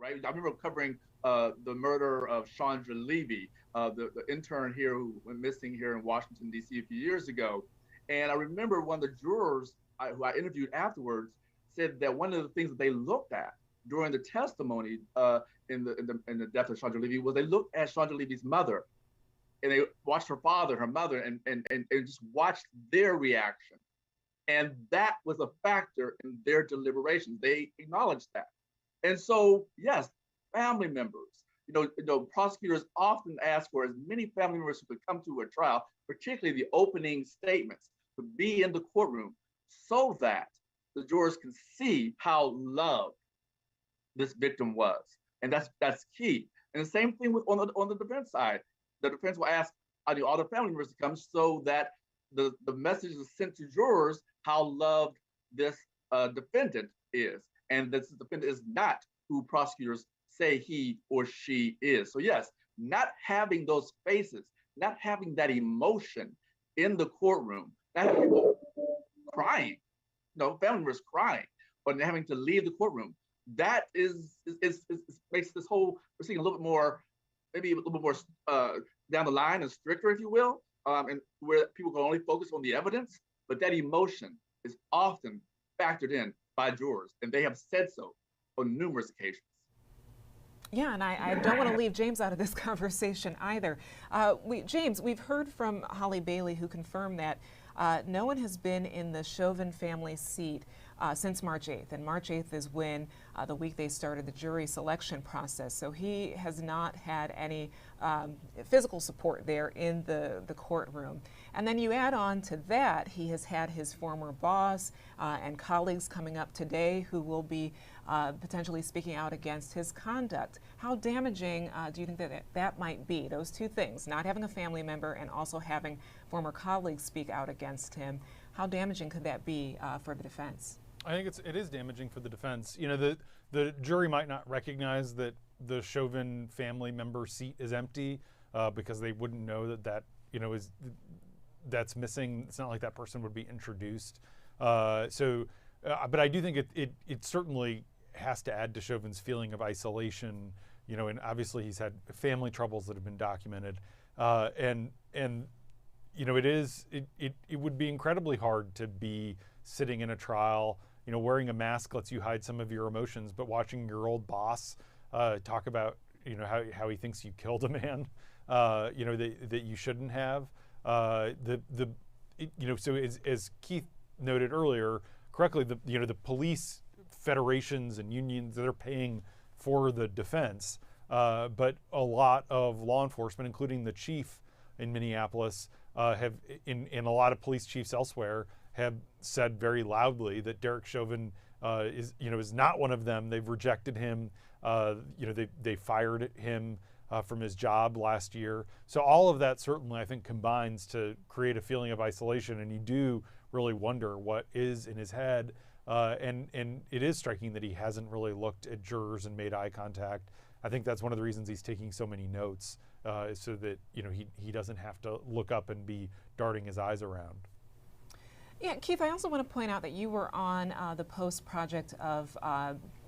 right? I remember covering the murder of Chandra Levy, the intern here who went missing here in Washington, D.C. a few years ago. And I remember one of the jurors who I interviewed afterwards said that one of the things that they looked at during the testimony in the death of Chandra Levy was they looked at Chandra Levy's mother, and they watched her father, her mother, and just watched their reaction. And that was a factor in their deliberations. They acknowledged that. And so, yes, family members, prosecutors often ask for as many family members who could come to a trial, particularly the opening statements, to be in the courtroom so that the jurors can see how loved this victim was. And that's key. And the same thing with on the defense side. The defense will ask all the family members to come so that the message is sent to jurors how loved this defendant is. And this defendant is not who prosecutors say he or she is. So yes, not having those faces, not having that emotion in the courtroom, not having people crying, family members crying, but having to leave the courtroom, that is makes this whole proceeding a little bit more, maybe a little bit more down the line and stricter, if you will, and where people can only focus on the evidence, but that emotion is often factored in by jurors, and they have said so on numerous occasions. Yeah, and I don't want to leave James out of this conversation either. James, we've heard from Holly Bailey, who confirmed that no one has been in the Chauvin family seat since March 8th. And March 8th is when the week they started the jury selection process. So he has not had any physical support there in the courtroom. And then you add on to that, he has had his former boss and colleagues coming up today who will be potentially speaking out against his conduct. How damaging do you think that might be, those two things, not having a family member and also having former colleagues speak out against him? How damaging could that be for the defense? I think it is damaging for the defense. The jury might not recognize that the Chauvin family member seat is empty because they wouldn't know that's missing. It's not like that person would be introduced. But I do think it certainly has to add to Chauvin's feeling of isolation. And obviously he's had family troubles that have been documented, and it would be incredibly hard to be sitting in a trial. Wearing a mask lets you hide some of your emotions, but watching your old boss talk about how he thinks you killed a man, that you shouldn't have. So as Keith noted earlier correctly, the police federations and unions, they're paying for the defense, but a lot of law enforcement, including the chief in Minneapolis, have in a lot of police chiefs elsewhere, have said very loudly that Derick Chauvin is not one of them. They've rejected him. They fired him from his job last year. So all of that certainly, I think, combines to create a feeling of isolation, and you do really wonder what is in his head. And it is striking that he hasn't really looked at jurors and made eye contact. I think that's one of the reasons he's taking so many notes, so that he doesn't have to look up and be darting his eyes around. Yeah, Keith, I also want to point out that you were on the Post project of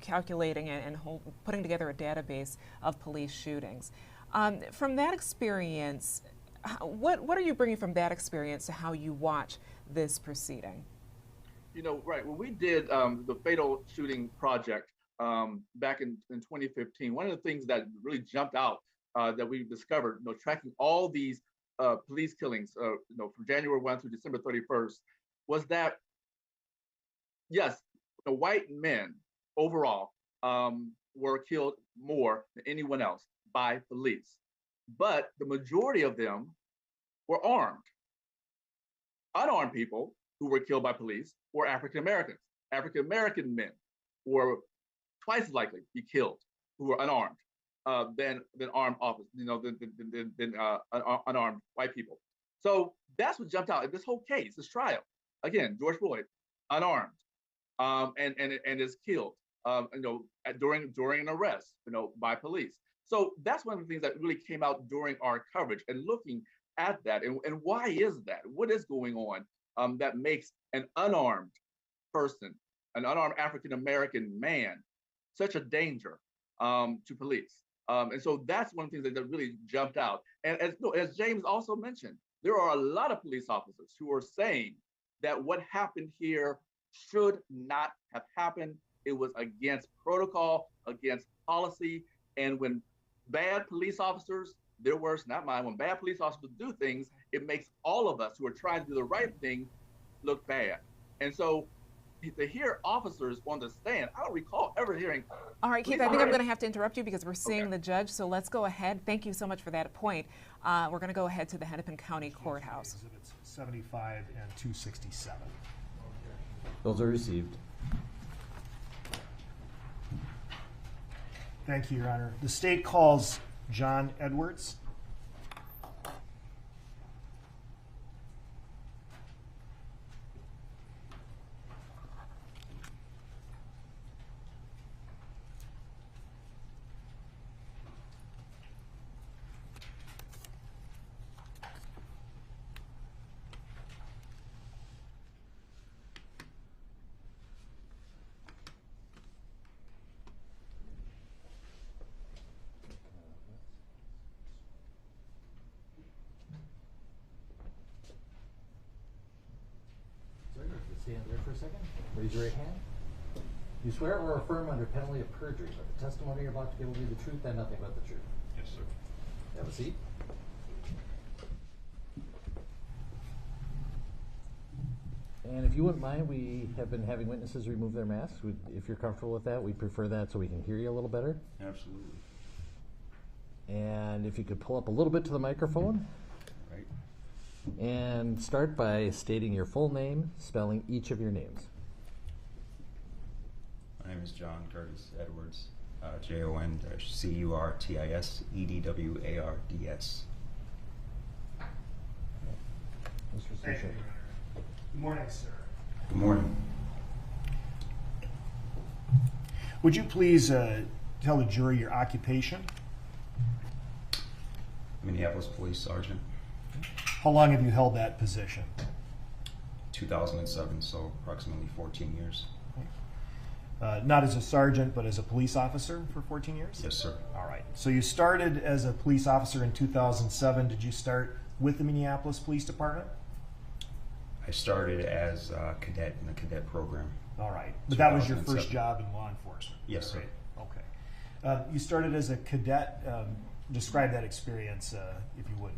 calculating and putting together a database of police shootings. From that experience, what are you bringing from that experience to how you watch this proceeding? Right, when we did the Fatal Shooting Project back in 2015, one of the things that really jumped out that we discovered, tracking all these police killings, from January 1 through December 31st, was that, yes, the white men overall were killed more than anyone else by police, but the majority of them were armed. Unarmed people who were killed by police were African Americans. African American men were twice as likely to be killed who were unarmed than armed officers, than unarmed white people. So that's what jumped out in this whole case, this trial. Again, George Floyd, unarmed, and is killed, during an arrest, by police. So that's one of the things that really came out during our coverage and looking at that, and why is that? What is going on that makes an unarmed person, an unarmed African American man, such a danger to police. And so that's one of the things that really jumped out. And as James also mentioned, there are a lot of police officers who are saying that what happened here should not have happened. It was against protocol, against policy. And when bad police officers, their words, not mine, when bad police officers do things, it makes all of us who are trying to do the right thing look bad. And so to hear officers on the stand, I don't recall ever hearing. All right, Keith, I think I'm going to have to interrupt you because we're seeing the judge, so let's go ahead. Thank you so much for that point. We're going to go ahead to the Hennepin County Courthouse. Exhibits 75 and 267. Those are received. Thank you, Your Honor. The state calls John Edwards. Stand there for a second. Raise your right hand. You swear or affirm under penalty of perjury that the testimony you're about to give will be the truth and nothing but the truth? Yes, sir. Have a seat. And if you wouldn't mind, we have been having witnesses remove their masks. If you're comfortable with that, we prefer that so we can hear you a little better. Absolutely. And if you could pull up a little bit to the microphone. Right. And start by stating your full name, spelling each of your names. My name is John Curtis Edwards, JON-CURTISEDWARDS. Mr. Thank you, Susha. Your Honor. Good morning, sir. Good morning. Would you please tell the jury your occupation? Minneapolis Police Sergeant, How long have you held that position? 2007, so approximately 14 years. Not as a sergeant, but as a police officer for 14 years? Yes, sir. All right. So you started as a police officer in 2007. Did you start with the Minneapolis Police Department? I started as a cadet in the cadet program. All right. But that was your 2007. first job in law enforcement? Yes, sir. Right? Okay. You started as a cadet. Describe that experience, if you would.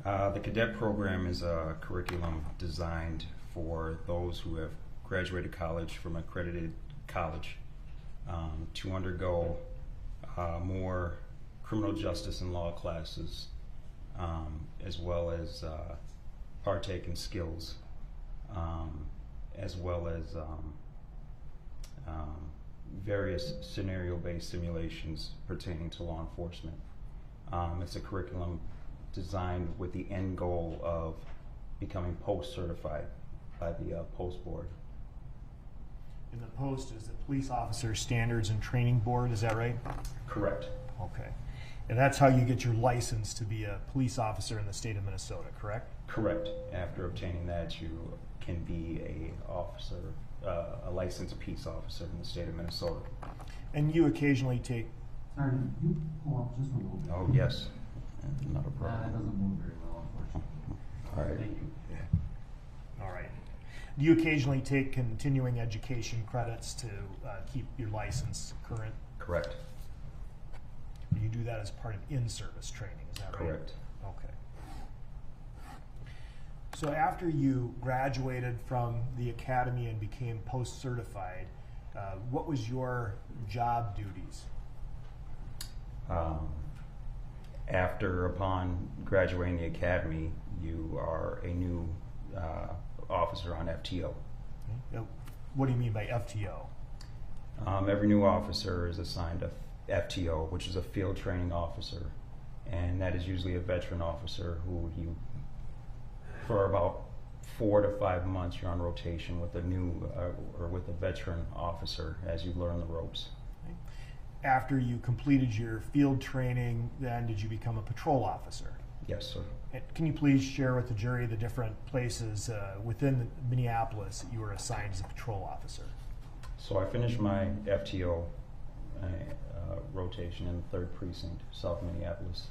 The cadet program is a curriculum designed for those who have graduated college from accredited college to undergo more criminal justice and law classes, as well as partake in skills, as well as various scenario-based simulations pertaining to law enforcement. It's a curriculum designed with the end goal of becoming post-certified by the Post Board. And the post is the Police Officer Standards and Training Board, is that right? Correct. Okay. And that's how you get your license to be a police officer in the state of Minnesota, correct? Correct. After obtaining that, you can be a licensed peace officer in the state of Minnesota. And you occasionally take, Sergeant, you pull up just a little bit. Oh, yes. Not a That problem. doesn't move very well, unfortunately. All right. Thank you. all right. Do you occasionally take continuing education credits to keep your license current? Correct. You do that as part of in-service training, is that right? Correct. Okay. So after you graduated from the academy and became post-certified, what was your job duties? Upon graduating the academy, you are a new officer on FTO. Now, what do you mean by FTO? Every new officer is assigned a FTO, which is a field training officer, and that is usually a veteran officer who for about 4 to 5 months, you're on rotation with a new or with a veteran officer as you learn the ropes. After you completed your field training, then did you become a patrol officer? Yes, sir. And can you please share with the jury the different places within Minneapolis that you were assigned as a patrol officer? So I finished my FTO a rotation in the 3rd Precinct, South Minneapolis.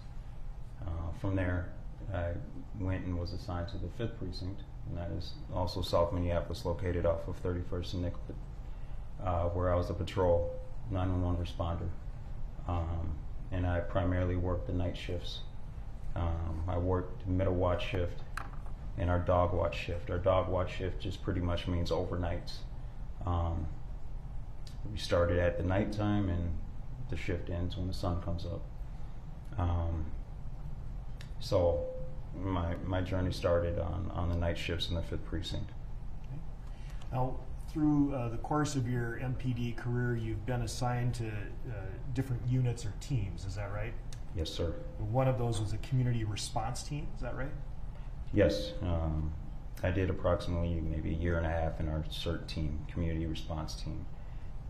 From there, I went and was assigned to the 5th Precinct, and that is also South Minneapolis, located off of 31st and Nicollet, where I was a patrol 911 responder. And I primarily worked the night shifts. I worked middle watch shift and our dog watch shift. Our dog watch shift just pretty much means overnights. We started at the nighttime and the shift ends when the sun comes up. So my journey started on the night shifts in the 5th Precinct. Okay. Now, through the course of your MPD career, you've been assigned to different units or teams, is that right? Yes, sir. One of those was a community response team, is that right? Yes. I did approximately maybe a year and a half in our CERT team, community response team.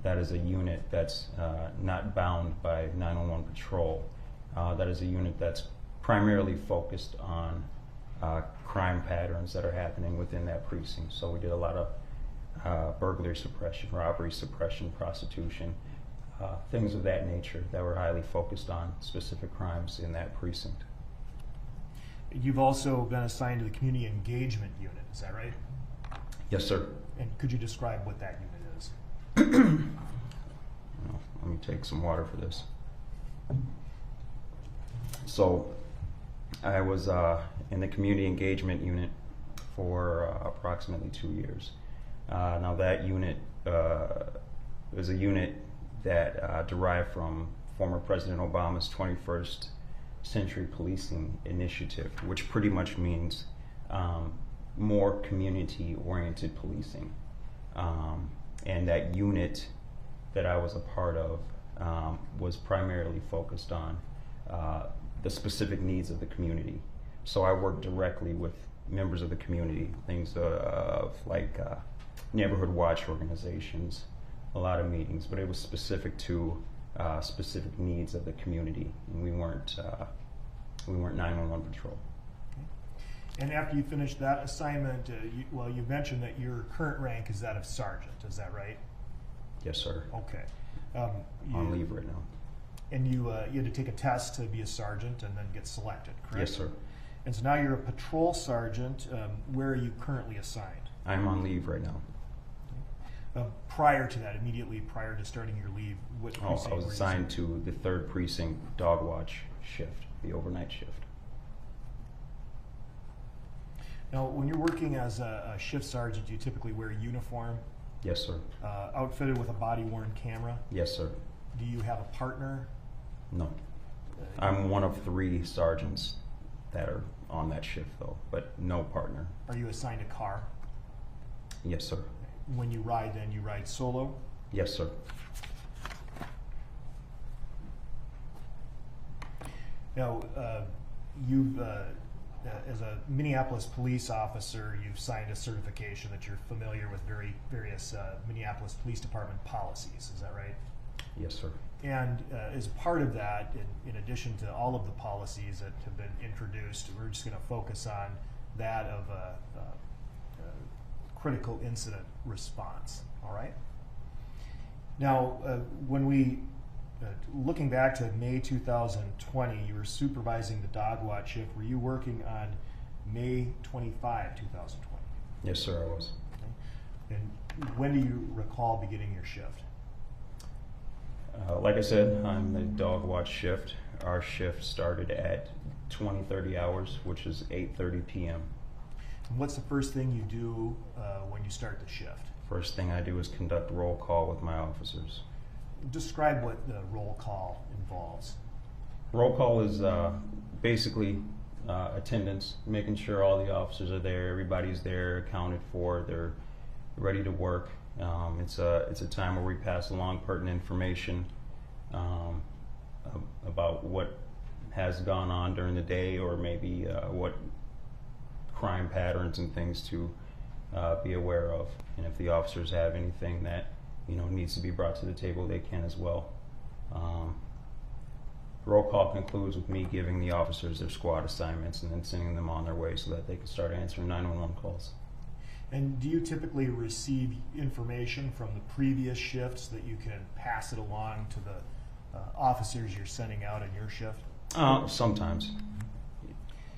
That is a unit that's not bound by 911 patrol. That is a unit that's primarily focused on crime patterns that are happening within that precinct. So we did a lot of burglary suppression, robbery suppression, prostitution, things of that nature that were highly focused on specific crimes in that precinct. You've also been assigned to the community engagement unit, is that right? Yes, sir. And could you describe what that unit is? Let me take some water for this. So I was in the community engagement unit for approximately 2 years. Now that unit was a unit that derived from former President Obama's 21st Century Policing Initiative, which pretty much means more community-oriented policing. And that unit that I was a part of was primarily focused on the specific needs of the community. So I worked directly with members of the community, things of like neighborhood watch organizations, a lot of meetings, but it was specific to specific needs of the community, and we weren't 911 patrol. And after you finished that assignment, you mentioned that your current rank is that of sergeant, is that right? Yes, sir. Okay. On leave right now. And you had to take a test to be a sergeant and then get selected, correct? Yes, sir. And so now you're a patrol sergeant. Where are you currently assigned? I'm on leave right now. Prior to that, immediately prior to starting your leave, what precinct I was were you assigned to the 3rd Precinct dog watch shift, the overnight shift. Now, when you're working as a shift sergeant, do you typically wear a uniform? Yes, sir. Outfitted with a body-worn camera? Yes, sir. Do you have a partner? No. I'm one of 3 sergeants that are on that shift, though, but no partner. Are you assigned a car? Yes, sir. When you ride, then you ride solo? Yes, sir. Now, you've, as a Minneapolis police officer, you've signed a certification that you're familiar with various Minneapolis Police Department policies, is that right? Yes, sir. And as part of that, in addition to all of the policies that have been introduced, we're just going to focus on that of critical incident response, all right? Now, when we, looking back to May 2020, you were supervising the dog watch shift. Were you working on May 25, 2020? Yes, sir, I was. Okay. And when do you recall beginning your shift? Like I said, I'm the dog watch shift. Our shift started at 20-30 hours, which is 8:30 p.m. And what's the first thing you do when you start the shift? First thing I do is conduct roll call with my officers. Describe what the roll call involves. Roll call is basically attendance, making sure all the officers are there, everybody's there, accounted for, they're ready to work. It's a time where we pass along pertinent information about what has gone on during the day, or maybe what crime patterns and things to be aware of. And if the officers have anything that needs to be brought to the table, they can as well. Roll call concludes with me giving the officers their squad assignments and then sending them on their way so that they can start answering 911 calls. And do you typically receive information from the previous shifts that you can pass it along to the officers you're sending out in your shift? Sometimes.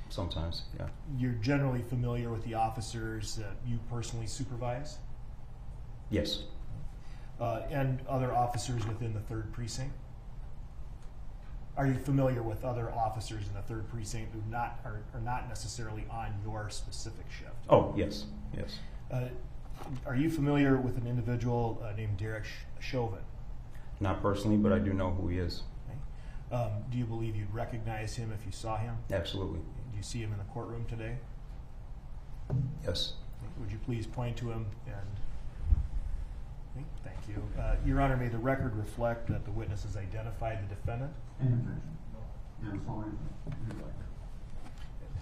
Sometimes, yeah. You're generally familiar with the officers that you personally supervise? Yes. And other officers within the 3rd precinct? Are you familiar with other officers in the 3rd precinct who are not necessarily on your specific shift? Oh, yes, yes. Are you familiar with an individual named Derick Chauvin? Not personally, but I do know who he is. Okay. Do you believe you'd recognize him if you saw him? Absolutely. Do you see him in the courtroom today? Yes. Would you please point to him and... Okay, thank you. Your Honor, may the record reflect that the witness has identified the defendant?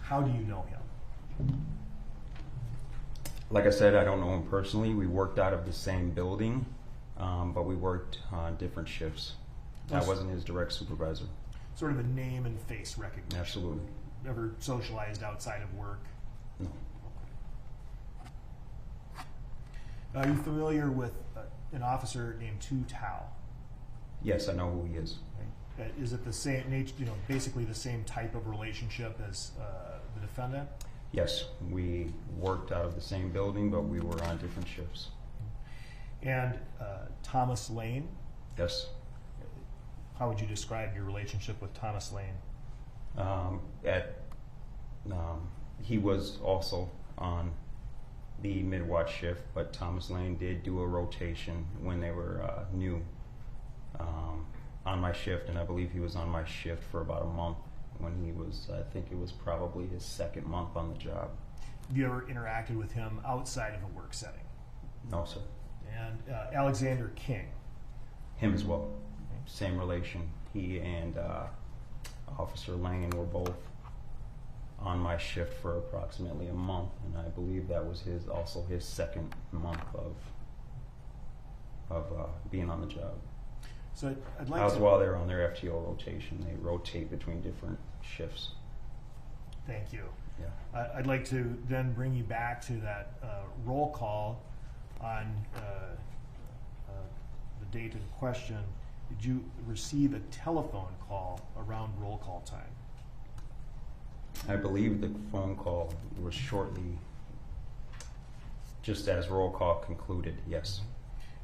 How do you know him? Like I said, I don't know him personally. We worked out of the same building, but we worked on different shifts. I wasn't his direct supervisor. Sort of a name and face recognition. Absolutely. Ever socialized outside of work? No. Are you familiar with an officer named Tu Tao? Yes, I know who he is. Okay. Is it the same nature, basically the same type of relationship as the defendant? Yes, we worked out of the same building, but we were on different shifts. And Thomas Lane? Yes. How would you describe your relationship with Thomas Lane? He was also on the mid-watch shift, but Thomas Lane did do a rotation when they were new on my shift, and I believe he was on my shift for about a month when he was, I think it was probably his 2nd month on the job. Have you ever interacted with him outside of a work setting? No, sir. And Alexander King? Him as well. Same relation. He and Officer Lane were both on my shift for approximately a month, and I believe that was also his 2nd month of being on the job. So I'd like That was to... while they were on their FTO rotation. They rotate between different shifts. Thank you. Yeah. I'd like to then bring you back to that roll call on the date in question. Did you receive a telephone call around roll call time? I believe the phone call was shortly, just as roll call concluded, yes.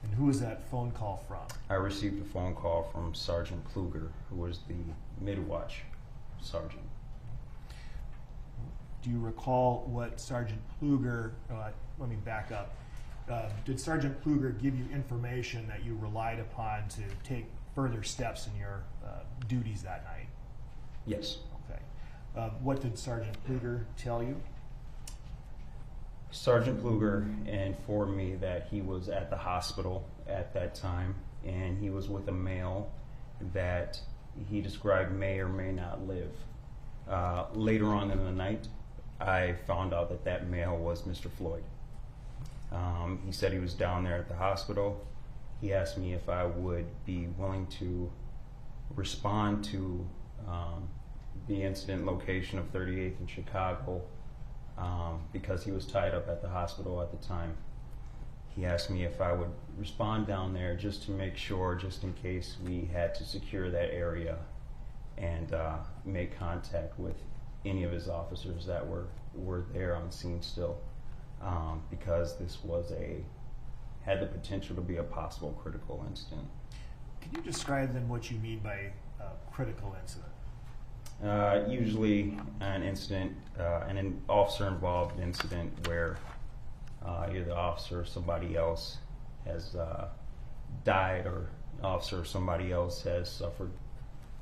And who was that phone call from? I received a phone call from Sergeant Kluger, who was the mid-watch sergeant. Do you recall what Sergeant Kluger, let me back up. Did Sergeant Kluger give you information that you relied upon to take further steps in your duties that night? Yes. Okay. What did Sergeant Kluger tell you? Sergeant Kluger informed me that he was at the hospital at that time, and he was with a male that he described may or may not live. Later on in the night, I found out that that male was Mr. Floyd. He said he was down there at the hospital. He asked me if I would be willing to respond to the incident location of 38th in Chicago because he was tied up at the hospital at the time. He asked me if I would respond down there just to make sure, just in case we had to secure that area and make contact with any of his officers that were there on scene still, because this had the potential to be a possible critical incident. Can you describe then what you mean by critical incident? Usually an officer-involved incident where either the officer or somebody else has died, or an officer or somebody else has suffered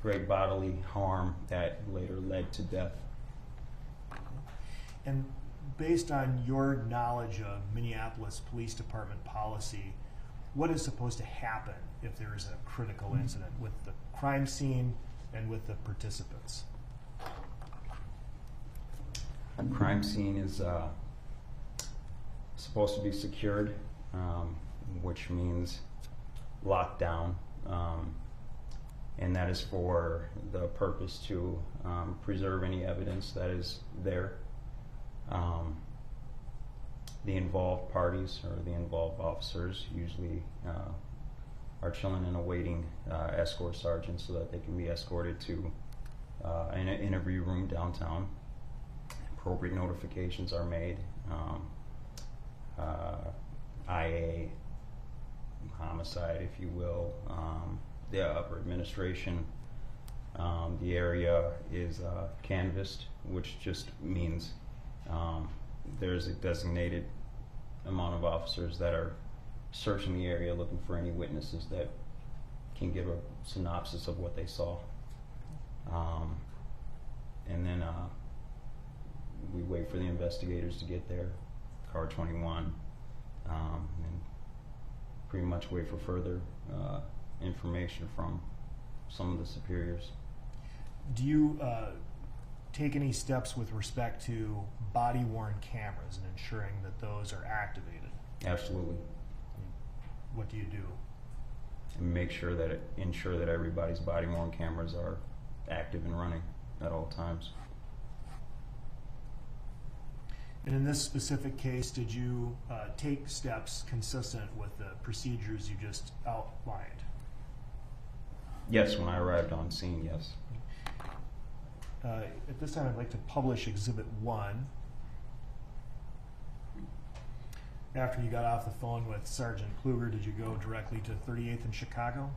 great bodily harm that later led to death. And based on your knowledge of Minneapolis Police Department policy, what is supposed to happen if there is a critical incident with the crime scene and with the participants? A crime scene is supposed to be secured, which means locked down, and that is for the purpose to preserve any evidence that is there. the involved parties or the involved officers usually are chilling and awaiting escort sergeants so that they can be escorted to an interview room downtown. Appropriate notifications are made. IA, homicide, if you will, the upper administration. The area is canvassed, which just means there's a designated amount of officers that are searching the area looking for any witnesses that can give a synopsis of what they saw. And then we wait for the investigators to get there, car 21, and pretty much wait for further information from some of the superiors. Do you take any steps with respect to body-worn cameras and ensuring that those are activated? Absolutely. What do you do? And ensure that everybody's body-worn cameras are active and running at all times. And in this specific case, did you take steps consistent with the procedures you just outlined? Yes, when I arrived on scene, yes. At this time, I'd like to publish Exhibit 1. After you got off the phone with Sergeant Kluger, did you go directly to 38th in Chicago?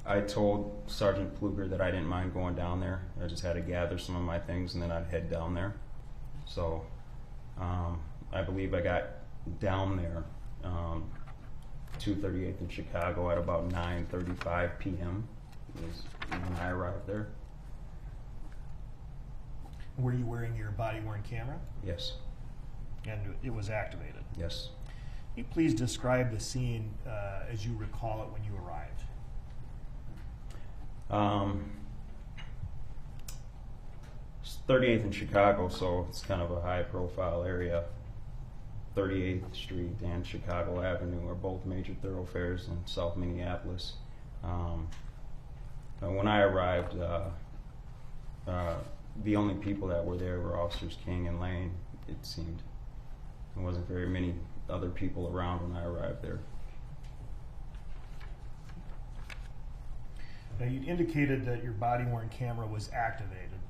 I told Sergeant Kluger that I didn't mind going down there. I just had to gather some of my things and then I'd head down there. So I believe I got down there to 38th in Chicago at about 9:35 p.m. was when I arrived there. Were you wearing your body-worn camera? Yes. And it was activated? Yes. Can you please describe the scene as you recall it when you arrived? 38th in Chicago, so it's kind of a high-profile area. 38th Street and Chicago Avenue are both major thoroughfares in South Minneapolis. When I arrived, the only people that were there were Officers King and Lane, it seemed. There wasn't very many other people around when I arrived there. Now, you indicated that your body-worn camera was activated,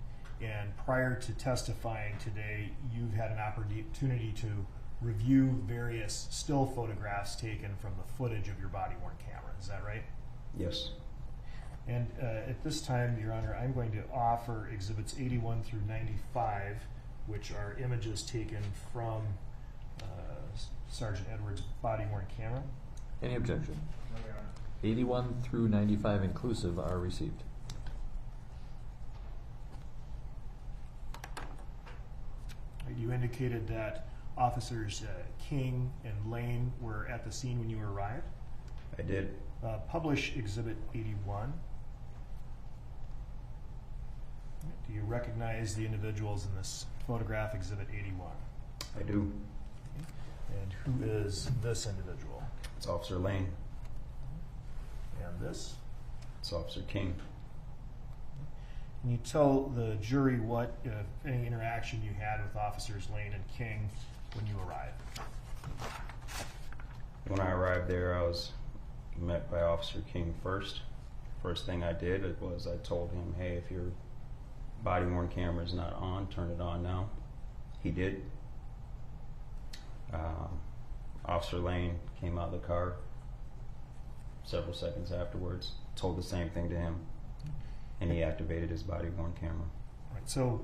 and prior to testifying today, you've had an opportunity to review various still photographs taken from the footage of your body-worn camera. Is that right? Yes. And at this time, Your Honor, I'm going to offer Exhibits 81 through 95, which are images taken from Sergeant Edwards' body-worn camera. Any objection? 81 through 95 inclusive are received. You indicated that Officers King and Lane were at the scene when you arrived. I did. Publish Exhibit 81. Do you recognize the individuals in this photograph, Exhibit 81? I do. And who is this individual? It's Officer Lane. And this? It's Officer King. Can you tell the jury what, any interaction you had with Officers Lane and King when you arrived? When I arrived there, I was met by Officer King first. First thing I did was I told him, hey, if your body-worn camera is not on, turn it on now. He did. Officer Lane came out of the car several seconds afterwards, told the same thing to him, and he activated his body-worn camera. Right, so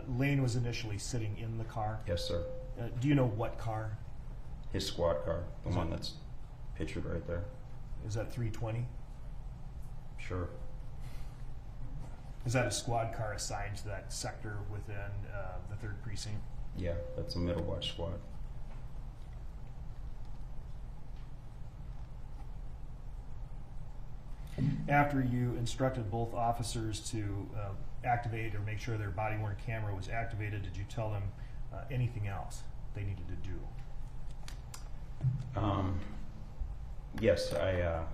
Lane was initially sitting in the car? Yes, sir. Do you know what car? His squad car, the one that's pictured right there. Is that 320? Sure. Is that a squad car assigned to that sector within the 3rd Precinct? Yeah, that's a middle watch squad. After you instructed both officers to activate or make sure their body-worn camera was activated, did you tell them anything else they needed to do? Yes, I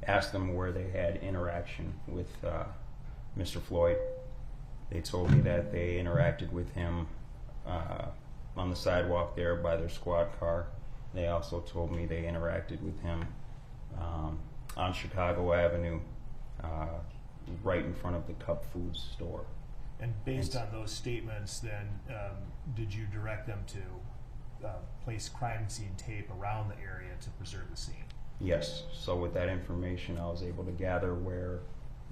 asked them where they had interaction with Mr. Floyd. They told me that they interacted with him on the sidewalk there by their squad car. They also told me they interacted with him on Chicago Avenue, right in front of the Cup Foods store. And based on those statements, then, did you direct them to place crime scene tape around the area to preserve the scene? Yes. So with that information, I was able to gather where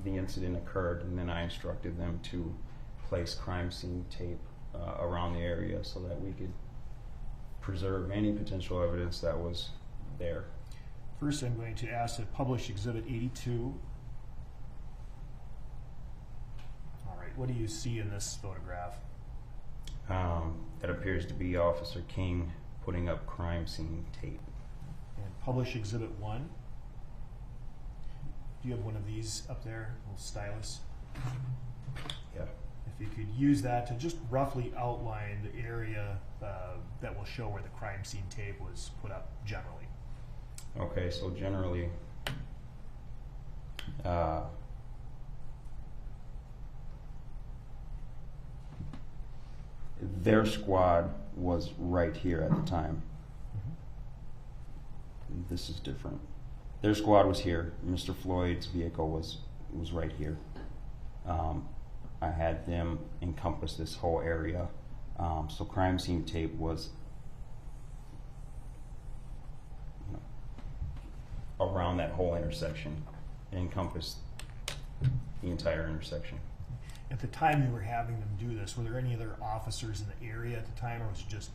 the incident occurred, and then I instructed them to place crime scene tape around the area so that we could preserve any potential evidence that was there. First, I'm going to ask to publish Exhibit 82. All right, what do you see in this photograph? That appears to be Officer King putting up crime scene tape. And publish Exhibit 1. Do you have one of these up there, little stylus? Yeah. If you could use that to just roughly outline the area that will show where the crime scene tape was put up generally. Okay, so generally, their squad was right here at the time. This is different. Their squad was here. Mr. Floyd's vehicle was right here. I had them encompass this whole area. So crime scene tape was around that whole intersection. It encompassed the entire intersection. At the time you were having them do this, were there any other officers in the area at the time, or was it just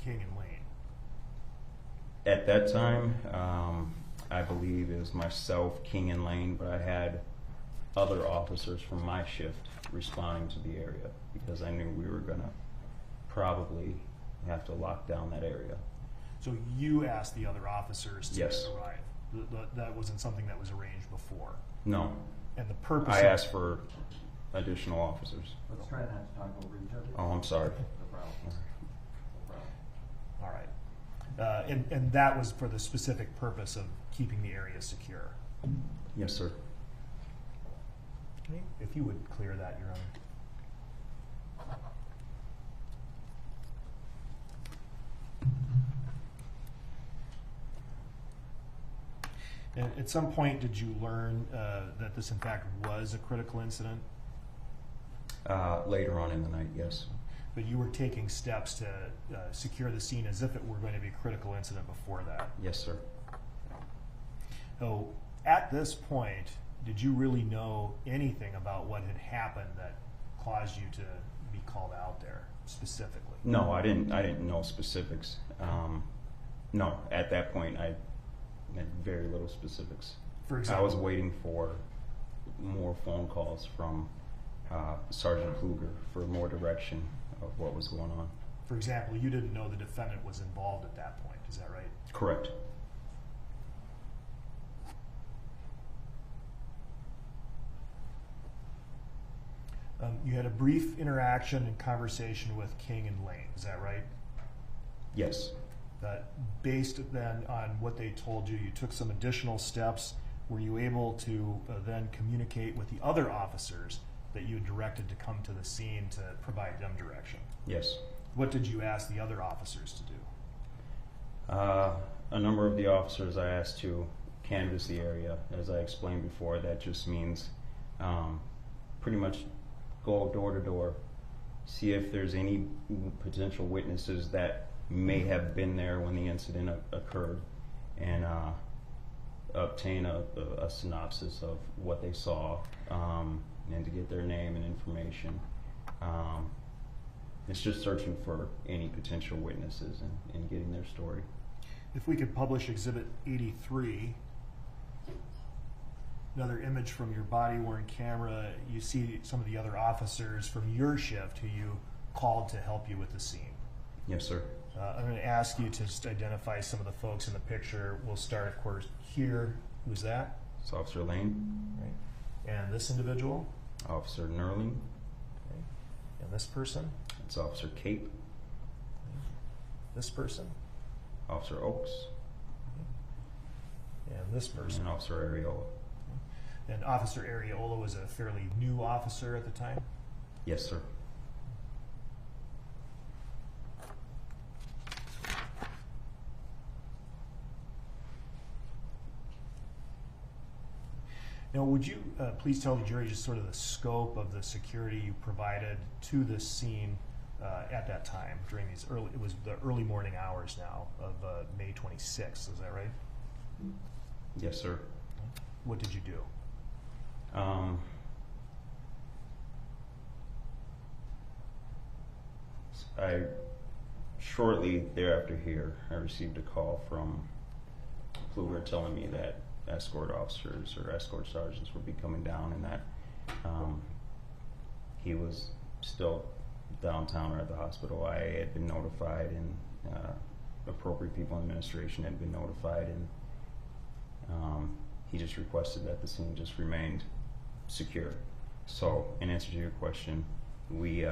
King and Lane? At that time, I believe it was myself, King and Lane, but I had other officers from my shift responding to the area because I knew we were gonna probably have to lock down that area. So you asked the other officers to Yes. arrive. That wasn't something that was arranged before. No, And the purpose I of- asked for additional officers. Let's try not to talk over each other. Oh, I'm sorry. No problem. No problem. All right. And that was for the specific purpose of keeping the area secure. Yes, sir. Okay. If you would clear that, Your Honor. And at some point, did you learn that this, in fact, was a critical incident? Later on in the night, yes. But you were taking steps to secure the scene as if it were going to be a critical incident before that. Yes, sir. So at this point, did you really know anything about what had happened that caused you to be called out there specifically? No, I didn't know specifics. No, at that point, I had very little specifics. For I example, was waiting for more phone calls from Sergeant Kluger for more direction of what was going on. for example, you didn't know the defendant was involved at that point. Is that right? Correct. You had a brief interaction and conversation with King and Lane. Is that right? Yes. Based then on what they told you, you took some additional steps. Were you able to then communicate with the other officers that you had directed to come to the scene to provide them direction? Yes. What did you ask the other officers to do? A number of the officers I asked to canvass the area. As I explained before, that just means pretty much go door to door, see if there's any potential witnesses that may have been there when the incident occurred, and obtain a synopsis of what they saw, and to get their name and information. It's just searching for any potential witnesses and getting their story. If we could publish Exhibit 83, another image from your body-worn camera, you see some of the other officers from your shift who you called to help you with the scene. Yes, sir. I'm going to ask you to just identify some of the folks in the picture. We'll start, of course, here. Who's that? It's Officer Lane, Right. And this individual? Officer Nerling, Okay. And this person? it's Officer Cape, This person? Officer Oaks, And this person? and Officer Areola. And Officer Areola was a fairly new officer at the time? Yes, sir. Now, would you please tell the jury just sort of the scope of the security you provided to this scene at that time during these it was the early morning hours now of May 26th, is that right? Yes, sir. What did you do? Shortly thereafter here, I received a call from Kluger telling me that escort officers or escort sergeants would be coming down, and that he was still downtown or at the hospital. I had been notified, and appropriate people in administration had been notified, and he just requested that the scene just remained secure. So, in answer to your question, we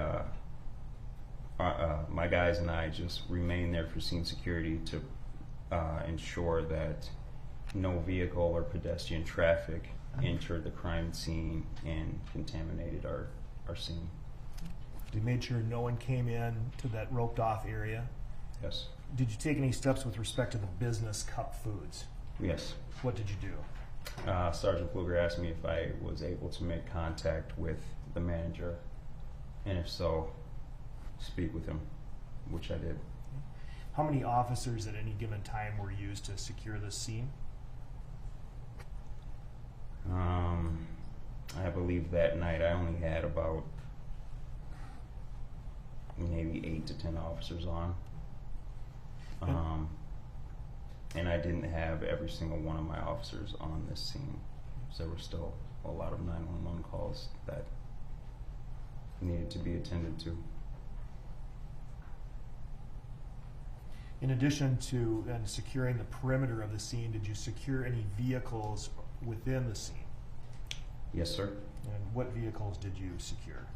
my guys and I just remained there for scene security to ensure that no vehicle or pedestrian traffic entered the crime scene and contaminated our scene. You made sure no one came in to that roped off area? Yes. Did you take any steps with respect to the business cup foods? Yes. What did you do? Sergeant Kluger asked me if I was able to make contact with the manager, and if so, speak with him, which I did. How many officers at any given time were used to secure this scene? I believe that night I only had about maybe 8 to 10 officers on. And I didn't have every single one of my officers on this scene. So there were still a lot of 911 calls that needed to be attended to. In addition to securing the perimeter of the scene, did you secure any vehicles within the scene? Yes, sir. And what vehicles did you secure?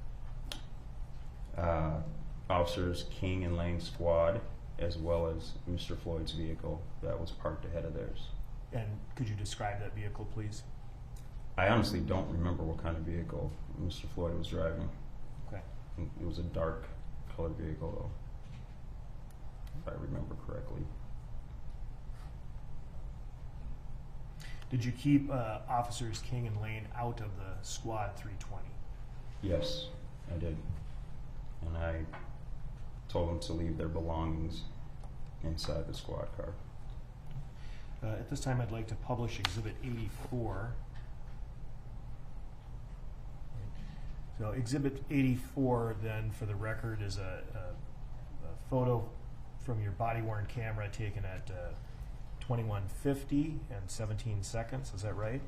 Officers King and Lane squad, as well as Mr. Floyd's vehicle that was parked ahead of theirs. And could you describe that vehicle, please? I honestly don't remember what kind of vehicle Mr. Floyd was driving. Okay. It was a dark colored vehicle, though, if I remember correctly. Did you keep officers King and Lane out of the squad 320? Yes, I did. And I told them to leave their belongings inside the squad car. At this time, I'd like to publish Exhibit 84. So Exhibit 84, then, for the record, is a photo from your body-worn camera taken at 21:50 and 17 seconds. Is that right?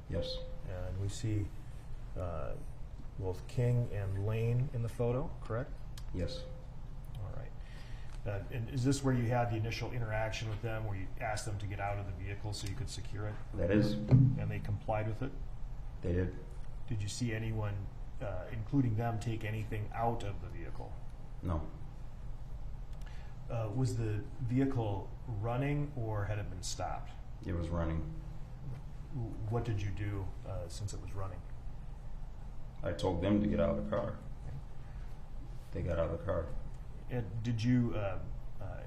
Yes. And we see both King and Lane in the photo, correct? Yes. All right. And is this where you had the initial interaction with them, where you asked them to get out of the vehicle so you could secure it? That is. And they complied with it? They did. Did you see anyone, including them, take anything out of the vehicle? No. Was the vehicle running, or had it been stopped? It was running. What did you do since it was running? I told them to get out of the car. They got out of the car. And did you, at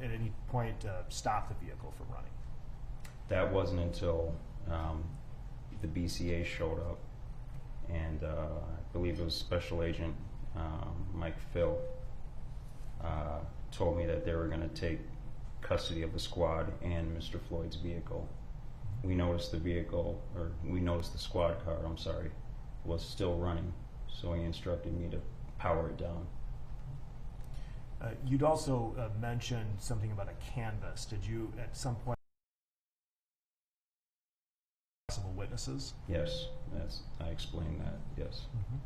any point, stop the vehicle from running? That wasn't until the BCA showed up, and I believe it was Special Agent Mike Phil told me that they were going to take custody of the squad and Mr. Floyd's vehicle. We noticed the vehicle, or we noticed the squad car, I'm sorry, was still running, so he instructed me to power it down. You'd also mentioned something about a canvas. Did you, at some point, possible witnesses? Yes, I explained that, yes. Mm-hmm.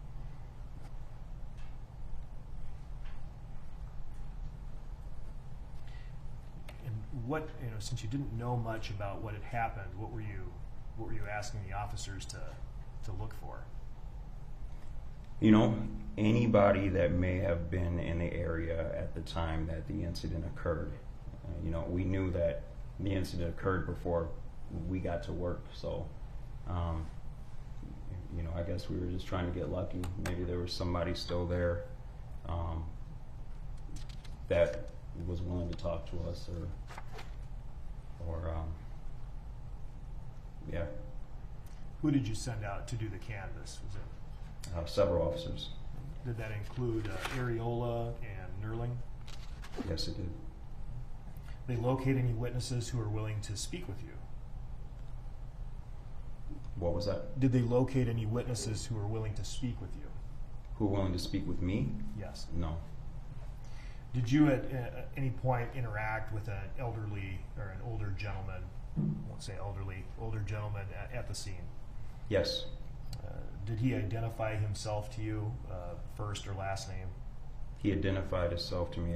And what, since you didn't know much about what had happened, what were you asking the officers to look for? Anybody that may have been in the area at the time that the incident occurred. We knew that the incident occurred before we got to work, so I guess we were just trying to get lucky. Maybe there was somebody still there that was willing to talk to us, or yeah. Who did you send out to do the canvas? Was it? Several officers. Did that include Areola and Nerling? Yes, it did. They locate any witnesses who are willing to speak with you? What was that? Did they locate any witnesses who are willing to speak with you? Who were willing to speak with me? Yes. No. Did you at any point interact with an elderly or an older gentleman, I won't say elderly, older gentleman at the scene? Yes. Did he identify himself to you, first or last name? He identified himself to me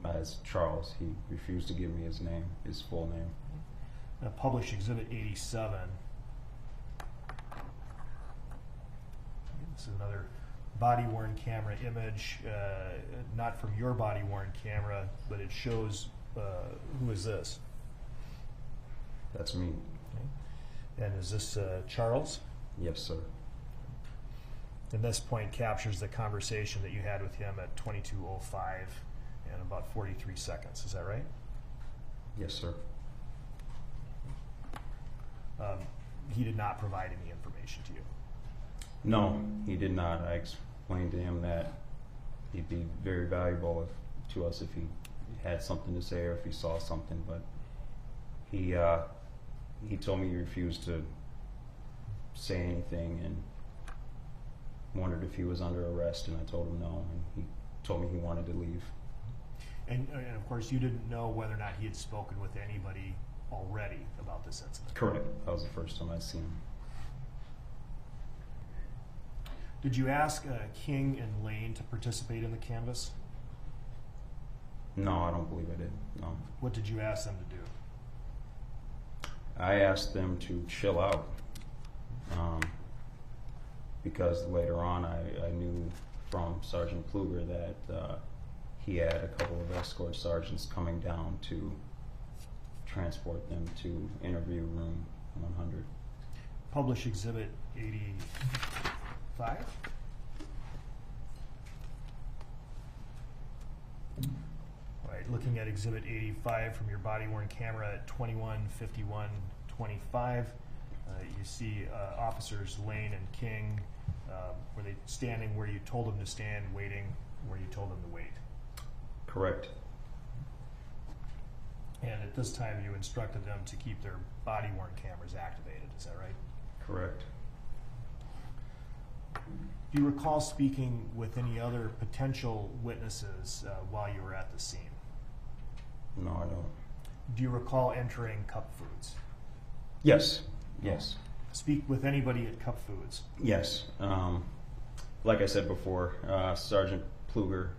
as Charles. He refused to give me his name, his full name. Published Exhibit 87. This is another body-worn camera image, not from your body-worn camera, but it shows, who is this? That's me. Okay. And is this Charles? Yes, sir. And this point captures the conversation that you had with him at 22:05 and about 43 seconds. Is that right? Yes, sir. He did not provide any information to you. No, he did not. I explained to him that he'd be very valuable to us if he had something to say or if he saw something, but he told me he refused to say anything and wondered if he was under arrest, and I told him no, and he told me he wanted to leave. And of course, you didn't know whether or not he had spoken with anybody already about this incident. Correct. That was the first time I'd seen him. Did you ask King and Lane to participate in the canvas? No, I don't believe I did. No. What did you ask them to do? I asked them to chill out because later on I knew from Sergeant Pluger that he had a couple of escort sergeants coming down to transport them to interview room 100. Publish Exhibit 85. All right, looking at Exhibit 85 from your body-worn camera at 21:51:25, you see officers Lane and King. Were they standing where you told them to stand, waiting where you told them to wait? Correct. And at this time, you instructed them to keep their body-worn cameras activated. Is that right? Correct. Do you recall speaking with any other potential witnesses while you were at the scene? No, I don't. Do you recall entering Cup Foods? Yes. Yes. Speak with anybody at Cup Foods? Yes. Like I said before, Sergeant Pluger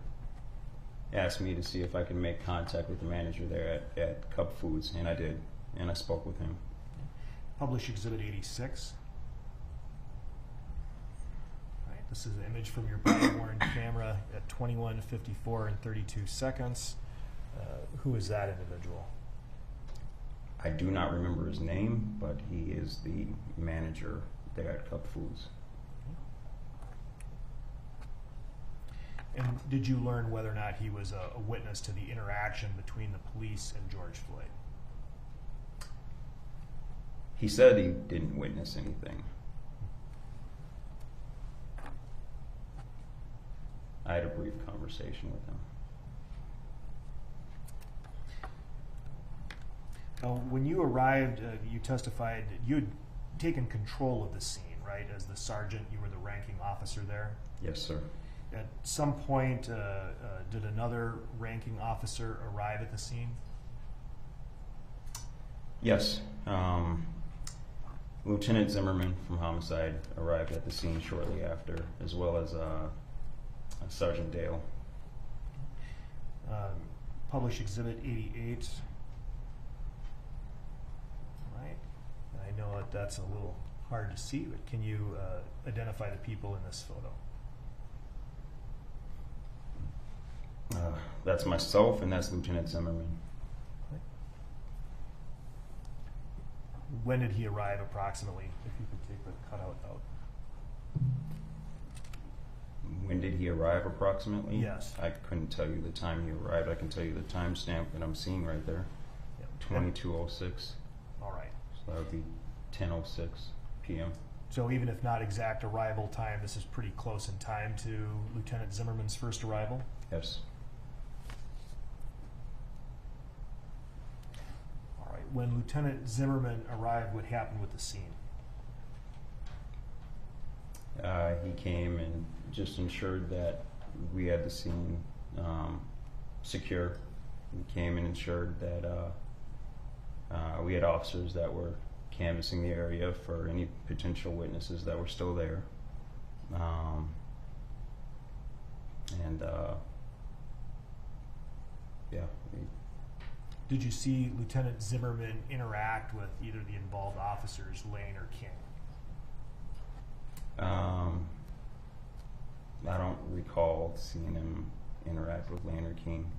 asked me to see if I could make contact with the manager there at Cup Foods, and I did, and I spoke with him. Publish Exhibit 86. All right, this is an image from your body-worn camera at 21:54 and 32 seconds. Who is that individual? I do not remember his name, but he is the manager there at Cup Foods. And did you learn whether or not he was a witness to the interaction between the police and George Floyd? He said he didn't witness anything. I had a brief conversation with him. When you arrived, you testified that you had taken control of the scene, right? As the sergeant, you were the ranking officer there. Yes, sir. At some point, did another ranking officer arrive at the scene? Yes. Lieutenant Zimmerman from Homicide arrived at the scene shortly after, as well as Sergeant Dale. Publish Exhibit 88. All right. I know that that's a little hard to see, but can you identify the people in this photo? That's myself, and that's Lieutenant Zimmerman. Okay. When did he arrive approximately? If you could take the cutout out. When did he arrive approximately? Yes. I couldn't tell you the time he arrived. I can tell you the timestamp that I'm seeing right there. Yep. 22:06. All right. So that would be 10:06 p.m. So even if not exact arrival time, this is pretty close in time to Lieutenant Zimmerman's first arrival? Yes. All right. When Lieutenant Zimmerman arrived, what happened with the scene? He came and just ensured that we had the scene secure. He came and ensured that we had officers that were canvassing the area for any potential witnesses that were still there. Yeah. Did you see Lieutenant Zimmerman interact with either the involved officers, Lane or King? I don't recall seeing him interact with Lane or King.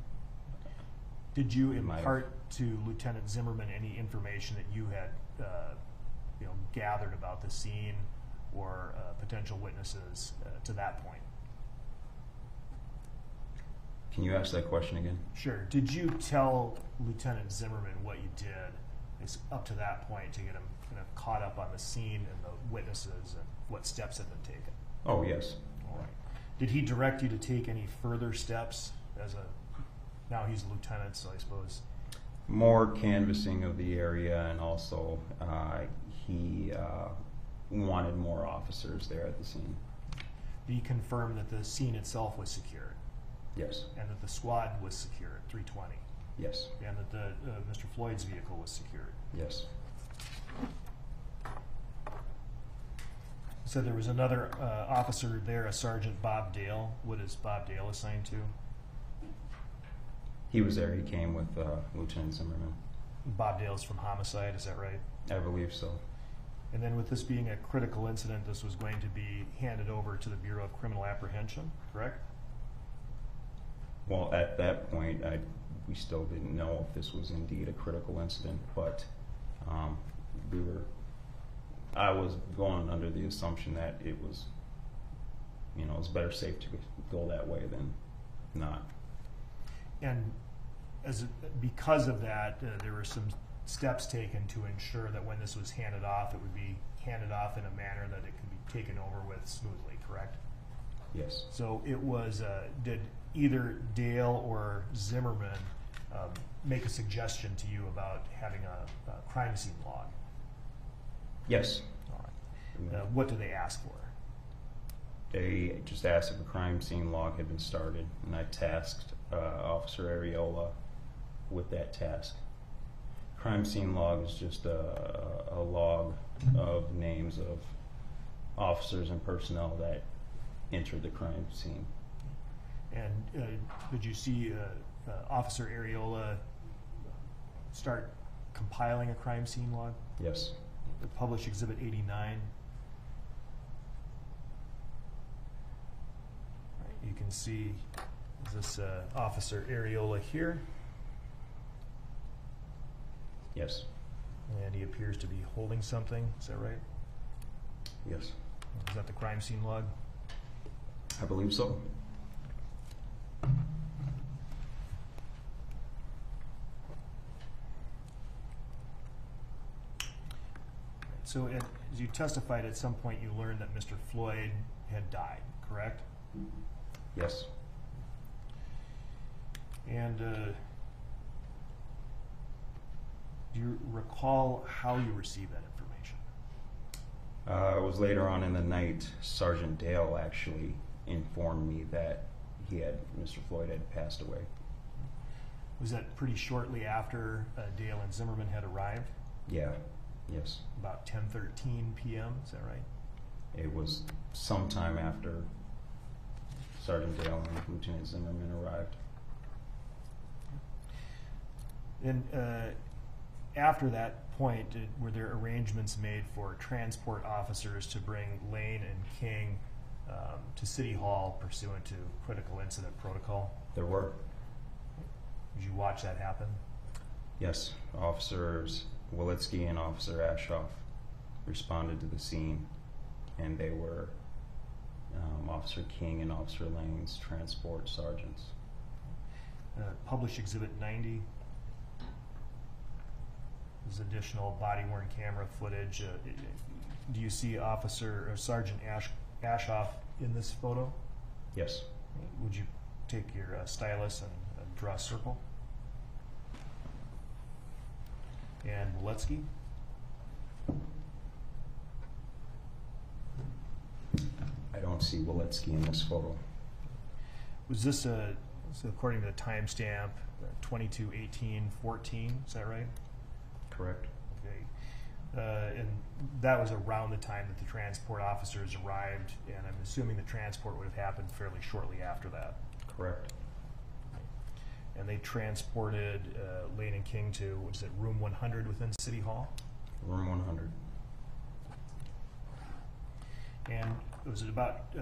Did you Might impart to Lieutenant Zimmerman any information that you had gathered about the scene or potential witnesses to that point? Can you ask that question again? Sure. Did you tell Lieutenant Zimmerman what you did up to that point to get him kind of caught up on the scene and the witnesses and what steps had been taken? Oh, yes. All right. Did he direct you to take any further steps now he's a lieutenant, so I suppose? More canvassing of the area, and also he wanted more officers there at the scene. Did he confirm that the scene itself was secured? Yes. And that the squad was secured, 320? Yes. And that Mr. Floyd's vehicle was secured? Yes. So there was another officer there, a Sergeant Bob Dale. What is Bob Dale assigned to? He was there. He came with Lieutenant Zimmerman. Bob Dale's from homicide, is that right? I believe so. And then with this being a critical incident, this was going to be handed over to the Bureau of Criminal Apprehension, correct? Well, at that point, we still didn't know if this was indeed a critical incident, but I was going under the assumption that it was, it's better safe to go that way than not. And because of that, there were some steps taken to ensure that when this was handed off, it would be handed off in a manner that it could be taken over with smoothly, correct? Yes. So it was, did either Dale or Zimmerman make a suggestion to you about having a crime scene log? Yes. All right. What did they ask for? They just asked if a crime scene log had been started, and I tasked Officer Areola with that task. Crime scene log is just a log of names of officers and personnel that entered the crime scene. And did you see Officer Areola start compiling a crime scene log? Yes. Published Exhibit 89. You can see this Officer Areola here. Yes. And he appears to be holding something, is that right? Yes. Is that the crime scene log? I believe so. So as you testified, at some point you learned that Mr. Floyd had died, correct? Yes. And do you recall how you received that information? It was later on in the night, Sergeant Dale actually informed me that Mr. Floyd had passed away. Was that pretty shortly after Dale and Zimmerman had arrived? Yeah. Yes. About 10:13 p.m., is that right? It was sometime after Sergeant Dale and Lieutenant Zimmerman arrived. And after that point, were there arrangements made for transport officers to bring Lane and King to City Hall pursuant to critical incident protocol? There were. Did you watch that happen? Yes. Officers Walitsky and Officer Ashoff responded to the scene, and they were Officer King and Officer Lane's transport sergeants. Published Exhibit 90. There's additional body-worn camera footage. Do you see Officer or Sergeant Ashoff in this photo? Yes. Would you take your stylus and draw a circle? And Waletsky? I don't see Waletsky in this photo. Was this so according to the timestamp, 22/18/14? Is that right? Correct. Okay. And that was around the time that the transport officers arrived, and I'm assuming the transport would have happened fairly shortly after that. Correct. And they transported Lane and King to, what is it, room 100 within City Hall? Room 100. And it was about,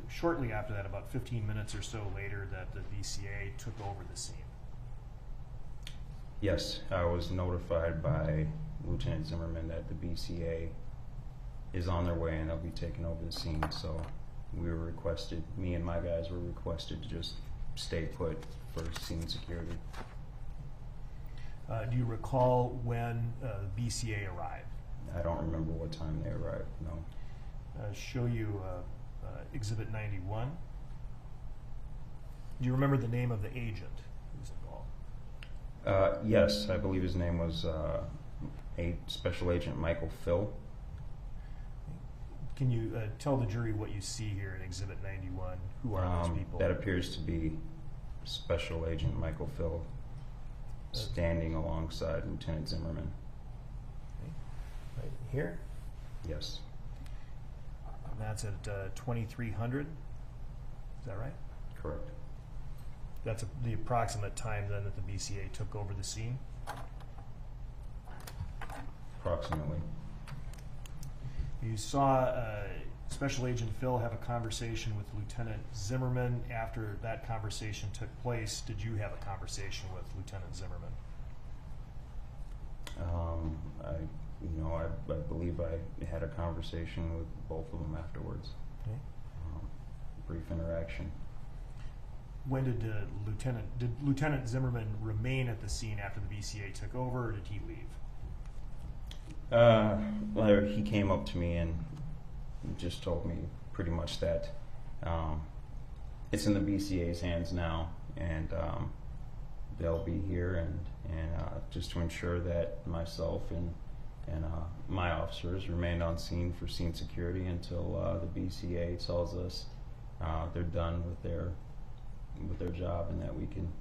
shortly after that, about 15 minutes or so later, that the BCA took over the scene. Yes, I was notified by Lieutenant Zimmerman that the BCA is on their way and they'll be taking over the scene. So we were requested, me and my guys were requested to just stay put for scene security. Do you recall when the BCA arrived? I don't remember what time they arrived, no. Show you Exhibit 91. Do you remember the name of the agent who was involved? Yes, I believe his name was Special Agent Michael Phil. Can you tell the jury what you see here in Exhibit 91? Who are those people? That appears to be Special Agent Michael Phil standing alongside Lieutenant Zimmerman. Right here? Yes. And that's at 2300. Is that right? Correct. That's the approximate time then that the BCA took over the scene? Approximately. You saw Special Agent Phil have a conversation with Lieutenant Zimmerman. After that conversation took place, did you have a conversation with Lieutenant Zimmerman? I believe I had a conversation with both of them afterwards. Okay. Brief interaction. When did Lieutenant Zimmerman remain at the scene after the BCA took over, or did he leave? He came up to me and just told me pretty much that it's in the BCA's hands now, and they'll be here, and just to ensure that myself and my officers remained on scene for scene security until the BCA tells us they're done with their job and that we can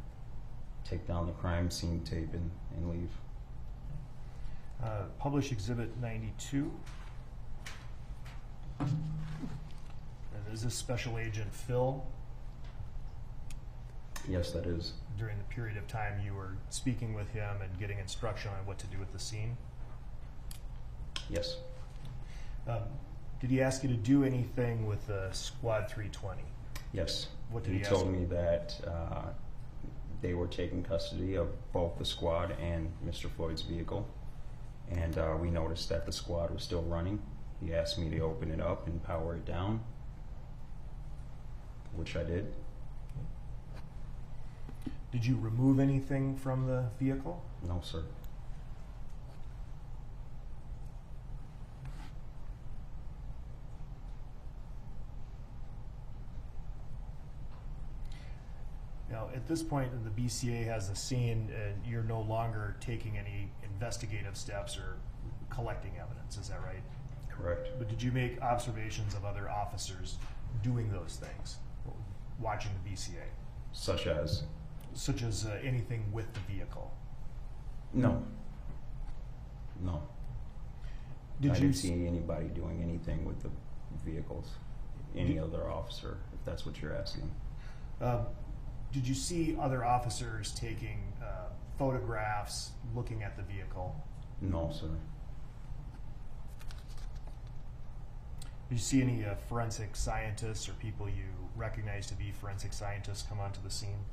take down the crime scene tape and leave. Publish Exhibit 92. And is this Special Agent Phil? Yes, that is. During the period of time you were speaking with him and getting instruction on what to do with the scene? Yes. Did he ask you to do anything with Squad 320? Yes. What did he he told ask you? me that they were taking custody of both the squad and Mr. Floyd's vehicle, and we noticed that the squad was still running. He asked me to open it up and power it down, which I did. Did you remove anything from the vehicle? No, sir. Now, at this point, the BCA has the scene, and you're no longer taking any investigative steps or collecting evidence. Is that right? Correct. But did you make observations of other officers doing those things, watching the BCA? Such as? Such as anything with the vehicle? No. No. Did I you didn't see anybody doing anything with the vehicles. Any other officer, if that's what you're asking. Did you see other officers taking photographs, looking at the vehicle? No, sir. Did you see any forensic scientists or people you recognize to be forensic scientists come onto the scene?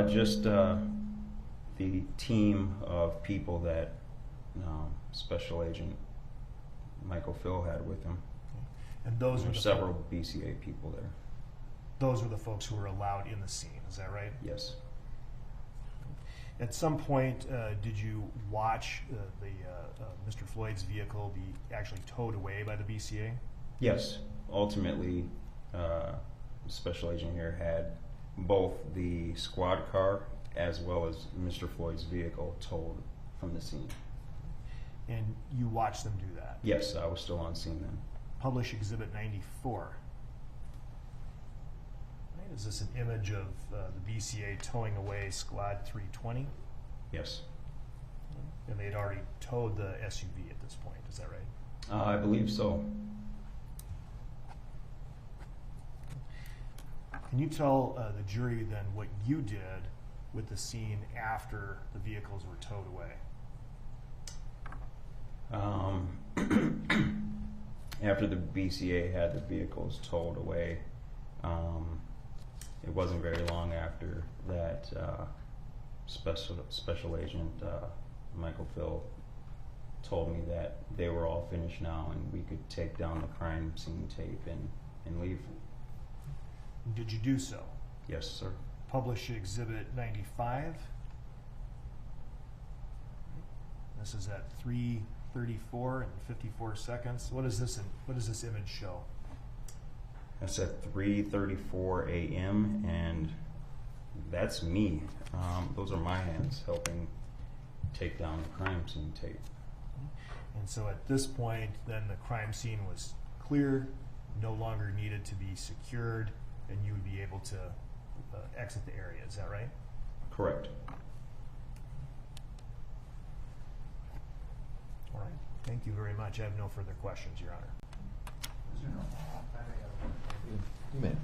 Just the team of people that Special Agent Michael Phil had with him. And those There were were the several BCA people there. those were the folks who were allowed in the scene. Is that right? Yes. At some point, did you watch Mr. Floyd's vehicle be actually towed away by the BCA? Yes. Ultimately, Special Agent here had both the squad car as well as Mr. Floyd's vehicle towed from the scene. And you watched them do that? Yes, I was still on scene then. Publish Exhibit 94. Right, is this an image of the BCA towing away Squad 320? Yes. And they'd already towed the SUV at this point, is that right? I believe so. Can you tell the jury then what you did with the scene after the vehicles were towed away? After the BCA had the vehicles towed away, it wasn't very long after that Special Agent Michael Phil told me that they were all finished now and we could take down the crime scene tape and leave. Did you do so? Yes, sir. Publish Exhibit 95. This is at 3:34 and 54 seconds. What does this image show? That's at 3:34 a.m. and that's me. Those are my hands helping take down the crime scene tape. And so at this point, then the crime scene was cleared, no longer needed to be secured, and you would be able to exit the area. Is that right? Correct. All right. Thank you very much. I have no further questions, Your Honor. You may.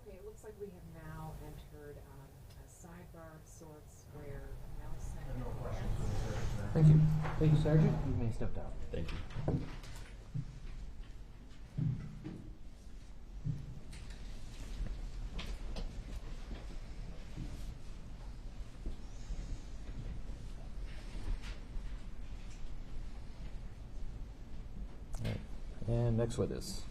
Okay, it looks like we have now entered a sidebar of sorts where Nelson. No questions. Thank you. Thank you, Sergeant. You may step down. Thank you. All right. And next witness.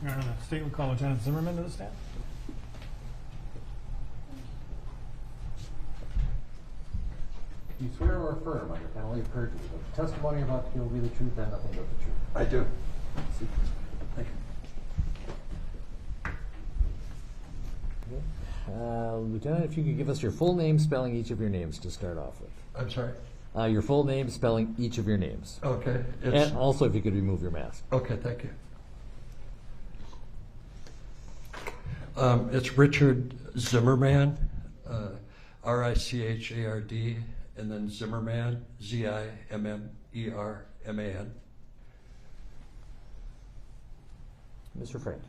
Your Honor, the state will call Lieutenant Zimmerman to the stand. You swear or affirm under penalty of perjury that the testimony you're about to give will be the truth and nothing but the truth? I do. Thank you. Okay. Lieutenant, if you could give us your full name, spelling each of your names to start off with. I'm sorry. Your full name, spelling each of your names. Okay. And also, if you could remove your mask. Okay, thank you. It's Richard Zimmerman, R-I-C-H-A-R-D, and then Zimmerman, Z-I-M-M-E-R-M-A-N. Mr. Frank.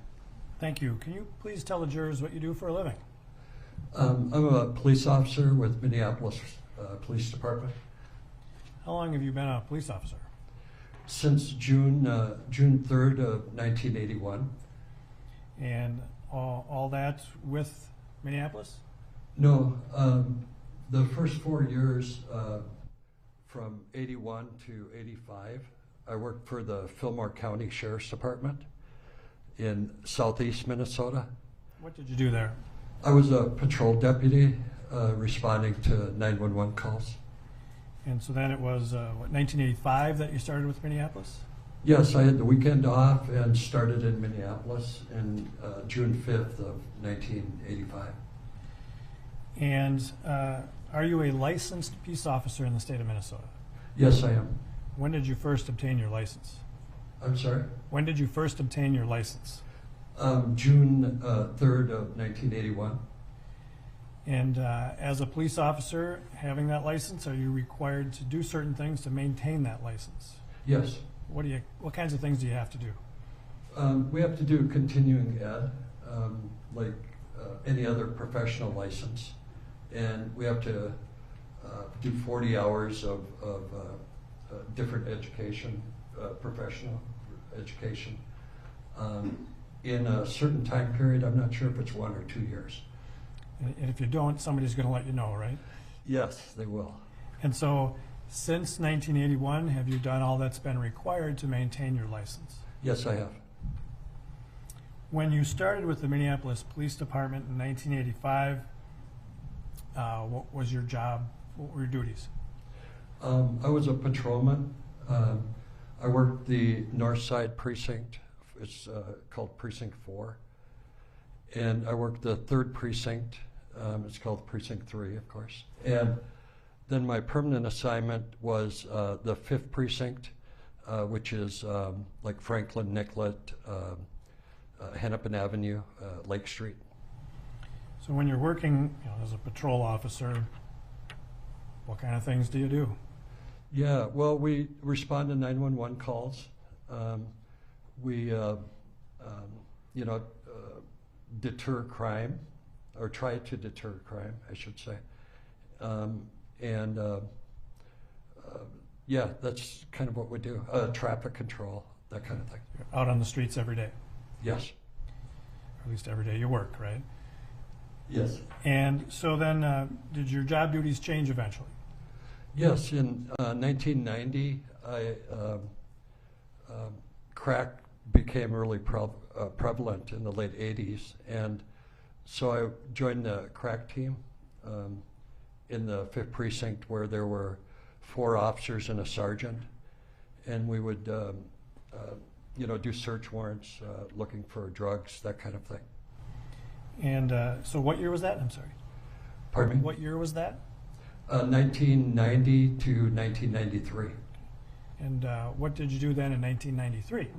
Thank you. Can you please tell the jurors what you do for a living? I'm a police officer with Minneapolis Police Department. How long have you been a police officer? Since June 3rd of 1981. And all that with Minneapolis? No, the first 4 years, from 81 to 85, I worked for the Fillmore County Sheriff's Department in southeast Minnesota. What did you do there? I was a patrol deputy responding to 911 calls. And so then it was, 1985 that you started with Minneapolis? Yes, I had the weekend off and started in Minneapolis in June 5th of 1985. And are you a licensed peace officer in the state of Minnesota? Yes, I am. When did you first obtain your license? I'm sorry? When did you first obtain your license? June 3rd of 1981. And as a police officer, having that license, are you required to do certain things to maintain that license? Yes. What kinds of things do you have to do? We have to do continuing ed, like any other professional license, and we have to do 40 hours of different education, professional education, in a certain time period. I'm not sure if it's 1 or 2 years. And if you don't, somebody's going to let you know, right? Yes, they will. And so, since 1981, have you done all that's been required to maintain your license? Yes, I have. When you started with the Minneapolis Police Department in 1985, what was your job? What were your duties? I was a patrolman. I worked the North Side Precinct. It's called Precinct 4. And I worked the 3rd Precinct. It's called Precinct 3, of course. And then my permanent assignment was the 5th Precinct, which is like Franklin, Nicollet, Hennepin Avenue, Lake Street. So when you're working as a patrol officer, what kind of things do you do? Yeah, well, we respond to 911 calls. We, deter crime, or try to deter crime, I should say. Yeah, that's kind of what we do. Traffic control, that kind of thing. You're out on the streets every day? Yes. Or at least every day you work, right? Yes. And so then, did your job duties change eventually? Yes, in 1990, crack became really prevalent in the late 80s, and so I joined the crack team in the 5th Precinct, where there were 4 officers and a sergeant, and we would do search warrants, looking for drugs, that kind of thing. And so what year was that? I'm sorry. Pardon me? What year was that? 1990 to 1993. And what did you do then in 1993?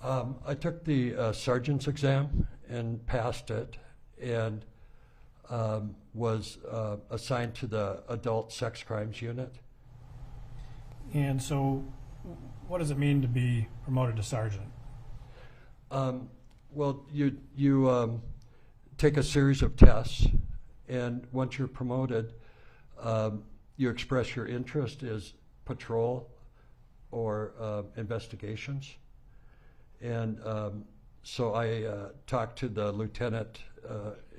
I took the sergeant's exam and passed it, and was assigned to the adult sex crimes unit. And so what does it mean to be promoted to sergeant? Well, you take a series of tests, and once you're promoted, you express your interest as patrol or investigations. And so I talked to the lieutenant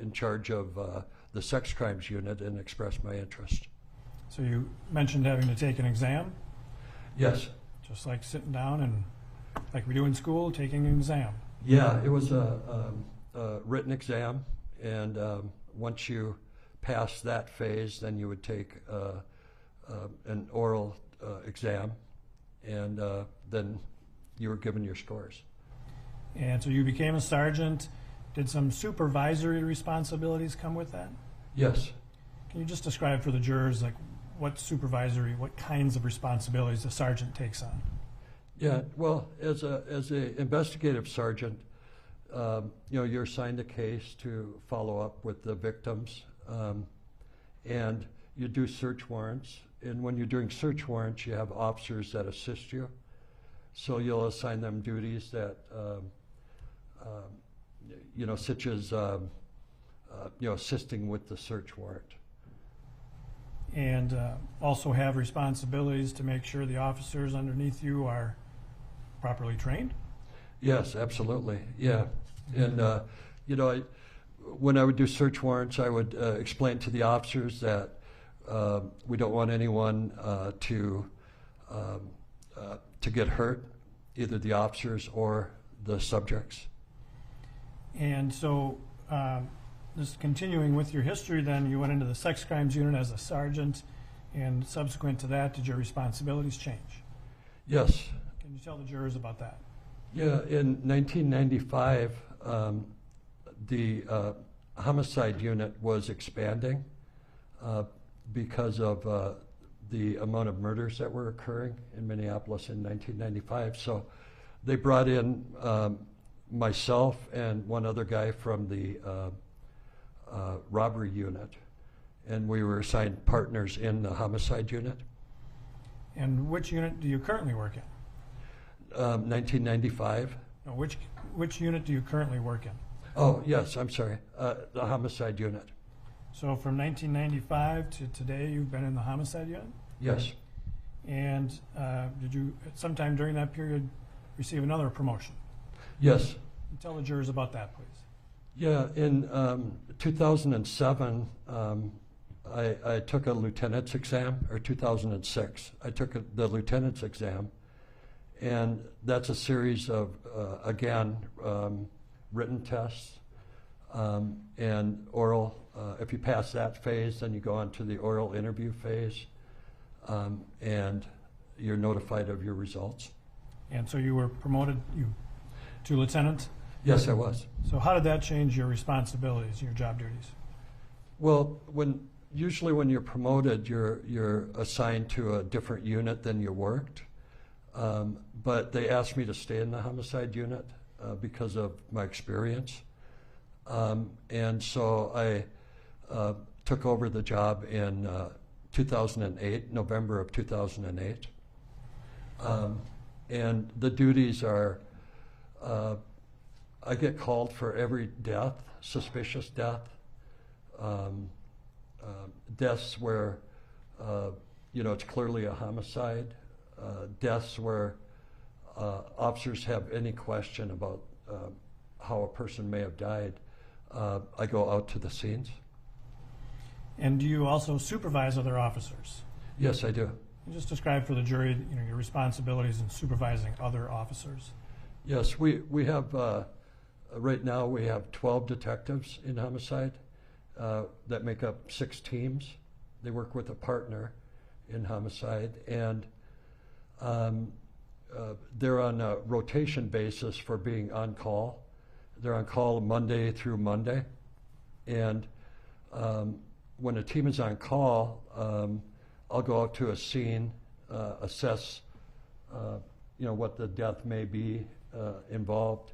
in charge of the sex crimes unit and expressed my interest. So you mentioned having to take an exam? Yes. Just like sitting down and, like we do in school, taking an exam? Yeah, it was a written exam, and once you pass that phase, then you would take an oral exam, and then you were given your scores. And so you became a sergeant. Did some supervisory responsibilities come with that? Yes. Can you just describe for the jurors, like, what kinds of responsibilities a sergeant takes on? Yeah, well, as a investigative sergeant, you're assigned a case to follow up with the victims, and you do search warrants. And when you're doing search warrants, you have officers that assist you. So you'll assign them duties that, such as, assisting with the search warrant. And also have responsibilities to make sure the officers underneath you are properly trained? Yes, absolutely. Yeah. And, when I would do search warrants, I would explain to the officers that we don't want anyone to get hurt, either the officers or the subjects. And so, just continuing with your history, then you went into the sex crimes unit as a sergeant, and subsequent to that, did your responsibilities change? Yes. Can you tell the jurors about that? Yeah, in 1995, the homicide unit was expanding because of the amount of murders that were occurring in Minneapolis in 1995. So they brought in myself and one other guy from the robbery unit, and we were assigned partners in the homicide unit. And which unit do you currently work in? 1995. No, which unit do you currently work in? Oh, yes, I'm sorry. The homicide unit. So from 1995 to today, you've been in the homicide unit? Yes. And did you, at some time during that period, receive another promotion? Yes. Tell the jurors about that, please. Yeah, in 2007, I took a lieutenant's exam, or 2006. I took the lieutenant's exam, and that's a series of, again, written tests and oral. If you pass that phase, then you go on to the oral interview phase, and you're notified of your results. And so you were promoted to lieutenant? Yes, I was. So how did that change your responsibilities, your job duties? Well, usually when you're promoted, you're assigned to a different unit than you worked. But they asked me to stay in the homicide unit because of my experience. And so I took over the job in 2008, November of 2008. And the duties are, I get called for every death, suspicious death, deaths where, it's clearly a homicide, deaths where officers have any question about how a person may have died. I go out to the scenes. And do you also supervise other officers? Yes, I do. Just describe for the jury, your responsibilities in supervising other officers. Yes, we have, right now we have 12 detectives in homicide that make up 6 teams. They work with a partner in homicide, and they're on a rotation basis for being on call. They're on call Monday through Monday, and when a team is on call, I'll go out to a scene, assess, what the death may be involved,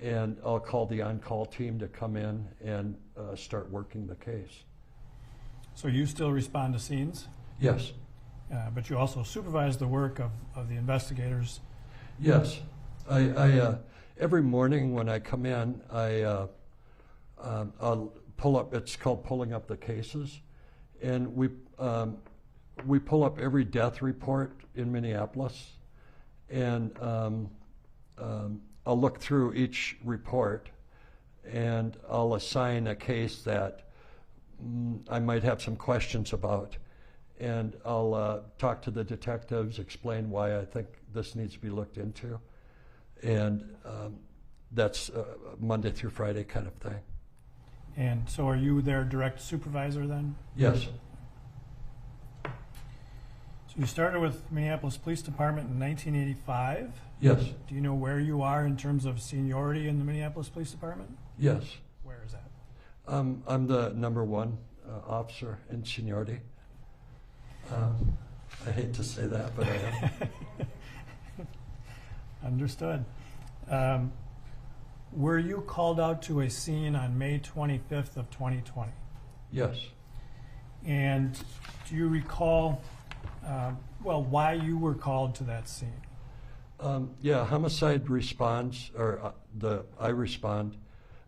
and I'll call the on-call team to come in and start working the case. So you still respond to scenes? Yes. But you also supervise the work of the investigators? Yes. I every morning when I come in, I'll pull up, it's called pulling up the cases, and we pull up every death report in Minneapolis, and I'll look through each report, and I'll assign a case that I might have some questions about, and I'll talk to the detectives, explain why I think this needs to be looked into, and that's Monday through Friday kind of thing. And so are you their direct supervisor then? Yes. So you started with Minneapolis Police Department in 1985. Yes. Do you know where you are in terms of seniority in the Minneapolis Police Department? Yes. Where is that? I'm the #1 officer in seniority. I hate to say that, but I am. Understood. Were you called out to a scene on May 25th of 2020? Yes. And do you recall, why you were called to that scene? Yeah, homicide responds, or I respond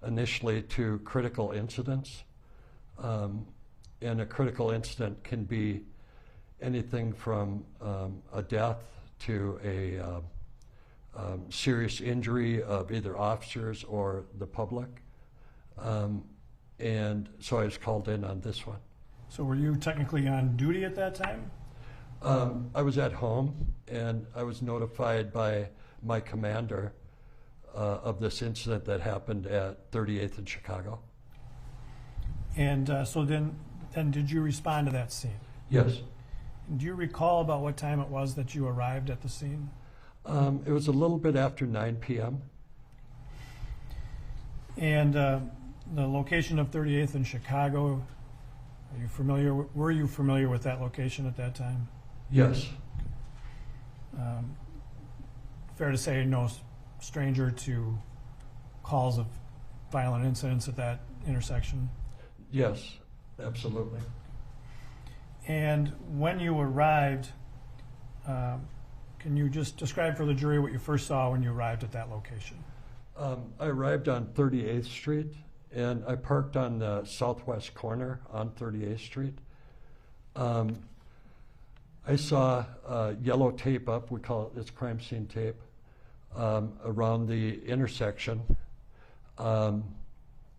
initially to critical incidents. And a critical incident can be anything from a death to a serious injury of either officers or the public. And so I was called in on this one. So were you technically on duty at that time? I was at home, and I was notified by my commander of this incident that happened at 38th in Chicago. And so then did you respond to that scene? Yes. And do you recall about what time it was that you arrived at the scene? It was a little bit after 9 p.m. And the location of 38th in Chicago, were you familiar with that location at that time? Yes. Fair to say no stranger to calls of violent incidents at that intersection? Yes, absolutely. And when you arrived, can you just describe for the jury what you first saw when you arrived at that location? I arrived on 38th Street, and I parked on the southwest corner on 38th Street. I saw yellow tape up, we call it, it's crime scene tape, around the intersection.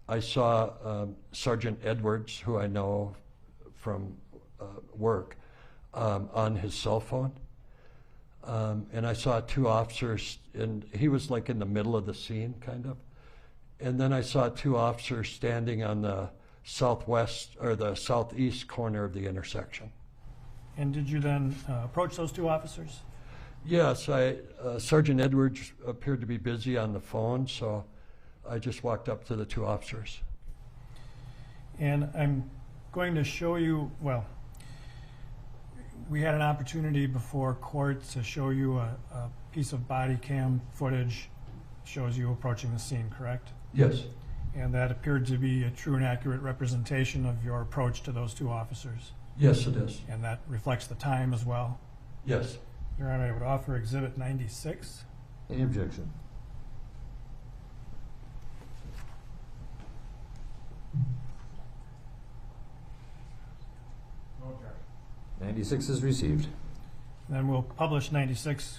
I saw Sergeant Edwards, who I know from work, on his cell phone. And I saw two officers, and he was like in the middle of the scene, kind of. And then I saw two officers standing on the southwest or the southeast corner of the intersection. And did you then approach those two officers? Yes, Sergeant Edwards appeared to be busy on the phone, so I just walked up to the two officers. And I'm going to show you, well, we had an opportunity before court to show you a piece of body cam footage, shows you approaching the scene, correct? Yes. And that appeared to be a true and accurate representation of your approach to those two officers. Yes, it is. And that reflects the time as well. Yes. Your Honor, I would offer Exhibit 96. Any objection? No objection. 96 is received. Then we'll publish 96.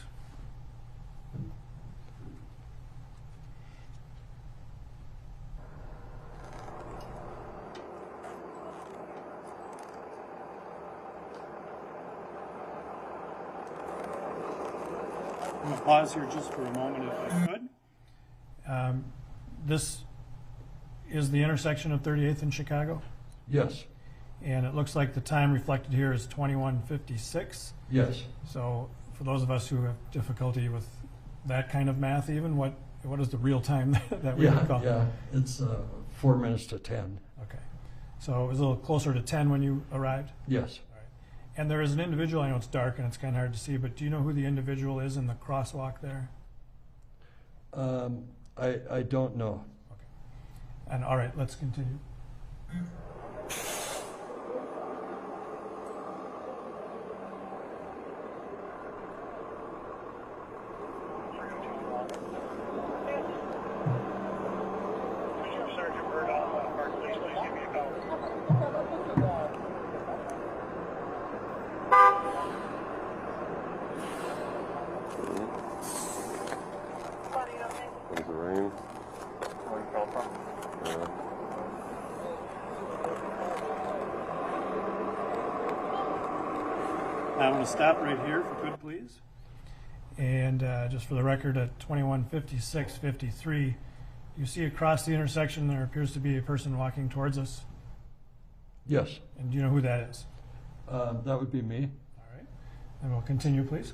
I'm going to pause here just for a moment if I could. This is the intersection of 38th and Chicago, Yes. and it looks like the time reflected here is 21:56. Yes. So for those of us who have difficulty with that kind of math even, what is the real time that we would call? Yeah, it's 4 minutes to 10. Okay. So it was a little closer to 10 when you arrived? Yes. All right. And there is an individual, I know it's dark and it's kind of hard to see, but do you know who the individual is in the crosswalk there? I don't know. Okay. And all right, let's continue. What is the rain? Where you call from? I'm going to stop right here if you could, please. And just for the record, at 21:56:53, you see across the intersection there appears to be a person walking towards us. Yes. And do you know who that is? That would be me. All right. And we'll continue, please.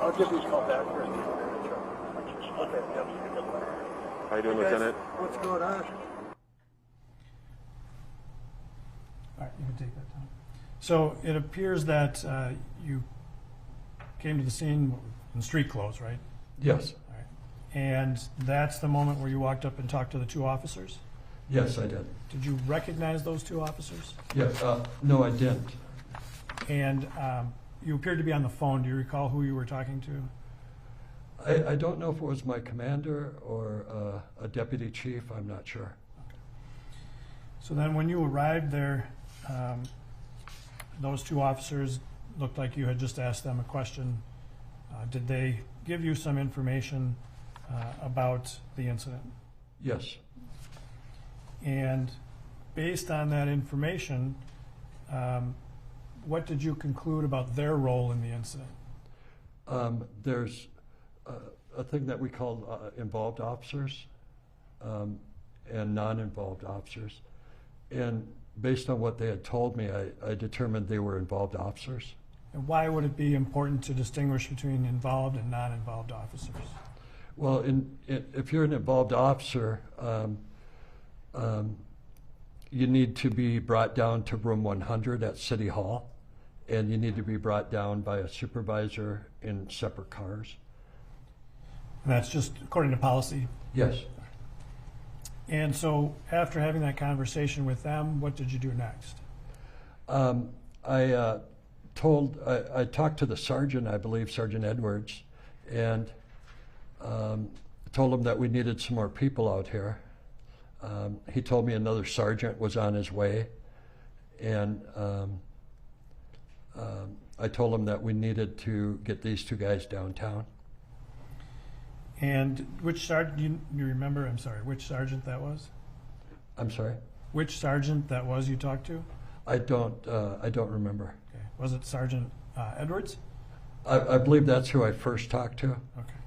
I'll give these call back first. Okay, how you doing, Lieutenant? What's going on? All right, you can take that down. So it appears that you came to the scene in street clothes, right? Yes. All right. And that's the moment where you walked up and talked to the two officers? Yes, I did. Did you recognize those two officers? Yeah. No, I didn't. And you appeared to be on the phone. Do you recall who you were talking to? I don't know if it was my commander or a deputy chief. I'm not sure. Okay. So then when you arrived there, those two officers looked like you had just asked them a question. Did they give you some information about the incident? Yes. And based on that information, what did you conclude about their role in the incident? There's a thing that we call involved officers and non-involved officers. And based on what they had told me, I determined they were involved officers. And why would it be important to distinguish between involved and non-involved officers? Well, if you're an involved officer, you need to be brought down to room 100 at City Hall, and you need to be brought down by a supervisor in separate cars. And that's just according to policy. Yes. And so after having that conversation with them, what did you do next? I talked to the sergeant, I believe, Sergeant Edwards, and told him that we needed some more people out here. He told me another sergeant was on his way, and I told him that we needed to get these two guys downtown. And which sergeant, you remember, I'm sorry, which sergeant that was? I'm sorry? Which sergeant that was you talked to? I don't remember. Okay. Was it Sergeant Edwards? I believe that's who I first talked to. Okay.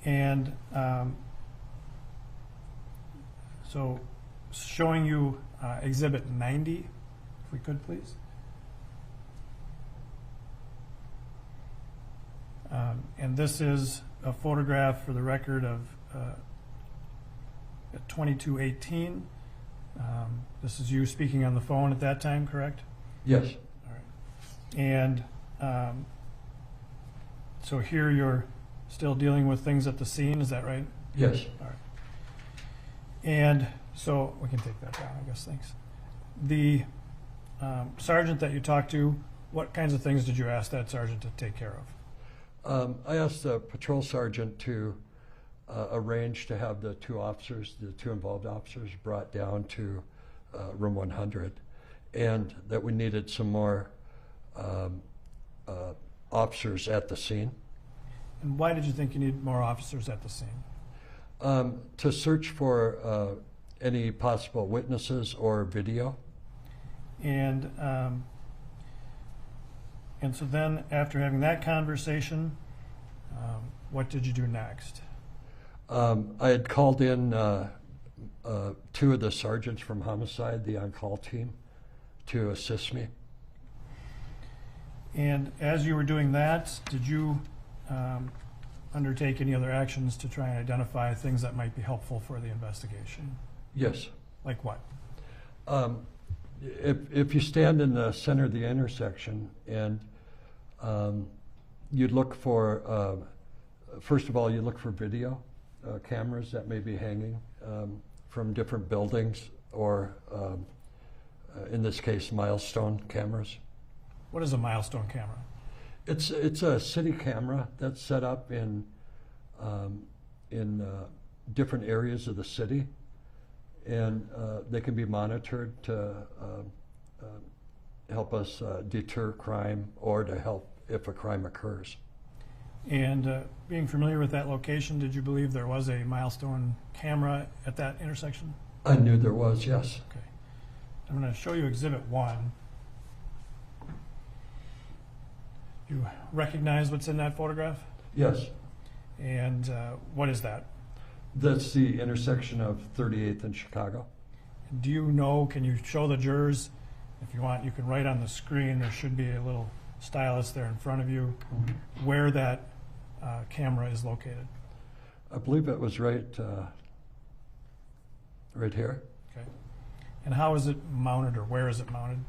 And so showing you Exhibit 90, if we could please. And this is a photograph for the record of 2218. This is you speaking on the phone at that time, correct? Yes. All right. And so here you're still dealing with things at the scene, is that right? Yes. All right. And so we can take that down, I guess, thanks. The sergeant that you talked to, what kinds of things did you ask that sergeant to take care of? I asked the patrol sergeant to arrange to have the two involved officers brought down to room 100, and that we needed some more officers at the scene. And why did you think you needed more officers at the scene? To search for any possible witnesses or video. And so then, after having that conversation, what did you do next? I had called in two of the sergeants from homicide, the on-call team, to assist me. And as you were doing that, did you undertake any other actions to try and identify things that might be helpful for the investigation? Yes. Like what? If you stand in the center of the intersection and you'd look for, first of all, you look for video cameras that may be hanging from different buildings, or in this case, milestone cameras. What is a milestone camera? It's a city camera that's set up in different areas of the city, and they can be monitored to help us deter crime or to help if a crime occurs. And being familiar with that location, did you believe there was a milestone camera at that intersection? I knew there was, yes. Okay. I'm going to show you Exhibit 1. You recognize what's in that photograph? Yes. And what is that? That's the intersection of 38th and Chicago. Do you know, can you show the jurors, if you want, you can write on the screen, there should be a little stylus there in front of you, where that camera is located? I believe it was right here. Okay. And how is it mounted, or where is it mounted?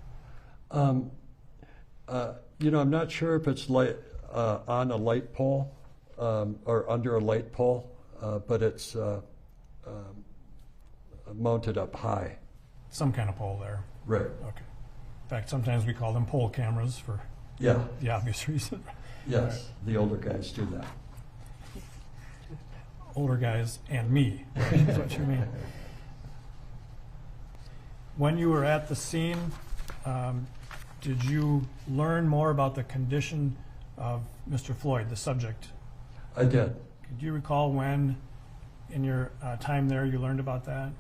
You know, I'm not sure if it's on a light pole or under a light pole, but it's mounted up high. Some kind of pole there. Right. Okay. In fact, sometimes we call them pole cameras for the obvious reason. Yes, right. The older guys do that. Older guys and me, is what you mean. When you were at the scene, did you learn more about the condition of Mr. Floyd, the subject? I did. Do you recall when, in your time there, you learned about that?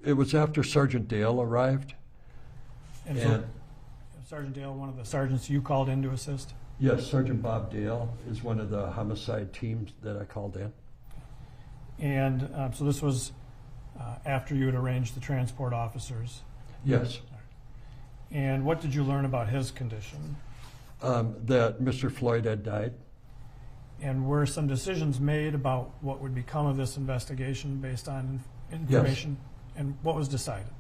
It was after Sergeant Dale arrived. And so, Sergeant Dale, one of the sergeants you called in to assist? Yes, Sergeant Bob Dale is one of the homicide teams that I called in. And so this was after you had arranged the transport officers? Yes. And what did you learn about his condition? That Mr. Floyd had died. And were some decisions made about what would become of this investigation based on information? Yes. And what was decided?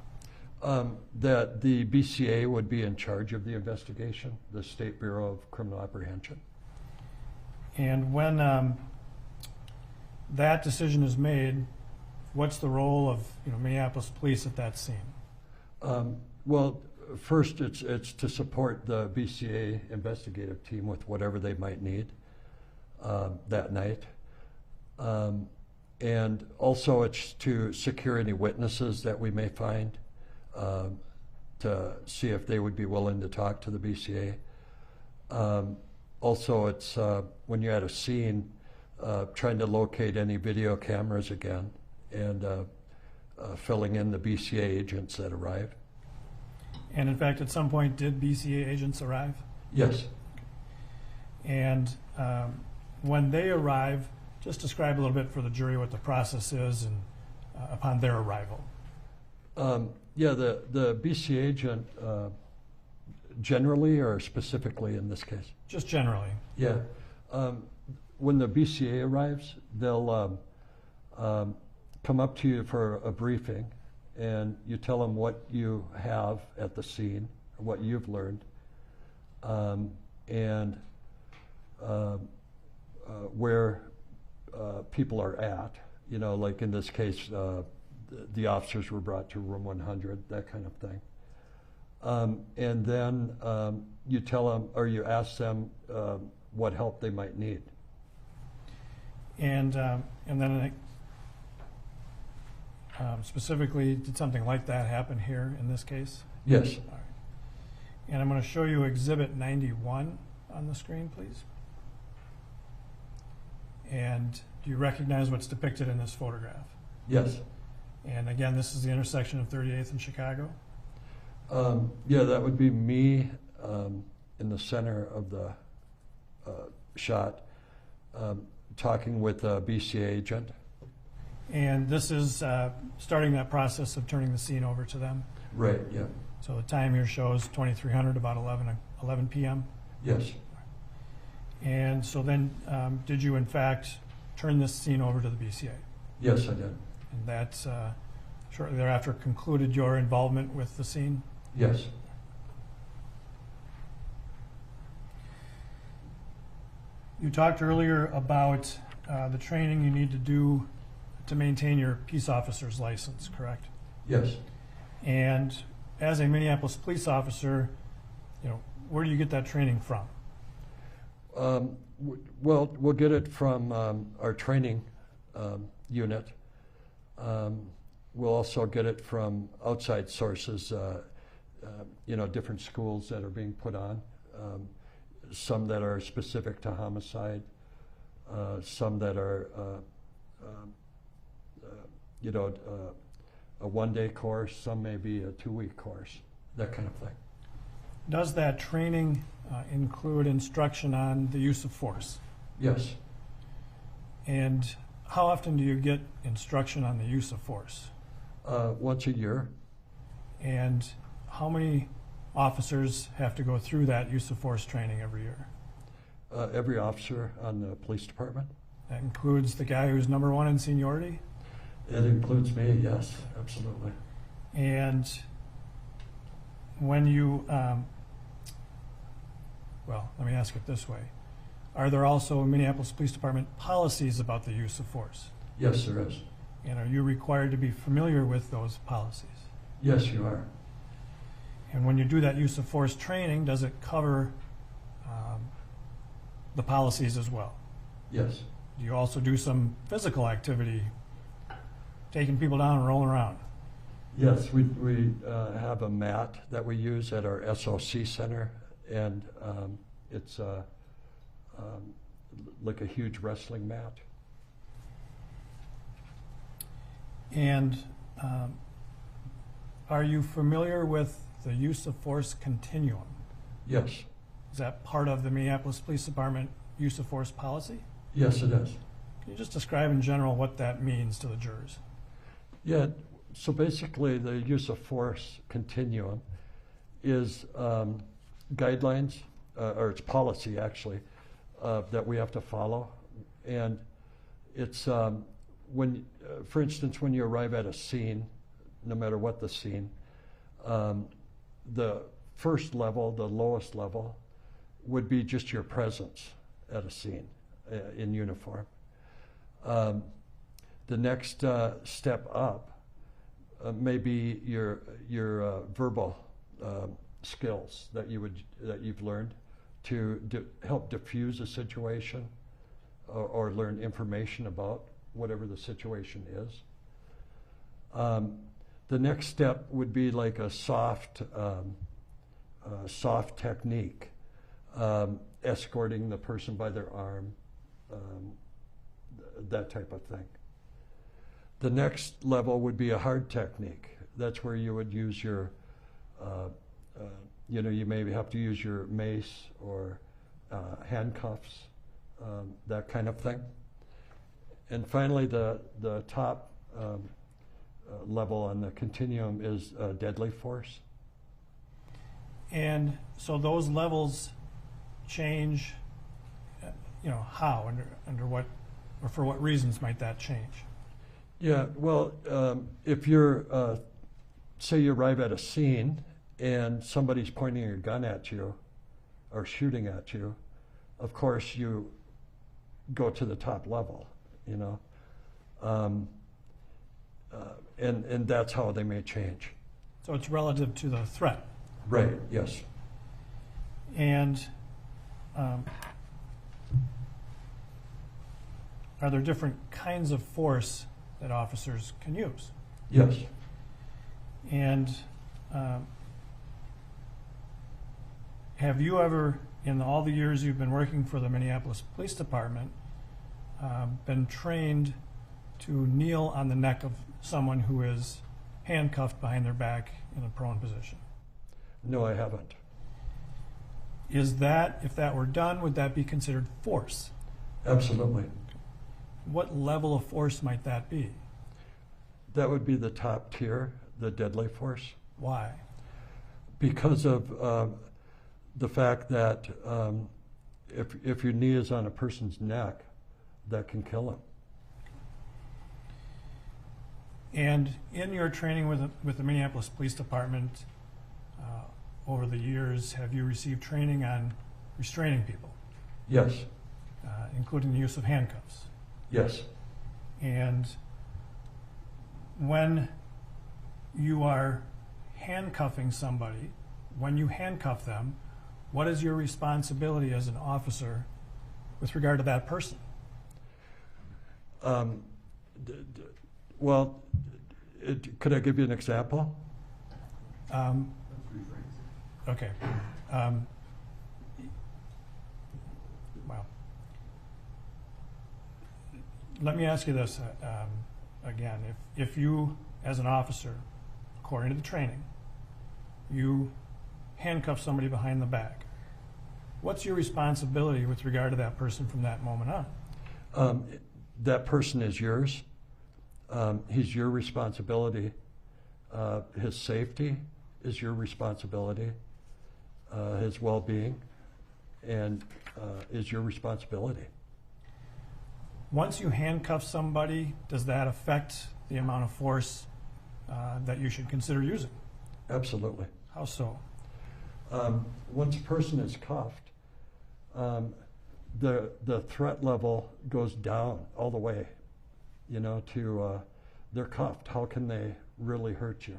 That the BCA would be in charge of the investigation, the State Bureau of Criminal Apprehension. And when that decision is made, what's the role of Minneapolis police at that scene? Well, first it's to support the BCA investigative team with whatever they might need that night. And also it's to secure any witnesses that we may find to see if they would be willing to talk to the BCA. Also, it's when you're at a scene, trying to locate any video cameras again and filling in the BCA agents that arrive. And in fact, at some point, did BCA agents arrive? Yes. And when they arrive, just describe a little bit for the jury what the process is and upon their arrival. Yeah, the BCA agent generally or specifically in this case? Just generally. Yeah. When the BCA arrives, they'll come up to you for a briefing, and you tell them what you have at the scene, or what you've learned, and where people are at. Like in this case, the officers were brought to room 100, that kind of thing. And then you tell them, or you ask them what help they might need. And then specifically, did something like that happen here in this case? Yes. All right. And I'm going to show you Exhibit 91 on the screen, please. And do you recognize what's depicted in this photograph? Yes. And again, this is the intersection of 38th and Chicago? Yeah, that would be me in the center of the shot, talking with a BCA agent. And this is starting that process of turning the scene over to them? Right, yeah. So the time here shows 2300, about 11 p.m.? Yes. And so then did you in fact turn this scene over to the BCA? Yes, I did. And that's shortly thereafter concluded your involvement with the scene? Yes. You talked earlier about the training you need to do to maintain your peace officer's license, correct? Yes. And as a Minneapolis police officer, where do you get that training from? Well, we'll get it from our training unit. We'll also get it from outside sources, different schools that are being put on, some that are specific to homicide, some that are, a one-day course, some may be a 2-week course, that kind of thing. Does that training include instruction on the use of force? Yes. And how often do you get instruction on the use of force? Once a year. And how many officers have to go through that use of force training every year? Every officer on the police department. That includes the guy who's number one in seniority? It includes me, yes, absolutely. And when you, well, let me ask it this way. Are there also Minneapolis Police Department policies about the use of force? Yes, there is. And are you required to be familiar with those policies? Yes, you are. And when you do that use of force training, does it cover the policies as well? Yes. Do you also do some physical activity, taking people down and rolling around? Yes, we have a mat that we use at our SOC center, and it's like a huge wrestling mat. And are you familiar with the use of force continuum? Yes. Is that part of the Minneapolis Police Department use of force policy? Yes, it is. Can you just describe in general what that means to the jurors? Yeah, so basically the use of force continuum is guidelines, or it's policy actually, that we have to follow. And it's when, for instance, when you arrive at a scene, no matter what the scene. The first level, the lowest level, would be just your presence at a scene in uniform. The next step up may be your verbal skills that you've learned to help diffuse a situation or learn information about whatever the situation is. The next step would be like a soft technique, escorting the person by their arm, that type of thing. The next level would be a hard technique. That's where you would use your, you maybe have to use your mace or handcuffs, that kind of thing. And finally, the top level on the continuum is deadly force. And so those levels change, how, under what, or for what reasons might that change? Yeah, well, if you're, say you arrive at a scene and somebody's pointing a gun at you or shooting at you, of course you go to the top level, and that's how they may change. So it's relative to the threat. Right, yes. And are there different kinds of force that officers can use? Yes. And have you ever, in all the years you've been working for the Minneapolis Police Department, been trained to kneel on the neck of someone who is handcuffed behind their back in a prone position? No, I haven't. Is that, if that were done, would that be considered force? Absolutely. What level of force might that be? That would be the top tier, the deadly force. Why? Because of the fact that if your knee is on a person's neck, that can kill him. And in your training with the Minneapolis Police Department, over the years, have you received training on restraining people? Yes. Including the use of handcuffs? Yes. And when you are handcuffing somebody, when you handcuff them, what is your responsibility as an officer with regard to that person? Well, could I give you an example? Okay. Well, let me ask you this again. If you, as an officer, according to the training, you handcuff somebody behind the back, what's your responsibility with regard to that person from that moment on? That person is yours. He's your responsibility. His safety is your responsibility. His well-being and is your responsibility. Once you handcuff somebody, does that affect the amount of force that you should consider using? Absolutely. How so? Once a person is cuffed, the threat level goes down all the way, to they're cuffed. How can they really hurt you,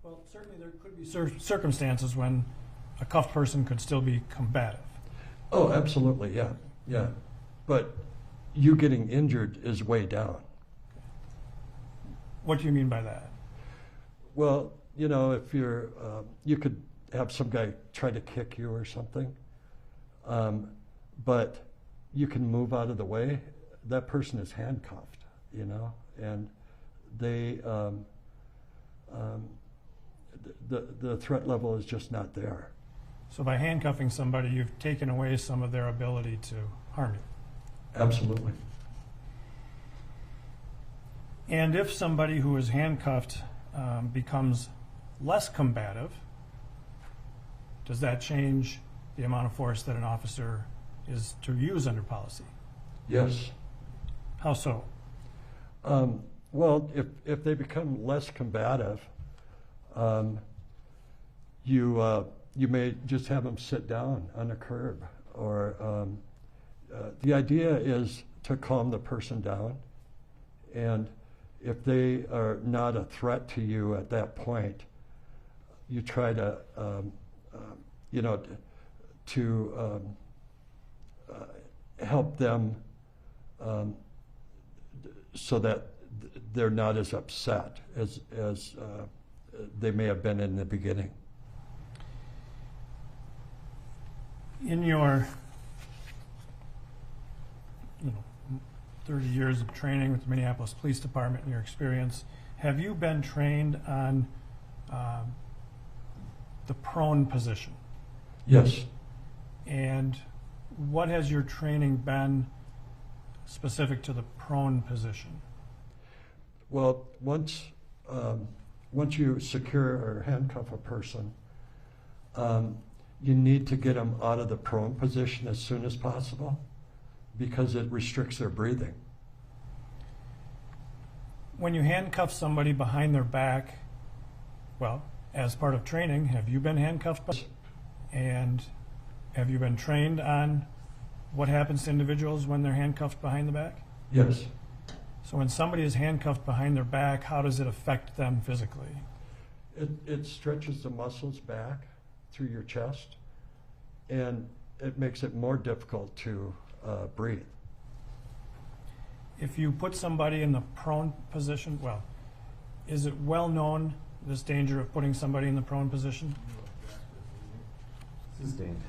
Well, certainly there could be circumstances when a cuffed person could still be combative. Oh, absolutely, yeah. But you getting injured is way down. What do you mean by that? Well, if you're, you could have some guy try to kick you or something, but you can move out of the way. That person is handcuffed, and they, the threat level is just not there. So by handcuffing somebody, you've taken away some of their ability to harm you. Absolutely. And if somebody who is handcuffed becomes less combative, does that change the amount of force that an officer is to use under policy? Yes. How so? Well, if they become less combative, you may just have them sit down on a curb, or the idea is to calm the person down, and if they are not a threat to you at that point, you try to to help them so that they're not as upset as they may have been in the beginning. In your 30 years of training with the Minneapolis Police Department, in your experience, have you been trained on the prone position? Yes. And what has your training been specific to the prone position? Well, once you secure or handcuff a person, you need to get them out of the prone position as soon as possible because it restricts their breathing. When you handcuff somebody behind their back, well, as part of training, have you been handcuffed? And have you been trained on what happens to individuals when they're handcuffed behind the back? Yes. So when somebody is handcuffed behind their back, how does it affect them physically? It stretches the muscles back through your chest, and it makes it more difficult to breathe. If you put somebody in the prone position, well, is it well known, this danger of putting somebody in the prone position? Sustained.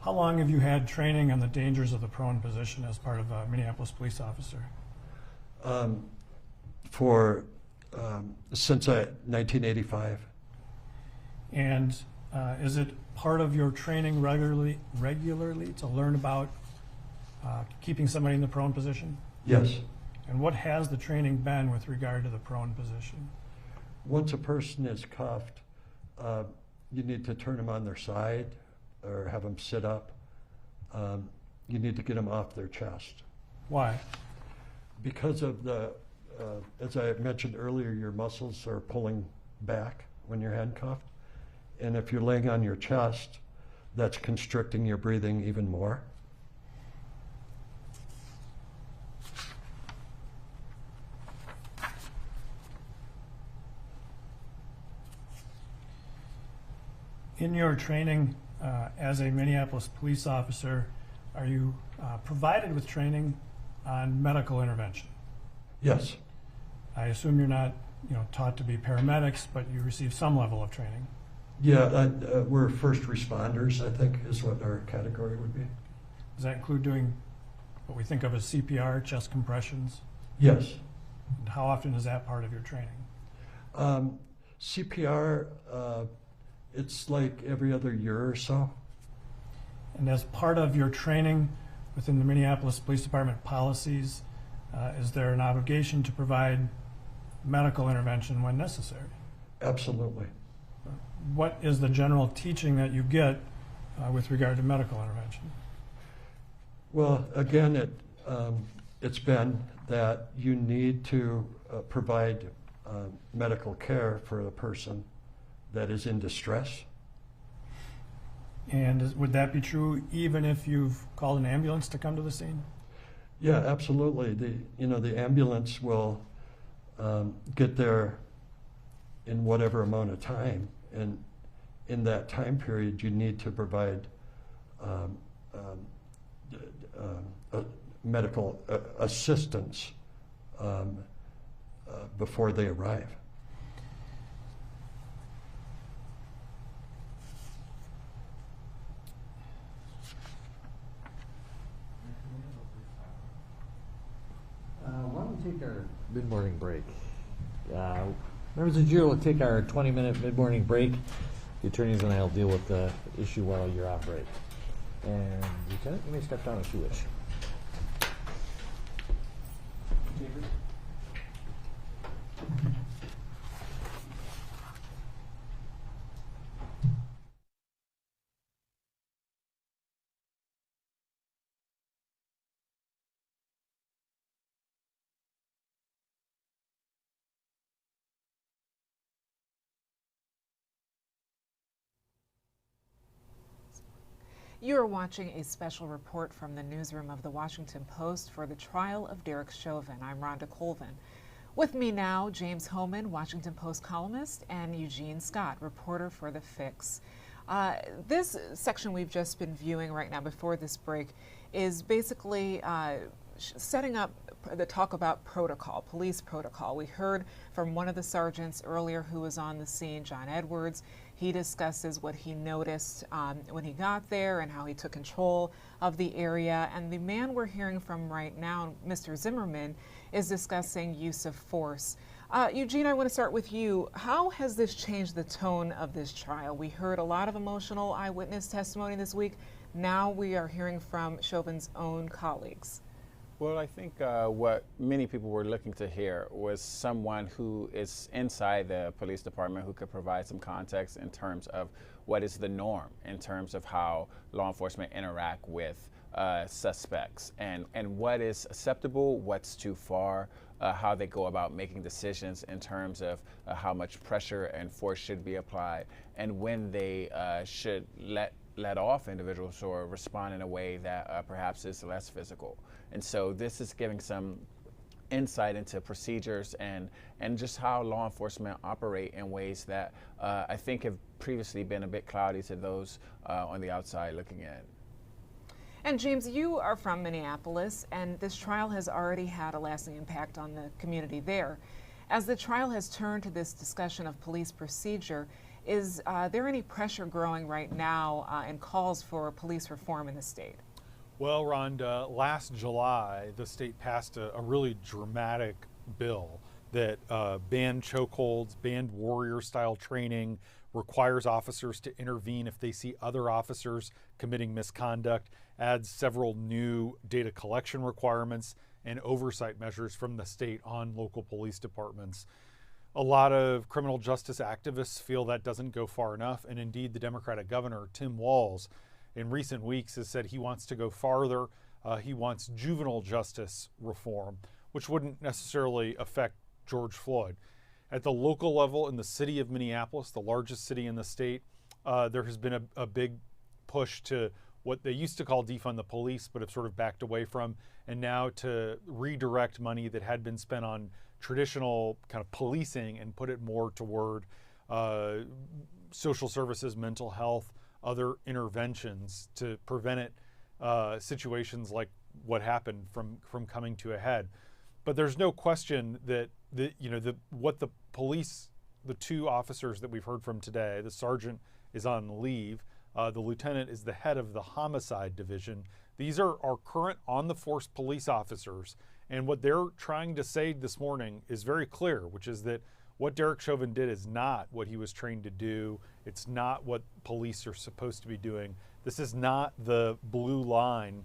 How long have you had training on the dangers of the prone position as part of a Minneapolis police officer? Since 1985. And is it part of your training regularly to learn about keeping somebody in the prone position? Yes. And what has the training been with regard to the prone position? Once a person is cuffed, you need to turn them on their side or have them sit up. You need to get them off their chest. Why? Because of the, as I mentioned earlier, your muscles are pulling back when you're handcuffed. And if you're laying on your chest, that's constricting your breathing even more. In your training as a Minneapolis police officer, are you provided with training on medical intervention? Yes. I assume you're not, taught to be paramedics, but you receive some level of training. Yeah, we're first responders, I think, is what our category would be. Does that include doing what we think of as CPR, chest compressions? Yes. And how often is that part of your training? CPR, it's like every other year or so. And as part of your training within the Minneapolis Police Department policies, is there an obligation to provide medical intervention when necessary? Absolutely. What is the general teaching that you get with regard to medical intervention? Well, again, it's been that you need to provide medical care for a person that is in distress. And would that be true even if you've called an ambulance to come to the scene? Yeah, absolutely. The ambulance will get there in whatever amount of time, and in that time period, you need to provide medical assistance before they arrive. Why don't we take our mid-morning break? Members of the jury will take our 20-minute mid-morning break. The attorneys and I will deal with the issue while you're off break. And Lieutenant, you may step down if you wish. You are watching a special report from the newsroom of the Washington Post for the trial of Derick Chauvin. I'm Rhonda Colvin. With me now, James Hohman, Washington Post columnist, and Eugene Scott, reporter for The Fix. This section we've just been viewing right now before this break is basically setting up the talk about protocol, police protocol. We heard from one of the sergeants earlier who was on the scene, John Edwards. He discusses what he noticed when he got there and how he took control of the area. And the man we're hearing from right now, Mr. Zimmerman, is discussing use of force. Eugene, I want to start with you. How has this changed the tone of this trial? We heard a lot of emotional eyewitness testimony this week. Now we are hearing from Chauvin's own colleagues. Well, I think what many people were looking to hear was someone who is inside the police department who could provide some context in terms of what is the norm, in terms of how law enforcement interact with suspects, and what is acceptable, what's too far, how they go about making decisions in terms of how much pressure and force should be applied, and when they should let off individuals or respond in a way that perhaps is less physical. And so this is giving some insight into procedures and just how law enforcement operate in ways that I think have previously been a bit cloudy to those on the outside looking in. And James, you are from Minneapolis, and this trial has already had a lasting impact on the community there. As the trial has turned to this discussion of police procedure, is there any pressure growing right now and calls for police reform in the state? Well, Rhonda, last July, the state passed a really dramatic bill that banned chokeholds, banned warrior-style training, requires officers to intervene if they see other officers committing misconduct, adds several new data collection requirements and oversight measures from the state on local police departments. A lot of criminal justice activists feel that doesn't go far enough, and indeed the Democratic governor, Tim Walz, in recent weeks has said he wants to go farther. He wants juvenile justice reform, which wouldn't necessarily affect George Floyd. At the local level in the city of Minneapolis, the largest city in the state, there has been a big push to what they used to call defund the police, but have sort of backed away from, and now to redirect money that had been spent on traditional kind of policing and put it more toward social services, mental health, other interventions to prevent it, situations like what happened from coming to a head. But there's no question that what the police, the two officers that we've heard from today, the sergeant is on leave, the lieutenant is the head of the homicide division. These are our current on-the-force police officers, and what they're trying to say this morning is very clear, which is that what Derick Chauvin did is not what he was trained to do. It's not what police are supposed to be doing. This is not the blue line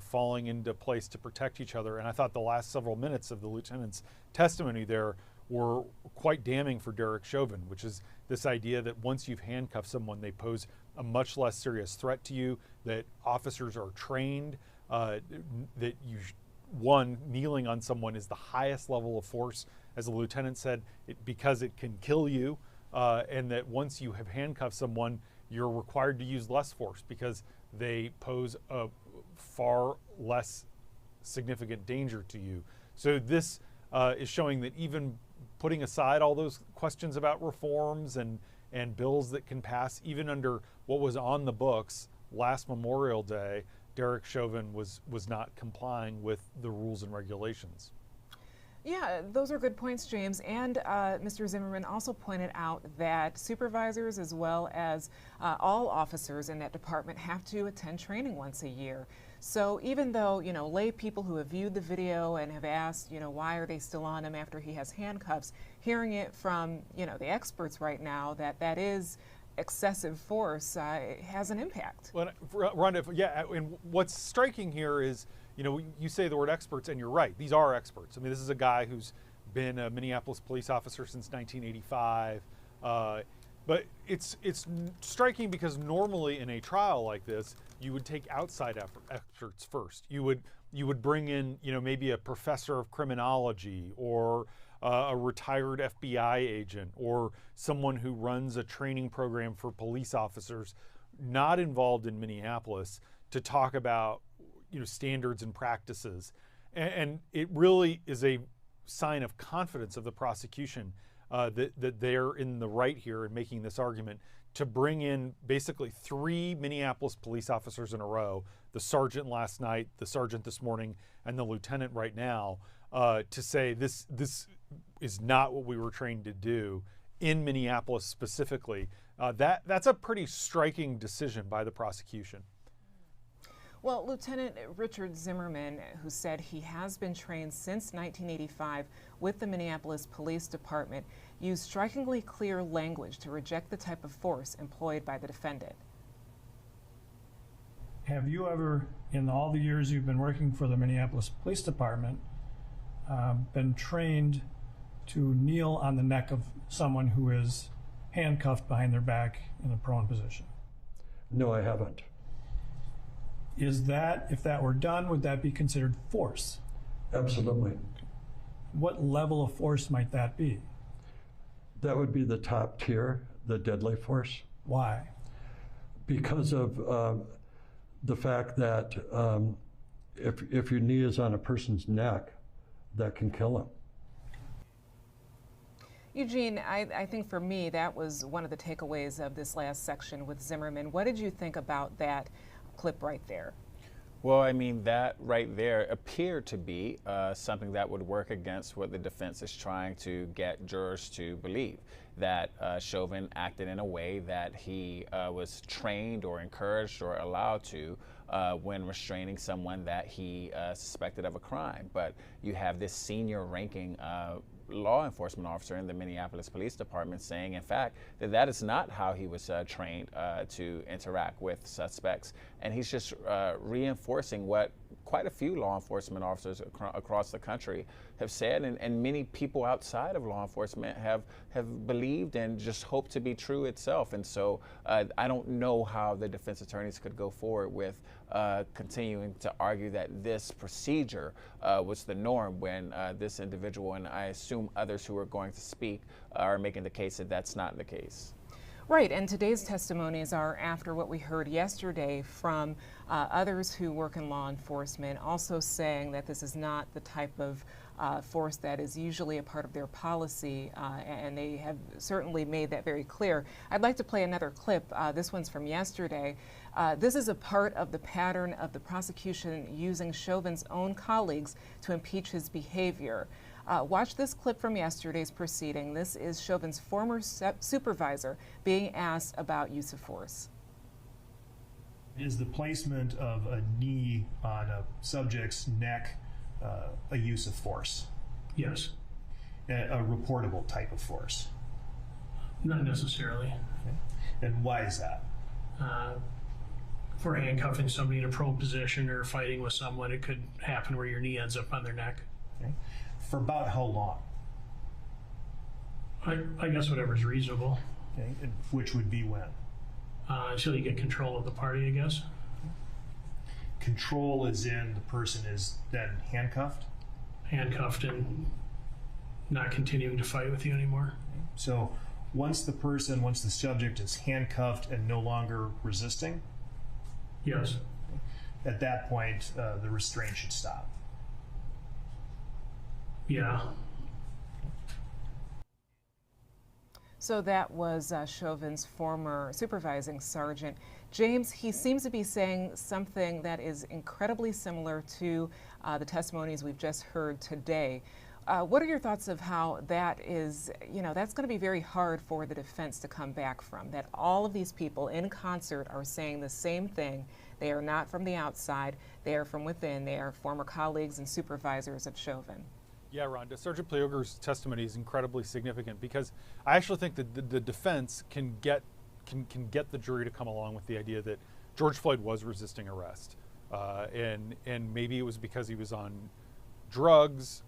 falling into place to protect each other. And I thought the last several minutes of the lieutenant's testimony there were quite damning for Derick Chauvin, which is this idea that once you've handcuffed someone, they pose a much less serious threat to you, that officers are trained, that kneeling on someone is the highest level of force, as the lieutenant said, because it can kill you, and that once you have handcuffed someone, you're required to use less force because they pose a far less significant danger to you. So this is showing that even putting aside all those questions about reforms and bills that can pass, even under what was on the books last Memorial Day, Derick Chauvin was not complying with the rules and regulations. Yeah, those are good points, James. And Mr. Zimmerman also pointed out that supervisors as well as all officers in that department have to attend training once a year. So even though, lay people who have viewed the video and have asked, why are they still on him after he has handcuffs, hearing it from, the experts right now that is excessive force has an impact. Well, Rhonda, yeah, and what's striking here is, you say the word experts, and you're right. These are experts. I mean, this is a guy who's been a Minneapolis police officer since 1985. But it's striking because normally in a trial like this, you would take outside experts first. You would bring in, maybe a professor of criminology or a retired FBI agent or someone who runs a training program for police officers not involved in Minneapolis to talk about, standards and practices. And it really is a sign of confidence of the prosecution that they're in the right here in making this argument to bring in basically 3 Minneapolis police officers in a row, the sergeant last night, the sergeant this morning, and the lieutenant right now, to say this is not what we were trained to do in Minneapolis specifically. That's a pretty striking decision by the prosecution. Well, Lieutenant Richard Zimmerman, who said he has been trained since 1985 with the Minneapolis Police Department, used strikingly clear language to reject the type of force employed by the defendant. Have you ever, in all the years you've been working for the Minneapolis Police Department, been trained to kneel on the neck of someone who is handcuffed behind their back in a prone position? No, I haven't. Is that, if that were done, would that be considered force? Absolutely. What level of force might that be? That would be the top tier, the deadly force. Why? Because of the fact that if your knee is on a person's neck, that can kill him. Eugene, I think for me that was one of the takeaways of this last section with Zimmerman. What did you think about that clip right there? Well, I mean, that right there appeared to be something that would work against what the defense is trying to get jurors to believe, that Chauvin acted in a way that he was trained or encouraged or allowed to when restraining someone that he suspected of a crime. But you have this senior ranking law enforcement officer in the Minneapolis Police Department saying, in fact, that is not how he was trained to interact with suspects. And he's just reinforcing what quite a few law enforcement officers across the country have said, and many people outside of law enforcement have believed and just hoped to be true itself. And so I don't know how the defense attorneys could go forward with continuing to argue that this procedure was the norm when this individual, and I assume others who are going to speak, are making the case that that's not the case. Right, and today's testimonies are after what we heard yesterday from others who work in law enforcement, also saying that this is not the type of force that is usually a part of their policy, and they have certainly made that very clear. I'd like to play another clip. This one's from yesterday. This is a part of the pattern of the prosecution using Chauvin's own colleagues to impeach his behavior. Watch this clip from yesterday's proceeding. This is Chauvin's former supervisor being asked about use of force. Is the placement of a knee on a subject's neck a use of force? Yes. A reportable type of force? Not necessarily. Okay. And why is that? For handcuffing somebody in a prone position or fighting with someone, it could happen where your knee ends up on their neck. Okay. For about how long? I guess whatever's reasonable. Okay. And which would be when? Until you get control of the party, I guess. Control as in the person is then handcuffed? Handcuffed and not continuing to fight with you anymore. Okay. So once the subject is handcuffed and no longer resisting? Yes. At that point, the restraint should stop. Yeah. So that was Chauvin's former supervising sergeant. James, he seems to be saying something that is incredibly similar to the testimonies we've just heard today. What are your thoughts of how that is, that's going to be very hard for the defense to come back from, that all of these people in concert are saying the same thing. They are not from the outside. They are from within. They are former colleagues and supervisors of Chauvin. Yeah, Rhonda, Sergeant Pleoger's testimony is incredibly significant because I actually think that the defense can get the jury to come along with the idea that George Floyd was resisting arrest, and maybe it was because he was on drugs,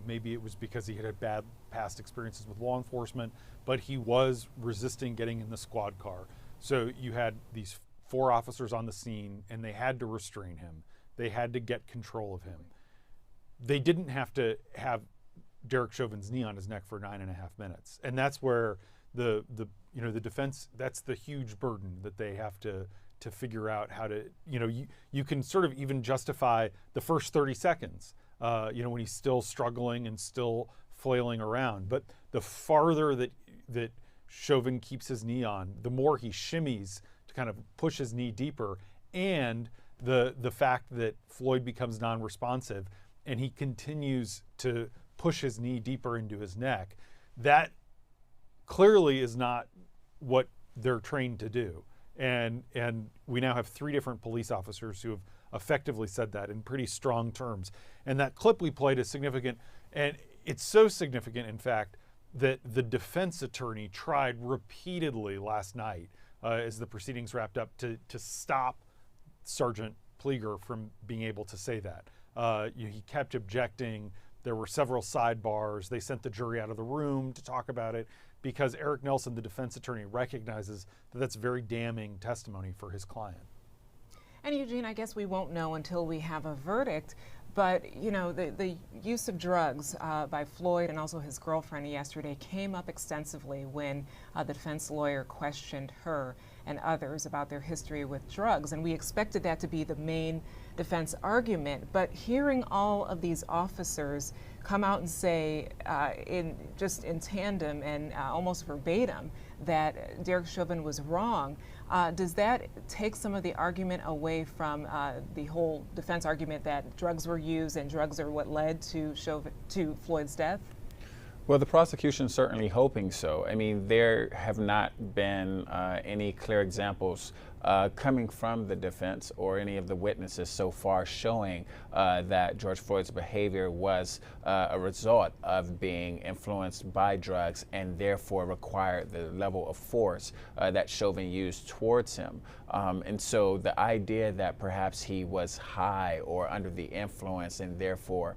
maybe it was because he had bad past experiences with law enforcement, but he was resisting getting in the squad car. So you had these 4 officers on the scene, and they had to restrain him. They had to get control of him. They didn't have to have Derick Chauvin's knee on his neck for 9.5 minutes. And that's where the defense, that's the huge burden that they have to figure out how to, you can sort of even justify the first 30 seconds, when he's still struggling and still flailing around. But the farther that Chauvin keeps his knee on, the more he shimmies to kind of push his knee deeper, and the fact that Floyd becomes non-responsive and he continues to push his knee deeper into his neck, that clearly is not what they're trained to do. And we now have 3 different police officers who have effectively said that in pretty strong terms. And that clip we played is significant, and it's so significant, in fact, that the defense attorney tried repeatedly last night as the proceedings wrapped up to stop Sergeant Pleager from being able to say that. He kept objecting. There were several sidebars. They sent the jury out of the room to talk about it because Eric Nelson, the defense attorney, recognizes that that's very damning testimony for his client. And Eugene, I guess we won't know until we have a verdict, but the use of drugs by Floyd and also his girlfriend yesterday came up extensively when the defense lawyer questioned her and others about their history with drugs, and we expected that to be the main defense argument. But hearing all of these officers come out and say in tandem and almost verbatim that Derick Chauvin was wrong, does that take some of the argument away from the whole defense argument that drugs were used and drugs are what led to Floyd's death? Well, the prosecution's certainly hoping so. I mean, there have not been any clear examples coming from the defense or any of the witnesses so far showing that George Floyd's behavior was a result of being influenced by drugs and therefore required the level of force that Chauvin used towards him. And so the idea that perhaps he was high or under the influence and therefore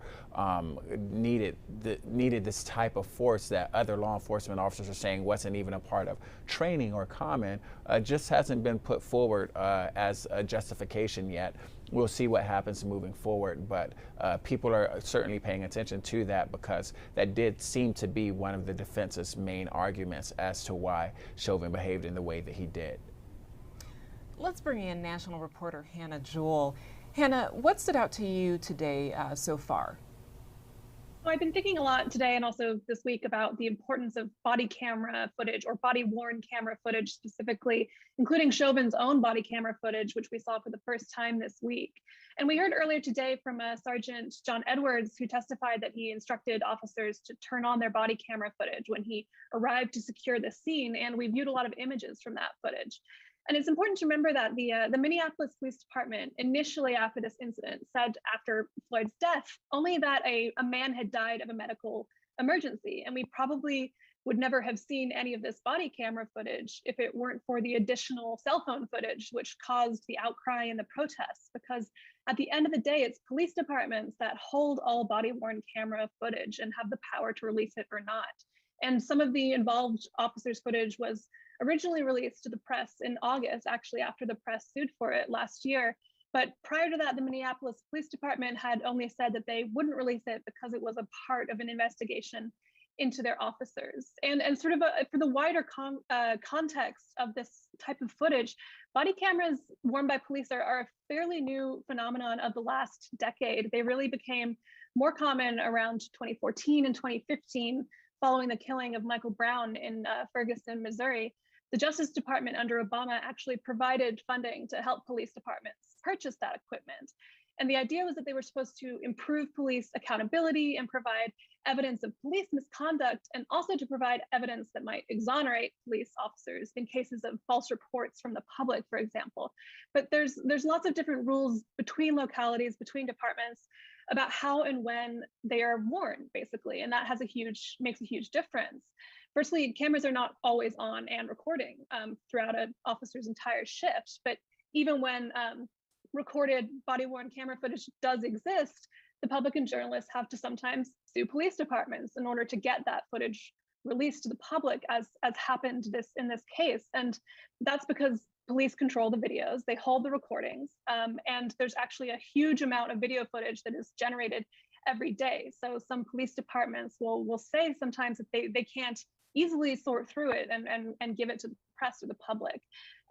needed this type of force that other law enforcement officers are saying wasn't even a part of training or common just hasn't been put forward as a justification yet. We'll see what happens moving forward, but people are certainly paying attention to that because that did seem to be one of the defense's main arguments as to why Chauvin behaved in the way that he did. Let's bring in national reporter Hannah Jewell. Hannah, what stood out to you today so far? Well, I've been thinking a lot today and also this week about the importance of body camera footage or body-worn camera footage specifically, including Chauvin's own body camera footage, which we saw for the first time this week. And we heard earlier today from Sergeant John Edwards, who testified that he instructed officers to turn on their body camera footage when he arrived to secure the scene. And we viewed a lot of images from that footage. And it's important to remember that the Minneapolis Police Department initially after this incident said after Floyd's death only that a man had died of a medical emergency. And we probably would never have seen any of this body camera footage if it weren't for the additional cell phone footage, which caused the outcry and the protests. Because at the end of the day, it's police departments that hold all body-worn camera footage and have the power to release it or not. And some of the involved officers' footage was originally released to the press in August, actually after the press sued for it last year. But prior to that, the Minneapolis Police Department had only said that they wouldn't release it because it was a part of an investigation into their officers. And sort of for the wider context of this type of footage, body cameras worn by police are a fairly new phenomenon of the last decade. They really became more common around 2014 and 2015, following the killing of Michael Brown in Ferguson, Missouri. The Justice Department under Obama actually provided funding to help police departments purchase that equipment. And the idea was that they were supposed to improve police accountability and provide evidence of police misconduct, and also to provide evidence that might exonerate police officers in cases of false reports from the public, for example. But there's lots of different rules between localities, between departments, about how and when they are worn, basically, and that makes a huge difference. Firstly, cameras are not always on and recording throughout an officer's entire shift, but even when recorded body-worn camera footage does exist, the public and journalists have to sometimes sue police departments in order to get that footage released to the public, as happened in this case. And that's because police control the videos, they hold the recordings, and there's actually a huge amount of video footage that is generated every day. So some police departments will say sometimes that they can't easily sort through it and give it to the press or the public.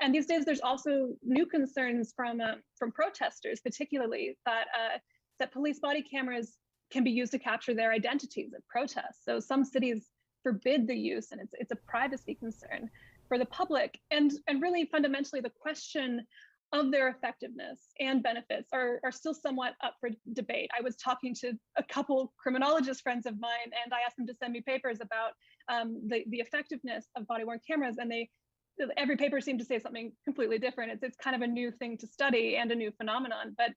And these days, there's also new concerns from protesters, particularly that police body cameras can be used to capture their identities at protests. So some cities forbid the use, and it's a privacy concern for the public. And really fundamentally, the question of their effectiveness and benefits are still somewhat up for debate. I was talking to a couple criminologist friends of mine, and I asked them to send me papers about the effectiveness of body-worn cameras, and every paper seemed to say something completely different. It's kind of a new thing to study and a new phenomenon, but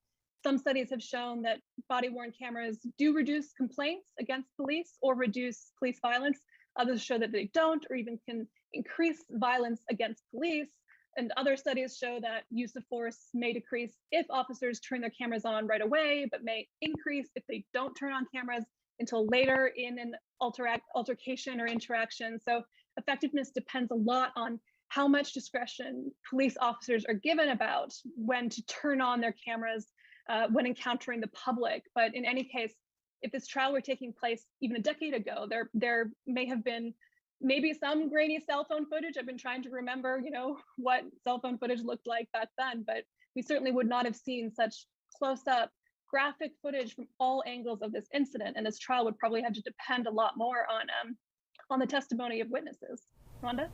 some studies have shown that body-worn cameras do reduce complaints against police or reduce police violence. Others show that they don't, or even can increase violence against police. And other studies show that use of force may decrease if officers turn their cameras on right away, but may increase if they don't turn on cameras until later in an altercation or interaction. So effectiveness depends a lot on how much discretion police officers are given about when to turn on their cameras when encountering the public. But in any case, if this trial were taking place even a decade ago, there may have been maybe some grainy cell phone footage. I've been trying to remember, what cell phone footage looked like back then, but we certainly would not have seen such close-up graphic footage from all angles of this incident. And this trial would probably have to depend a lot more on the testimony of witnesses. Rhonda?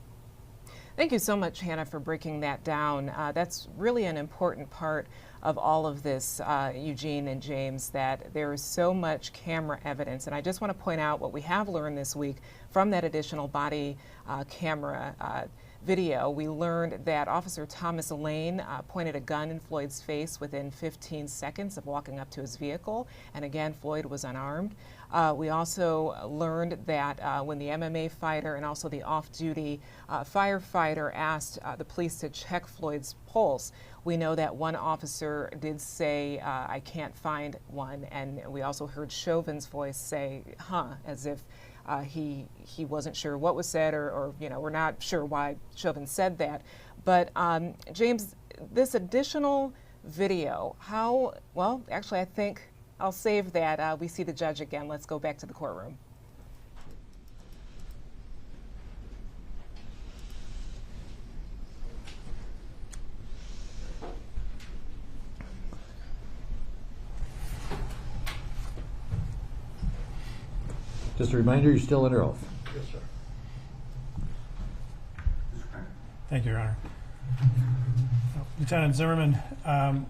Thank you so much, Hannah, for breaking that down. That's really an important part of all of this, Eugene and James, that there is so much camera evidence. And I just want to point out what we have learned this week from that additional body camera video. We learned that Officer Thomas Lane pointed a gun in Floyd's face within 15 seconds of walking up to his vehicle. And again, Floyd was unarmed. We also learned that when the MMA fighter and also the off-duty firefighter asked the police to check Floyd's pulse, we know that one officer did say, I can't find one. And we also heard Chauvin's voice say, as if he wasn't sure what was said, or we're not sure why Chauvin said that. But James, this additional video, actually I think I'll save that. We see the judge again. Let's go back to the courtroom. Just a reminder, you're still under oath. Yes, sir. Thank you, Your Honor. Lieutenant Zimmerman, I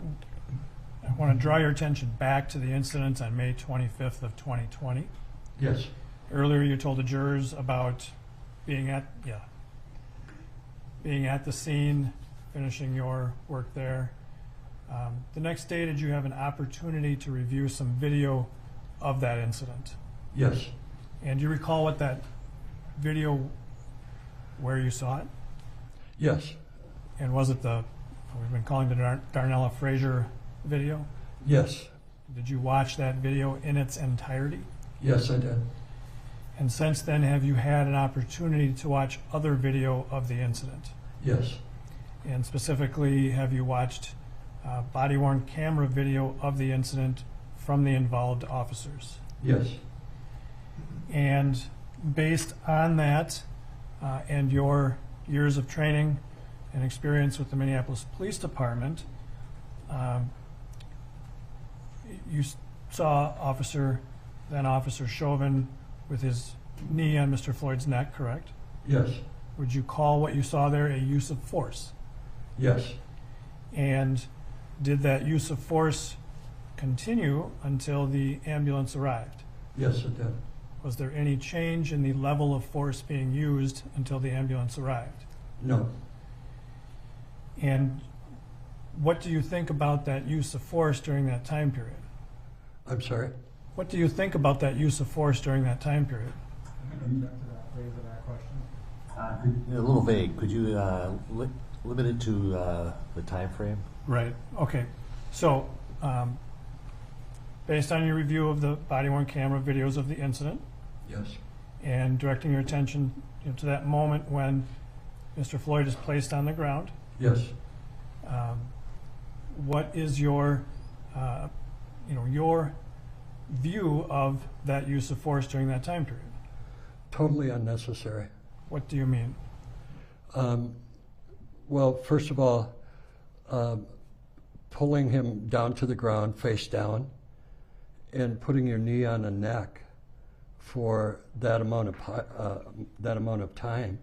want to draw your attention back to the incident on May 25th of 2020. Yes. Earlier, you told the jurors about being at the scene, finishing your work there. The next day, did you have an opportunity to review some video of that incident? Yes. And do you recall what that video, where you saw it? Yes. And was it we've been calling the Darnella Frazier video? Yes. Did you watch that video in its entirety? Yes, I did. And since then, have you had an opportunity to watch other video of the incident? Yes. And specifically, have you watched body-worn camera video of the incident from the involved officers? Yes. And based on that and your years of training and experience with the Minneapolis Police Department, you saw then Officer Chauvin with his knee on Mr. Floyd's neck, correct? Yes. Would you call what you saw there a use of force? Yes. And did that use of force continue until the ambulance arrived? Yes, it did. Was there any change in the level of force being used until the ambulance arrived? No. And what do you think about that use of force during that time period? I'm sorry? What do you think about that use of force during that time period? A little vague. Could you limit it to the time frame? Right. Okay. So, based on your review of the body-worn camera videos of the incident, Yes. and directing your attention to that moment when Mr. Floyd is placed on the ground, Yes. what is your view of that use of force during that time period? Totally unnecessary. What do you mean? Well, first of all, pulling him down to the ground, face down, and putting your knee on the neck for that amount of time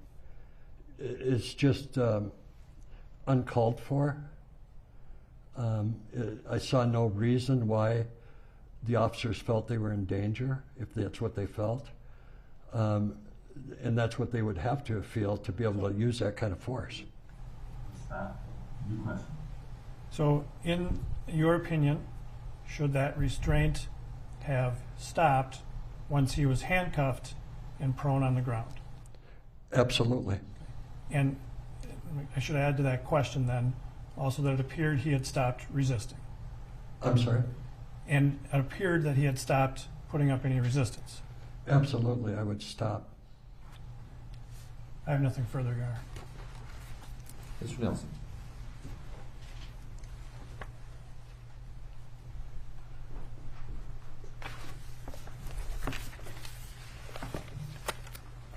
is just uncalled for. I saw no reason why the officers felt they were in danger, if that's what they felt. And that's what they would have to feel to be able to use that kind of force. New question. So, in your opinion, should that restraint have stopped once he was handcuffed and prone on the ground? Absolutely. And I should add to that question then also that it appeared he had stopped resisting. I'm sorry? And it appeared that he had stopped putting up any resistance. Absolutely, I would stop. I have nothing further, Your Honor. Mr. Nelson.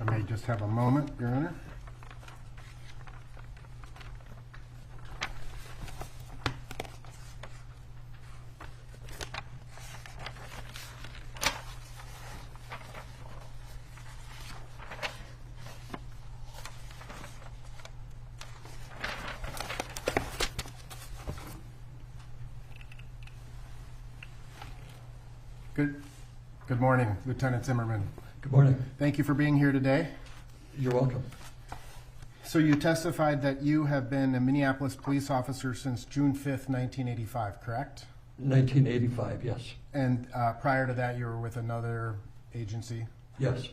I may just have a moment, Your Honor. Good morning, Lieutenant Zimmerman. Good morning. Thank you for being here today. You're welcome. So you testified that you have been a Minneapolis police officer since June 5th, 1985, correct? 1985, yes. And prior to that, you were with another agency? Yes.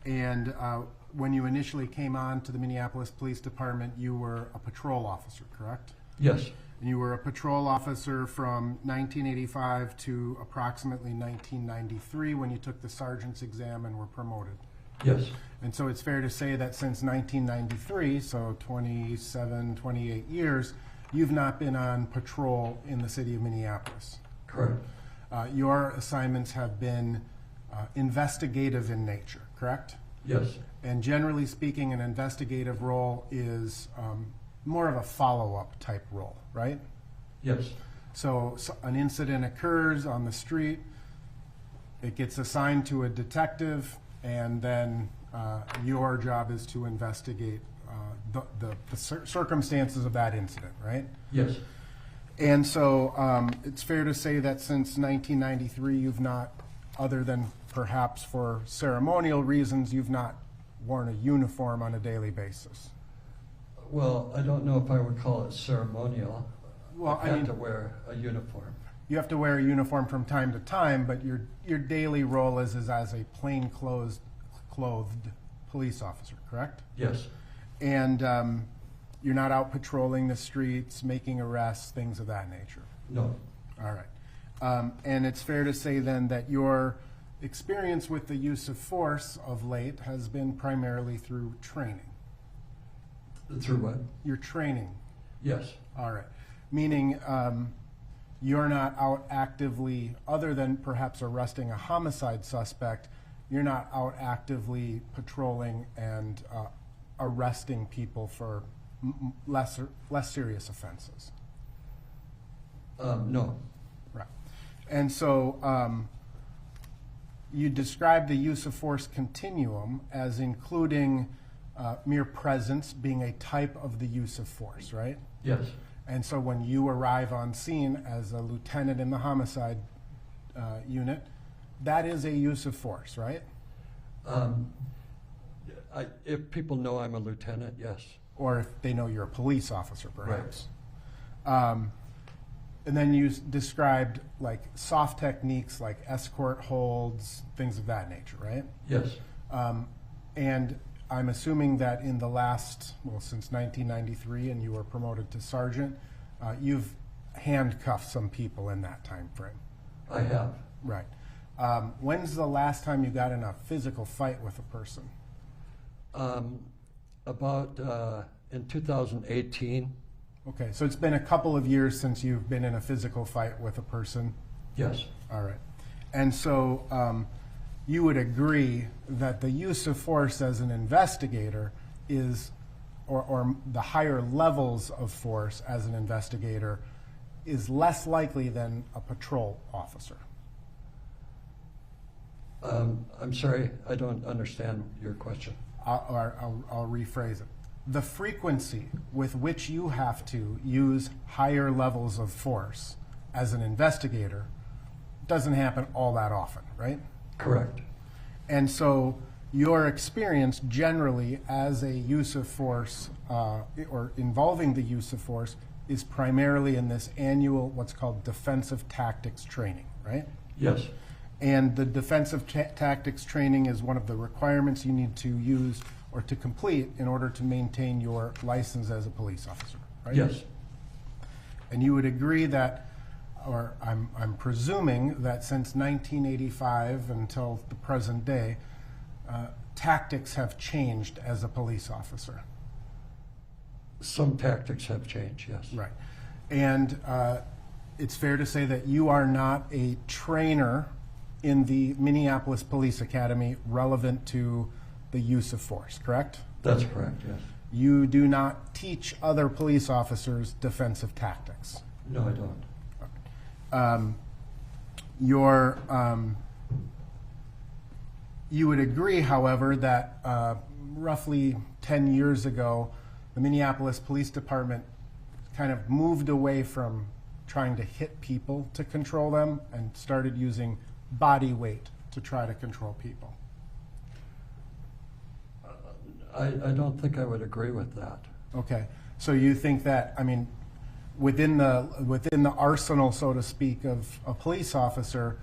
And when you initially came on to the Minneapolis Police Department, you were a patrol officer, correct? Yes. And you were a patrol officer from 1985 to approximately 1993 when you took the sergeant's exam and were promoted. Yes. And so it's fair to say that since 1993, so 27, 28 years, you've not been on patrol in the city of Minneapolis. Correct. Your assignments have been investigative in nature, correct? Yes. And generally speaking, an investigative role is more of a follow-up type role, right? Yes. So an incident occurs on the street, it gets assigned to a detective, and then your job is to investigate the circumstances of that incident, right? Yes. And so it's fair to say that since 1993, you've not, other than perhaps for ceremonial reasons, you've not worn a uniform on a daily basis. Well, I don't know if I would call it ceremonial. Well, I have to wear a uniform. You have to wear a uniform from time to time, but your daily role is as a clothed police officer, correct? Yes. And you're not out patrolling the streets, making arrests, things of that nature? No. All right. And it's fair to say then that your experience with the use of force of late has been primarily through training. Through what? Your training. Yes. All right. Meaning you're not out actively, other than perhaps arresting a homicide suspect, you're not out actively patrolling and arresting people for less serious offenses. No. Right. And so you describe the use of force continuum as including mere presence being a type of the use of force, right? Yes. And so when you arrive on scene as a lieutenant in the homicide unit, that is a use of force, right? If people know I'm a lieutenant, yes. Or if they know you're a police officer, perhaps. Right. And then you described like soft techniques like escort holds, things of that nature, right? Yes. And I'm assuming that in the last, well, since 1993, and you were promoted to sergeant, you've handcuffed some people in that time frame. I have. Right. When's the last time you got in a physical fight with a person? About in 2018. Okay, so it's been a couple of years since you've been in a physical fight with a person? Yes. All right. And so you would agree that the use of force as an investigator is, or the higher levels of force as an investigator is less likely than a patrol officer. I'm sorry, I don't understand your question. I'll rephrase it. The frequency with which you have to use higher levels of force as an investigator doesn't happen all that often, right? Correct. And so your experience generally as a use of force or involving the use of force is primarily in this annual what's called defensive tactics training, right? Yes. And the defensive tactics training is one of the requirements you need to use or to complete in order to maintain your license as a police officer, right? Yes. And you would agree that, or I'm presuming that since 1985 until the present day, tactics have changed as a police officer. Some tactics have changed, yes. Right. And it's fair to say that you are not a trainer in the Minneapolis Police Academy relevant to the use of force, correct? That's correct, yes. You do not teach other police officers defensive tactics. No, I don't. You would agree, however, that roughly 10 years ago, the Minneapolis Police Department kind of moved away from trying to hit people to control them and started using body weight to try to control people. I don't think I would agree with that. Okay, so you think that, I mean, within the arsenal, so to speak, of a police officer,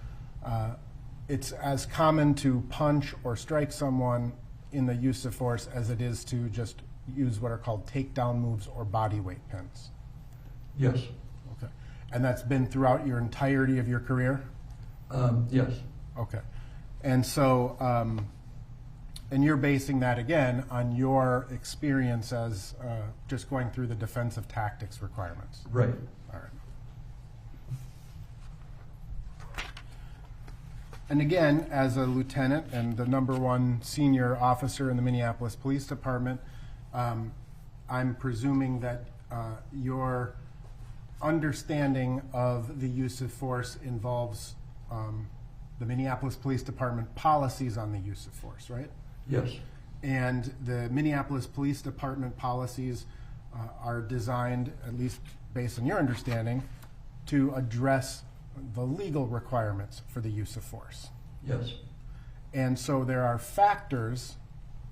it's as common to punch or strike someone in the use of force as it is to just use what are called takedown moves or body weight pins. Yes. Okay, and that's been throughout your entirety of your career? Yes. Okay, and so, and you're basing that again on your experience as just going through the defensive tactics requirements. Right. All right. And again, as a lieutenant and the #1 senior officer in the Minneapolis Police Department, I'm presuming that your understanding of the use of force involves the Minneapolis Police Department policies on the use of force, right? Yes. And the Minneapolis Police Department policies are designed, at least based on your understanding, to address the legal requirements for the use of force. Yes. And so there are factors,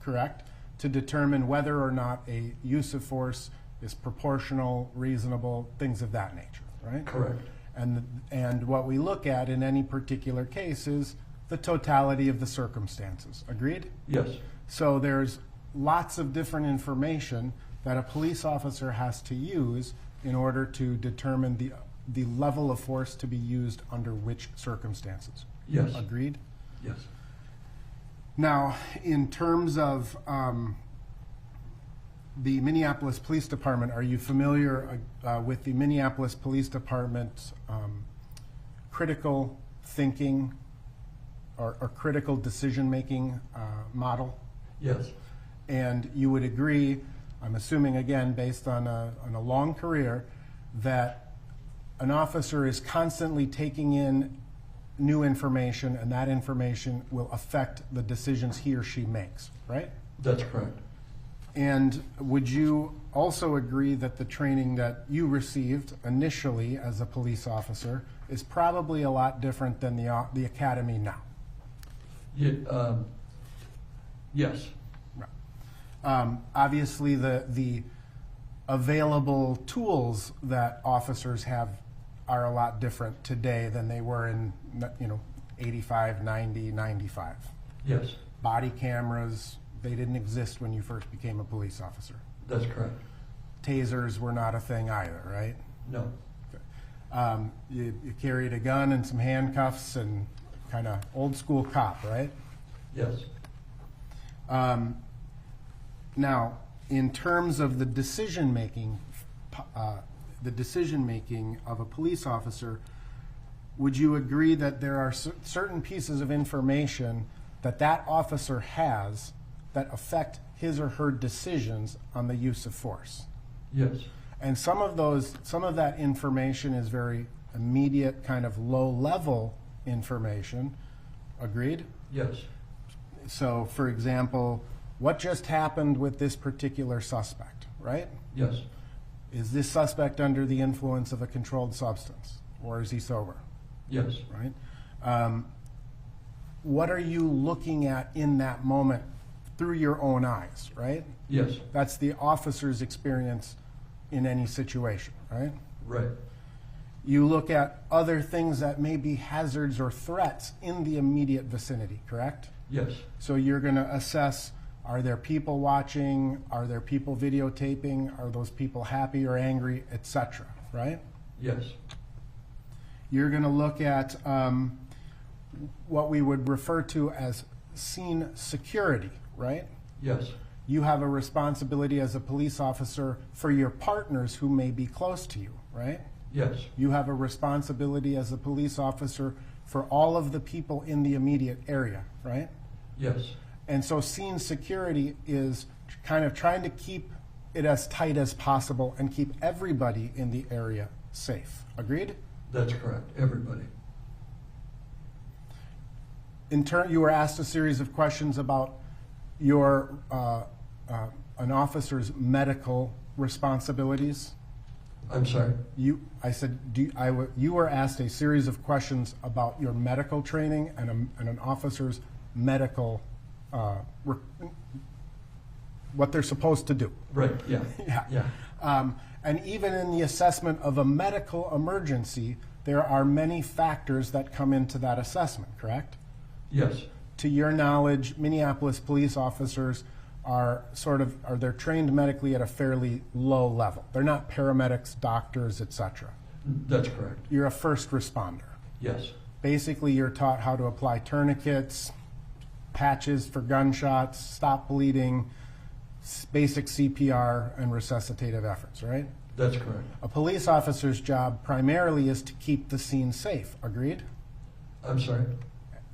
correct, to determine whether or not a use of force is proportional, reasonable, things of that nature, right? Correct. And what we look at in any particular case is the totality of the circumstances. Agreed? Yes. So there's lots of different information that a police officer has to use in order to determine the level of force to be used under which circumstances. Yes. Agreed? Yes. Now, in terms of the Minneapolis Police Department, are you familiar with the Minneapolis Police Department's critical thinking or critical decision-making model? Yes. And you would agree, I'm assuming again based on a long career, that an officer is constantly taking in new information and that information will affect the decisions he or she makes, right? That's correct. And would you also agree that the training that you received initially as a police officer is probably a lot different than the academy now? Yes. Right. Obviously, the available tools that officers have are a lot different today than they were in 85, 90, 95. Yes. Body cameras, they didn't exist when you first became a police officer. That's correct. Tasers were not a thing either, right? No. Okay. You carried a gun and some handcuffs and kind of old school cop, right? Yes. Now, in terms of the decision making of a police officer, would you agree that there are certain pieces of information that that officer has that affect his or her decisions on the use of force. Yes. And some of that information is very immediate, kind of low-level information. Agreed? Yes. So, for example, what just happened with this particular suspect, right? Yes. Is this suspect under the influence of a controlled substance, or is he sober? Yes. Right? What are you looking at in that moment through your own eyes, right? Yes. That's the officer's experience in any situation, right? Right. You look at other things that may be hazards or threats in the immediate vicinity, correct? Yes. So you're going to assess, are there people watching? Are there people videotaping? Are those people happy or angry, etc., right? Yes. You're going to look at what we would refer to as scene security, right? Yes. You have a responsibility as a police officer for your partners who may be close to you, right? Yes. You have a responsibility as a police officer for all of the people in the immediate area, right? Yes. And so scene security is kind of trying to keep it as tight as possible and keep everybody in the area safe. Agreed? That's correct. Everybody. In turn, you were asked a series of questions about your an officer's medical responsibilities. I'm sorry? You were asked a series of questions about your medical training and an officer's medical, what they're supposed to do. Right, yeah. Yeah. And even in the assessment of a medical emergency, there are many factors that come into that assessment, correct? Yes. To your knowledge, Minneapolis police officers are they're trained medically at a fairly low level. They're not paramedics, doctors, etc. That's correct. You're a first responder. Yes. Basically, you're taught how to apply tourniquets, patches for gunshots, stop bleeding, basic CPR, and resuscitative efforts, right? That's correct. A police officer's job primarily is to keep the scene safe. Agreed? I'm sorry?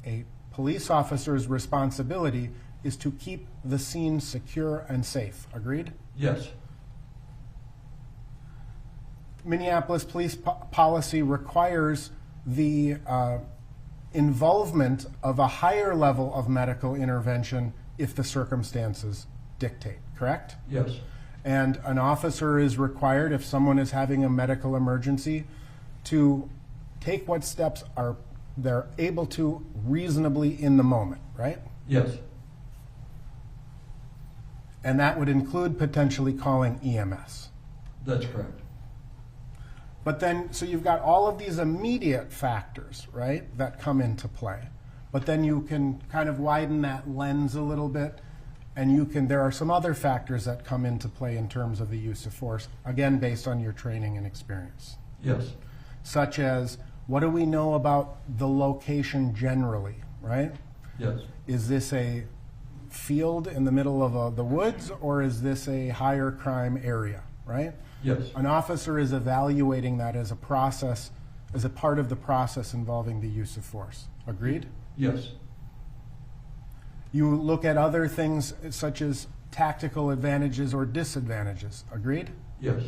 A police officer's responsibility is to keep the scene secure and safe. Agreed? Yes. Minneapolis police policy requires the involvement of a higher level of medical intervention if the circumstances dictate, correct? Yes. And an officer is required, if someone is having a medical emergency, to take what steps they're able to reasonably in the moment, right? Yes. And that would include potentially calling EMS. That's correct. But then, so you've got all of these immediate factors, right, that come into play. But then you can kind of widen that lens a little bit, and there are some other factors that come into play in terms of the use of force, again, based on your training and experience. Yes. Such as, what do we know about the location generally, right? Yes. Is this a field in the middle of the woods, or is this a higher crime area, right? Yes. An officer is evaluating that as a process, as a part of the process involving the use of force. Agreed? Yes. You look at other things such as tactical advantages or disadvantages. Agreed? Yes.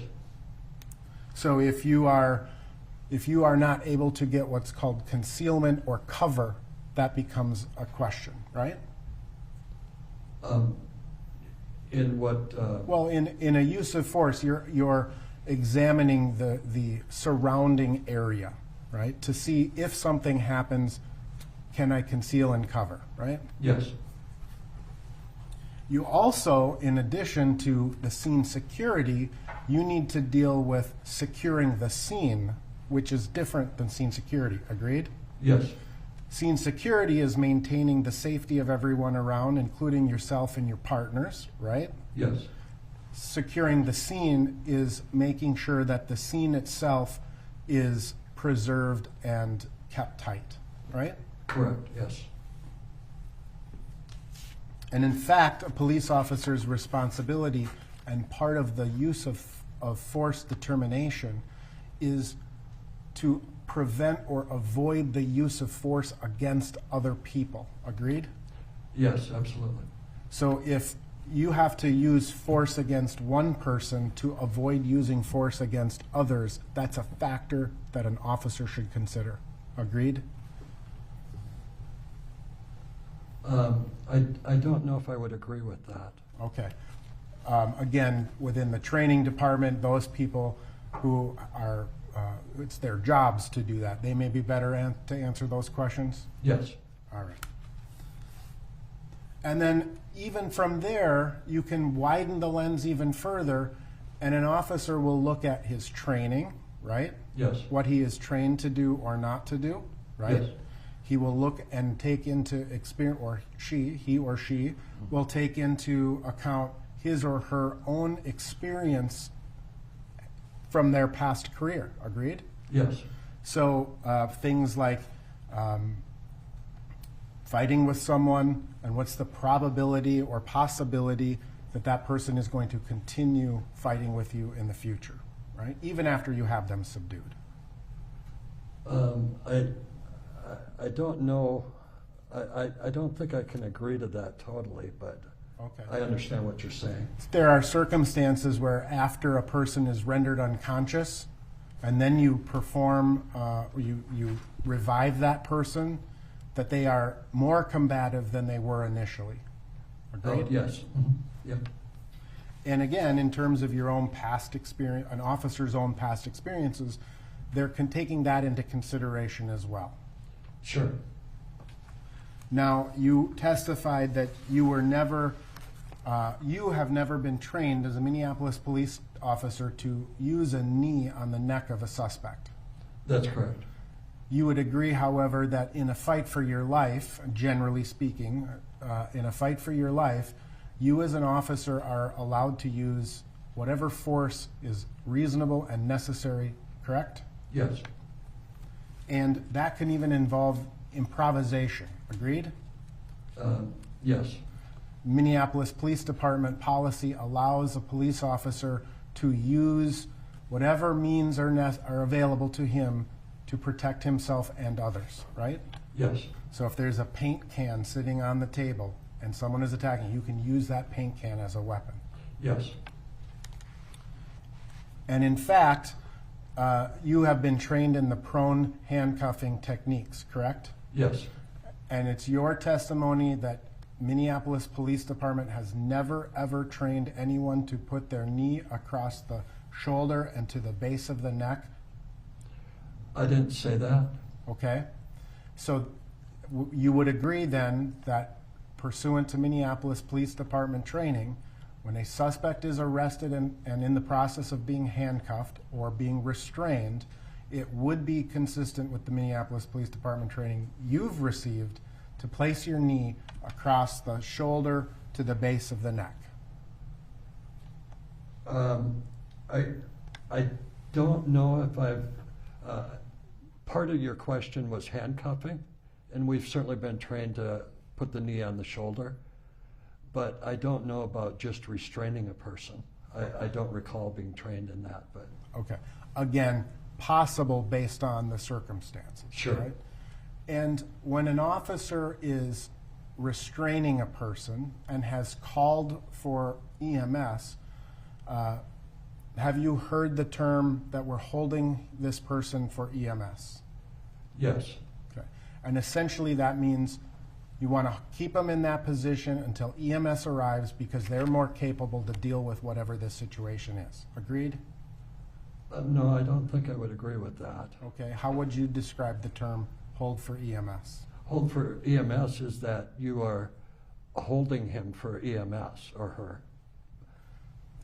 So if you are not able to get what's called concealment or cover, that becomes a question, right? In what? Well, in a use of force, you're examining the surrounding area, right? To see if something happens, can I conceal and cover, right? Yes. You also, in addition to the scene security, you need to deal with securing the scene, which is different than scene security. Agreed? Yes. Scene security is maintaining the safety of everyone around, including yourself and your partners, right? Yes. Securing the scene is making sure that the scene itself is preserved and kept tight, right? Correct, yes. And in fact, a police officer's responsibility and part of the use of force determination is to prevent or avoid the use of force against other people. Agreed? Yes, absolutely. So if you have to use force against one person to avoid using force against others, that's a factor that an officer should consider. Agreed? I don't know if I would agree with that. Okay. Again, within the training department, those people who are, it's their jobs to do that. They may be better to answer those questions? Yes. All right. And then even from there, you can widen the lens even further, and an officer will look at his training, right? Yes. What he is trained to do or not to do, right? Yes. He will look and take into experience, or he or she will take into account his or her own experience from their past career. Agreed? Yes. So things like fighting with someone, and what's the probability or possibility that that person is going to continue fighting with you in the future, right? Even after you have them subdued. I don't know. I don't think I can agree to that totally, but okay. I understand what you're saying. There are circumstances where after a person is rendered unconscious, and then you perform, you revive that person, that they are more combative than they were initially. Agreed? Oh, yes. Mm-hmm. Yep. And again, in terms of your own past experience, an officer's own past experiences, they're taking that into consideration as well. Sure. Now, you testified that you were never, you have never been trained as a Minneapolis police officer to use a knee on the neck of a suspect. That's correct. You would agree, however, that in a fight for your life, generally speaking, in a fight for your life, you as an officer are allowed to use whatever force is reasonable and necessary, correct? Yes. And that can even involve improvisation, agreed? Yes. Minneapolis Police Department policy allows a police officer to use whatever means are available to him to protect himself and others, right? Yes. So if there's a paint can sitting on the table and someone is attacking, you can use that paint can as a weapon. Yes. And in fact, you have been trained in the prone handcuffing techniques, correct? Yes. And it's your testimony that Minneapolis Police Department has never ever trained anyone to put their knee across the shoulder and to the base of the neck? I didn't say that. Okay. So you would agree then that pursuant to Minneapolis Police Department training, when a suspect is arrested and in the process of being handcuffed or being restrained, it would be consistent with the Minneapolis Police Department training you've received to place your knee across the shoulder to the base of the neck. I don't know if I've, part of your question was handcuffing, and we've certainly been trained to put the knee on the shoulder, but I don't know about just restraining a person. I don't recall being trained in that, but. Okay. Again, possible based on the circumstances. Sure. Right? And when an officer is restraining a person and has called for EMS, have you heard the term that we're holding this person for EMS? Yes. Okay. And essentially that means you want to keep them in that position until EMS arrives because they're more capable to deal with whatever this situation is. Agreed? No, I don't think I would agree with that. Okay. How would you describe the term hold for EMS? Hold for EMS is that you are holding him for EMS or her.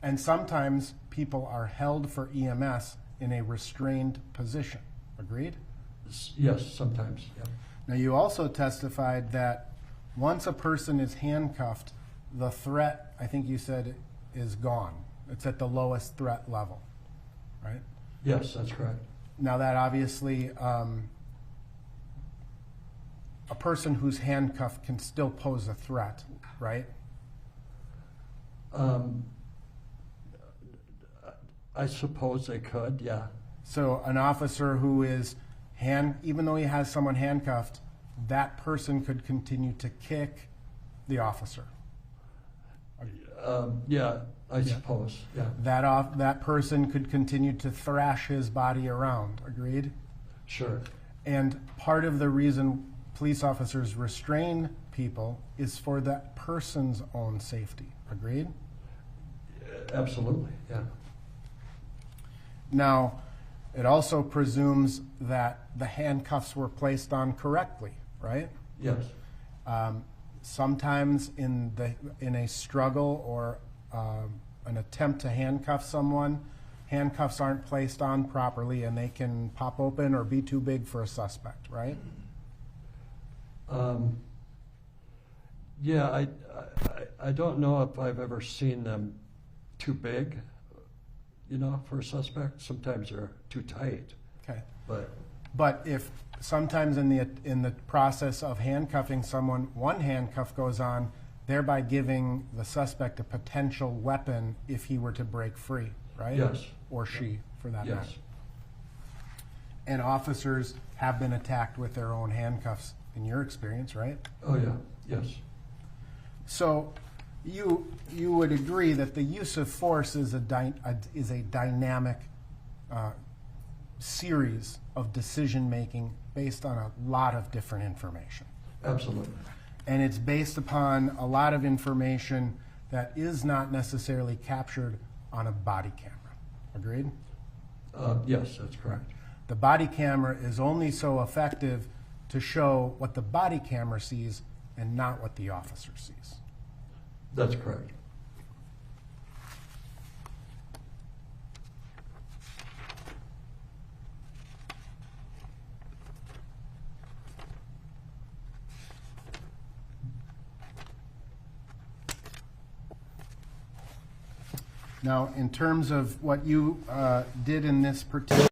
And sometimes people are held for EMS in a restrained position. Agreed? Yes, sometimes. Yeah. Now, you also testified that once a person is handcuffed, the threat, I think you said, is gone. It's at the lowest threat level, right? Yes, that's correct. Now, that obviously, a person who's handcuffed can still pose a threat, right? I suppose they could, yeah. So an officer who is even though he has someone handcuffed, that person could continue to kick, the officer. Yeah, I suppose. Yeah. That person could continue to thrash his body around. Agreed? Sure. And part of the reason police officers restrain people is for that person's own safety. Agreed? Absolutely. Yeah. Now, it also presumes that the handcuffs were placed on correctly, right? Yes. Sometimes in a struggle or an attempt to handcuff someone, handcuffs aren't placed on properly and they can pop open or be too big for a suspect, right? Yeah, I don't know if I've ever seen them too big, you know, for a suspect. Sometimes they're too tight. Okay. But if sometimes in the process of handcuffing someone, one handcuff goes on, thereby giving the suspect a potential weapon if he were to break free, right? Yes. Or she, for that matter. Yes. And officers have been attacked with their own handcuffs, in your experience, right? Oh yeah. Yes. So you would agree that the use of force is a dynamic series of decision making based on a lot of different information. Absolutely. And it's based upon a lot of information that is not necessarily captured on a body camera. Agreed? Yes, that's correct. The body camera is only so effective to show what the body camera sees and not what the officer sees. That's correct. Now, in terms of what you did in this particular...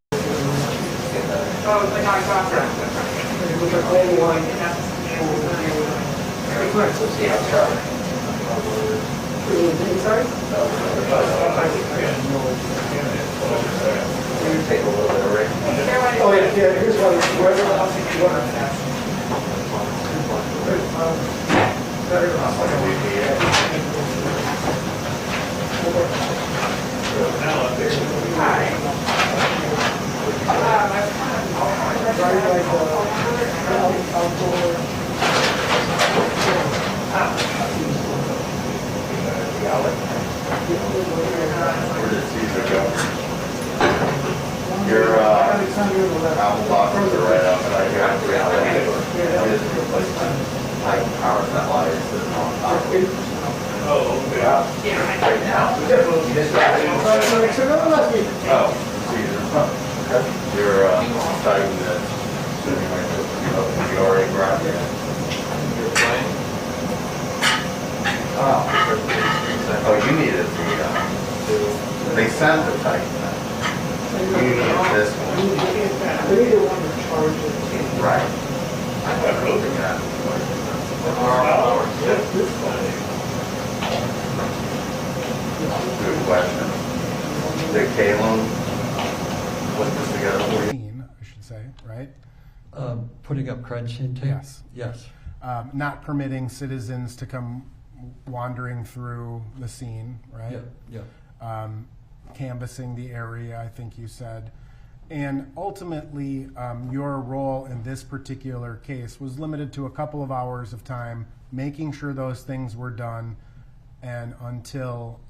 Your Apple boxes are right up, and I got to replace like power that light sitting on top of it. Oh, yeah. Right now? Oh, you're typing that sitting right there. You already grabbed it. You're playing? Oh, you needed they sent the type that. You need this one. We need the one that charges. Right. I'm looking at Good question. Did Kalen put this together for you? I should say, right? Putting up crime scene tape? Yes. Yes. Not permitting citizens to come wandering through the scene, right? Yeah. Canvassing the area, I think you said. And ultimately, your role in this particular case was limited to a couple of hours of time, making sure those things were done, and until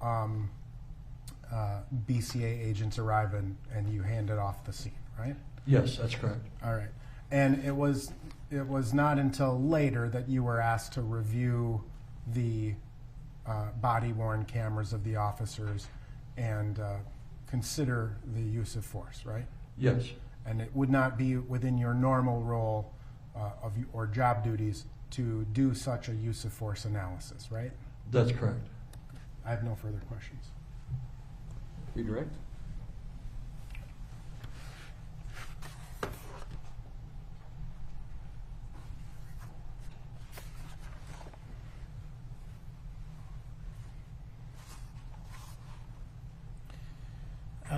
BCA agents arrive and you handed off the scene, right? Yes, that's correct. All right. And it was not until later that you were asked to review the body-worn cameras of the officers and consider the use of force, right? Yes. And it would not be within your normal role or job duties to do such a use of force analysis, right? That's correct. I have no further questions. Redirect.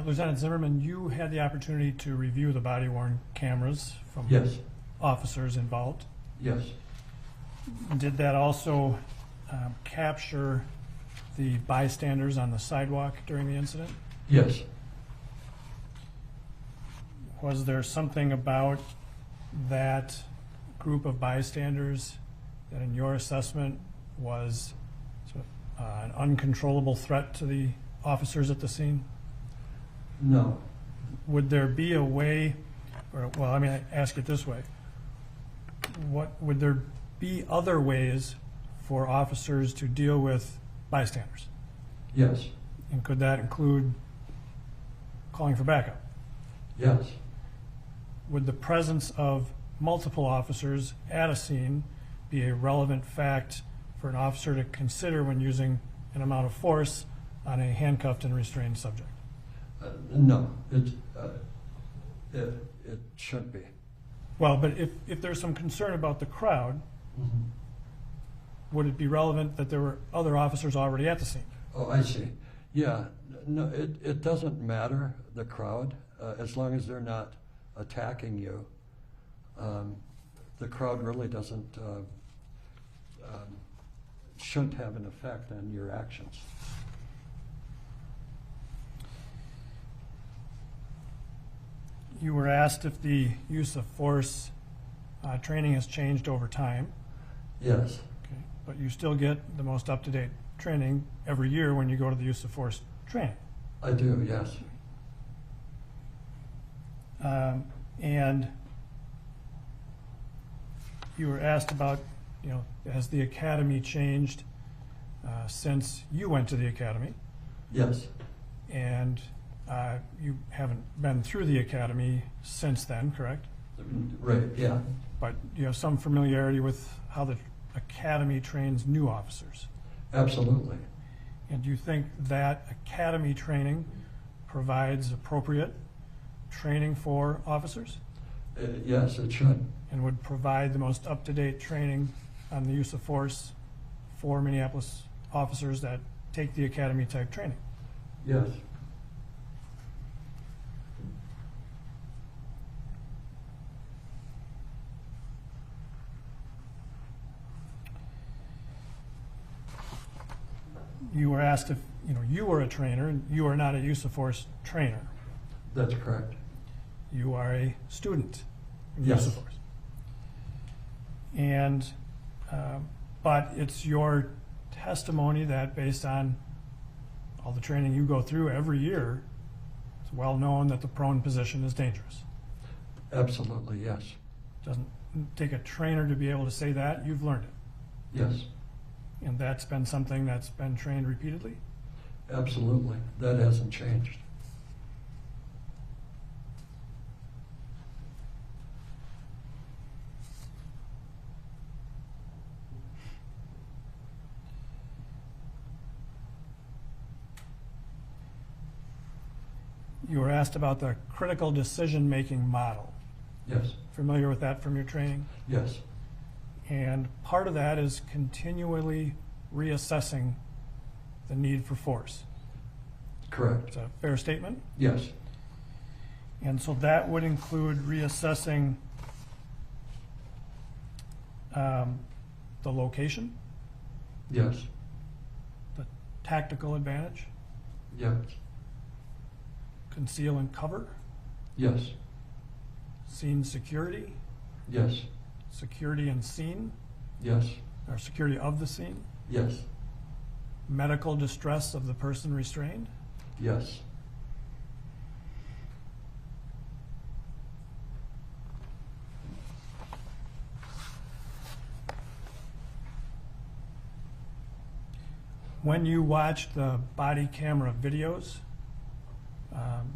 Lieutenant Zimmerman, you had the opportunity to review the body-worn cameras from Yes. officers involved. Yes. Did that also capture the bystanders on the sidewalk during the incident? Yes. Was there something about that group of bystanders that in your assessment was sort of, an uncontrollable threat to the officers at the scene? No. Would there be a way, or, well, I mean, I ask it this way. Would there be other ways for officers to deal with bystanders? Yes. And could that include calling for backup? Yes. Would the presence of multiple officers at a scene be a relevant fact for an officer to consider when using an amount of force on a handcuffed and restrained subject? No, it shouldn't be. Well, but if there's some concern about the crowd, would it be relevant that there were other officers already at the scene? Oh, I see. Yeah, no, it doesn't matter, the crowd, as long as they're not attacking you. The crowd really shouldn't have an effect on your actions. You were asked if the use of force training has changed over time. Yes. Okay. But you still get the most up-to-date training every year when you go to the use of force training. I do, yes. And you were asked about, has the academy changed since you went to the academy? Yes. And you haven't been through the academy since then, correct? Right, yeah. But you have some familiarity with how the academy trains new officers. Absolutely. And do you think that academy training provides appropriate training for officers? Yes, it should. And would provide the most up-to-date training on the use of force for Minneapolis officers that take the academy type training? Yes. You were asked if you were a trainer, and you are not a use of force trainer. That's correct. You are a student in Yes. use of force. And, but it's your testimony that based on all the training you go through every year, it's well known that the prone position is dangerous. Absolutely, yes. Doesn't take a trainer to be able to say that. You've learned it. Yes. And that's been something that's been trained repeatedly? Absolutely. That hasn't changed. You were asked about the critical decision-making model. Yes. Familiar with that from your training? Yes. And part of that is continually reassessing the need for force. Correct. Is that a fair statement? Yes. And so that would include reassessing the location, Yes. the tactical advantage, Yes. conceal and cover, Yes. scene security, Yes. security and scene, Yes. or security of the scene, Yes. medical distress of the person restrained, Yes. When you watched the body camera videos,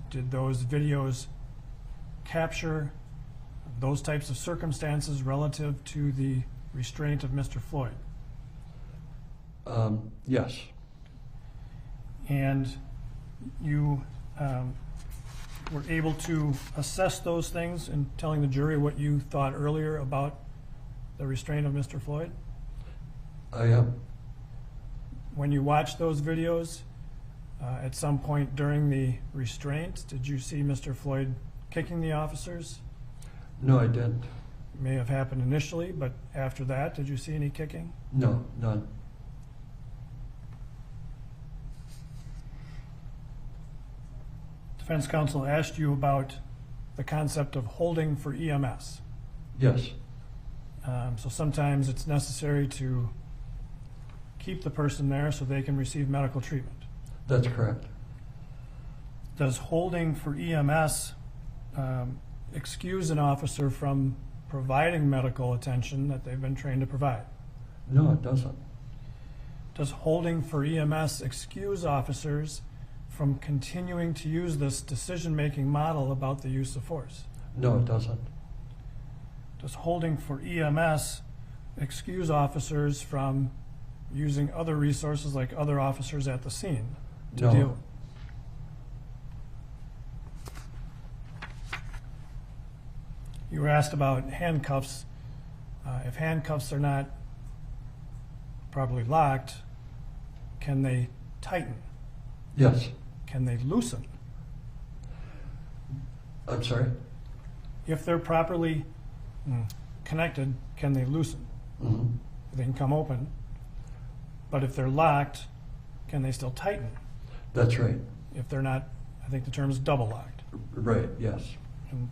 did those videos capture those types of circumstances relative to the restraint of Mr. Floyd? Yes. And you were able to assess those things in telling the jury what you thought earlier about the restraint of Mr. Floyd? I am. When you watched those videos, at some point during the restraint, did you see Mr. Floyd kicking the officers? No, I didn't. It may have happened initially, but after that, did you see any kicking? No, none. defense counsel asked you about the concept of holding for EMS. Yes. So sometimes it's necessary to keep the person there so they can receive medical treatment. That's correct. Does holding for EMS excuse an officer from providing medical attention that they've been trained to provide? No, it doesn't. Does holding for EMS excuse officers from continuing to use this decision-making model about the use of force? No, it doesn't. Does holding for EMS excuse officers from using other resources like other officers at the scene to No. deal with? You were asked about handcuffs. If handcuffs are not properly locked, can they tighten? Yes. Can they loosen? I'm sorry? If they're properly connected, can they loosen? Mm-hmm. They can come open. But if they're locked, can they still tighten? That's right. If they're not, I think the term is double locked. Right, yes. And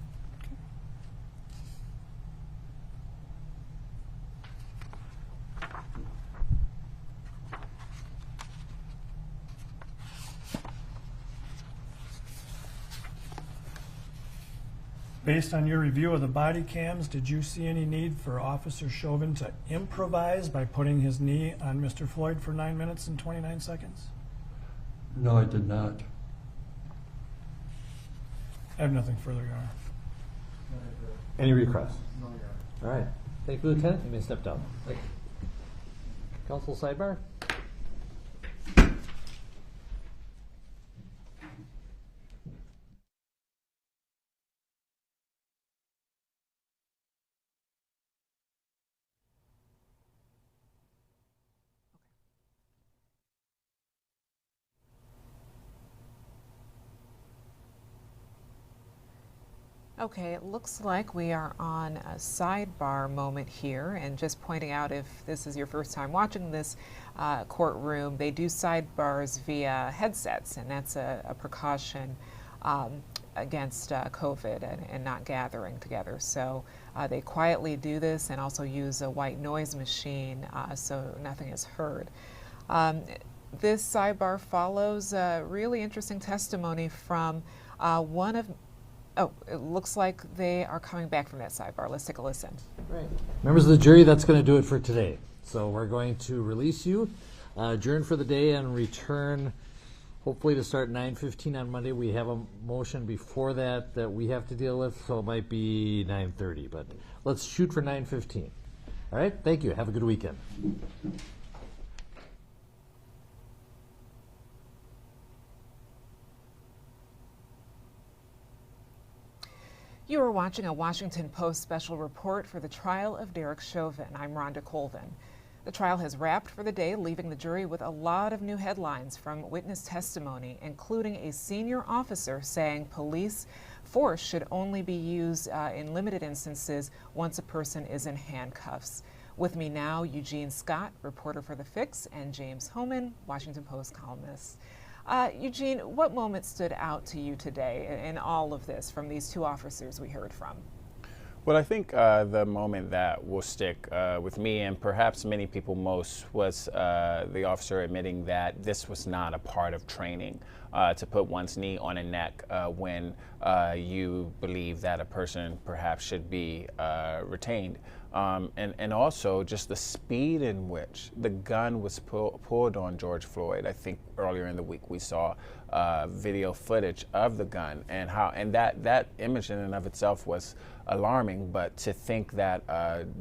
based on your review of the body cams, did you see any need for Officer Chauvin to improvise by putting his knee on Mr. Floyd for 9 minutes and 29 seconds? No, I did not. I have nothing further, Your Honor. Any requests? No, Your Honor. All right. Thank you, Lieutenant. You may step down. Thank you. Counsel sidebar. Okay, it looks like we are on a sidebar moment here, and just pointing out, if this is your first time watching this courtroom, they do sidebars via headsets, and that's a precaution against COVID and not gathering together. So they quietly do this and also use a white noise machine so nothing is heard. This sidebar follows a really interesting testimony from one of Oh, it looks like they are coming back from that sidebar. Let's take a listen. Right. Members of the jury, that's going to do it for today. So we're going to release you, adjourn for the day, and return hopefully to start 9:15 on Monday. We have a motion before that we have to deal with, so it might be 9:30. But let's shoot for 9:15. All right? Thank you. Have a good weekend. You are watching a Washington Post special report for the trial of Derick Chauvin. I'm Rhonda Colvin. The trial has wrapped for the day, leaving the jury with a lot of new headlines from witness testimony, including a senior officer saying police force should only be used in limited instances once a person is in handcuffs. With me now, Eugene Scott, reporter for The Fix, and James Homan, Washington Post columnist. Eugene, what moment stood out to you today in all of this from these two officers we heard from? Well, I think the moment that will stick with me and perhaps many people most was the officer admitting that this was not a part of training to put one's knee on a neck when you believe that a person perhaps should be retained. And also just the speed in which the gun was pulled on George Floyd. I think earlier in the week we saw video footage of the gun and how, and that image in and of itself was alarming, but to think that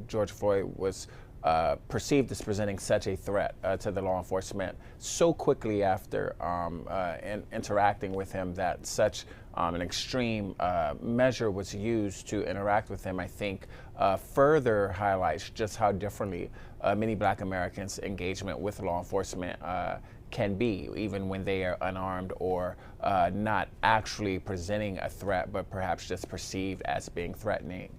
George Floyd was perceived as presenting such a threat to the law enforcement so quickly after interacting with him that such an extreme measure was used to interact with him, I think further highlights just how differently many Black Americans' engagement with law enforcement can be, even when they are unarmed or not actually presenting a threat, but perhaps just perceived as being threatening.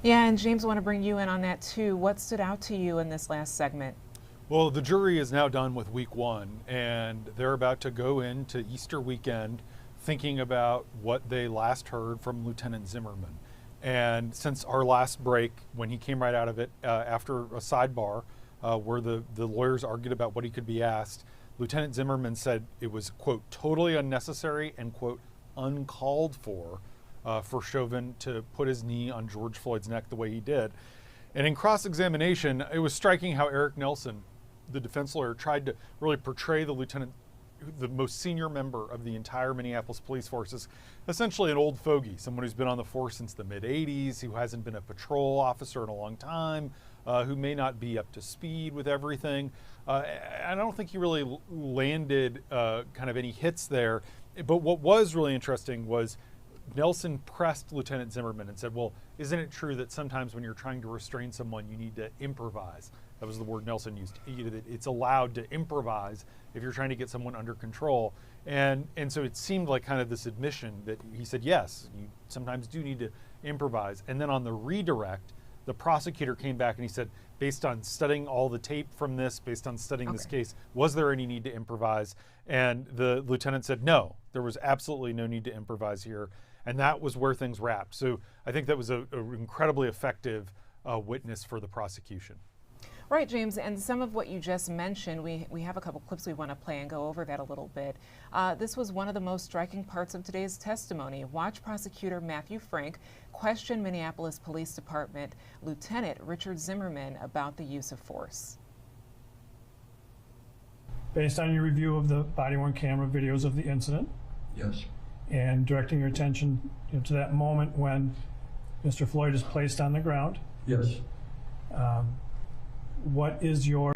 Yeah, and James, I want to bring you in on that too. What stood out to you in this last segment? Well, the jury is now done with week one, and they're about to go into Easter weekend thinking about what they last heard from Lieutenant Zimmerman. And since our last break, when he came right out of it after a sidebar where the lawyers argued about what he could be asked, Lieutenant Zimmerman said it was, quote, totally unnecessary and, quote, uncalled for Chauvin to put his knee on George Floyd's neck the way he did. And in cross-examination, it was striking how Eric Nelson, the defense lawyer, tried to really portray the lieutenant, the most senior member of the entire Minneapolis police force, as essentially an old fogey, someone who's been on the force since the mid-'80s, who hasn't been a patrol officer in a long time, who may not be up to speed with everything. I don't think he really landed kind of any hits there. But what was really interesting was Nelson pressed Lieutenant Zimmerman and said, well, isn't it true that sometimes when you're trying to restrain someone, you need to improvise? That was the word Nelson used. It's allowed to improvise if you're trying to get someone under control. And so it seemed like kind of this admission that he said, yes, you sometimes do need to improvise. And then on the redirect, the prosecutor came back and he said, based on studying all the tape from this, based on studying this case, was there any need to improvise? And the lieutenant said, no, there was absolutely no need to improvise here. And that was where things wrapped. So I think that was an incredibly effective witness for the prosecution. Right, James, and some of what you just mentioned, we have a couple clips we want to play and go over that a little bit. This was one of the most striking parts of today's testimony. Watch prosecutor Matthew Frank question Minneapolis Police Department Lieutenant Richard Zimmerman about the use of force. Based on your review of the body-worn camera videos of the incident? Yes. And directing your attention to that moment when Mr. Floyd is placed on the ground? Yes. What is your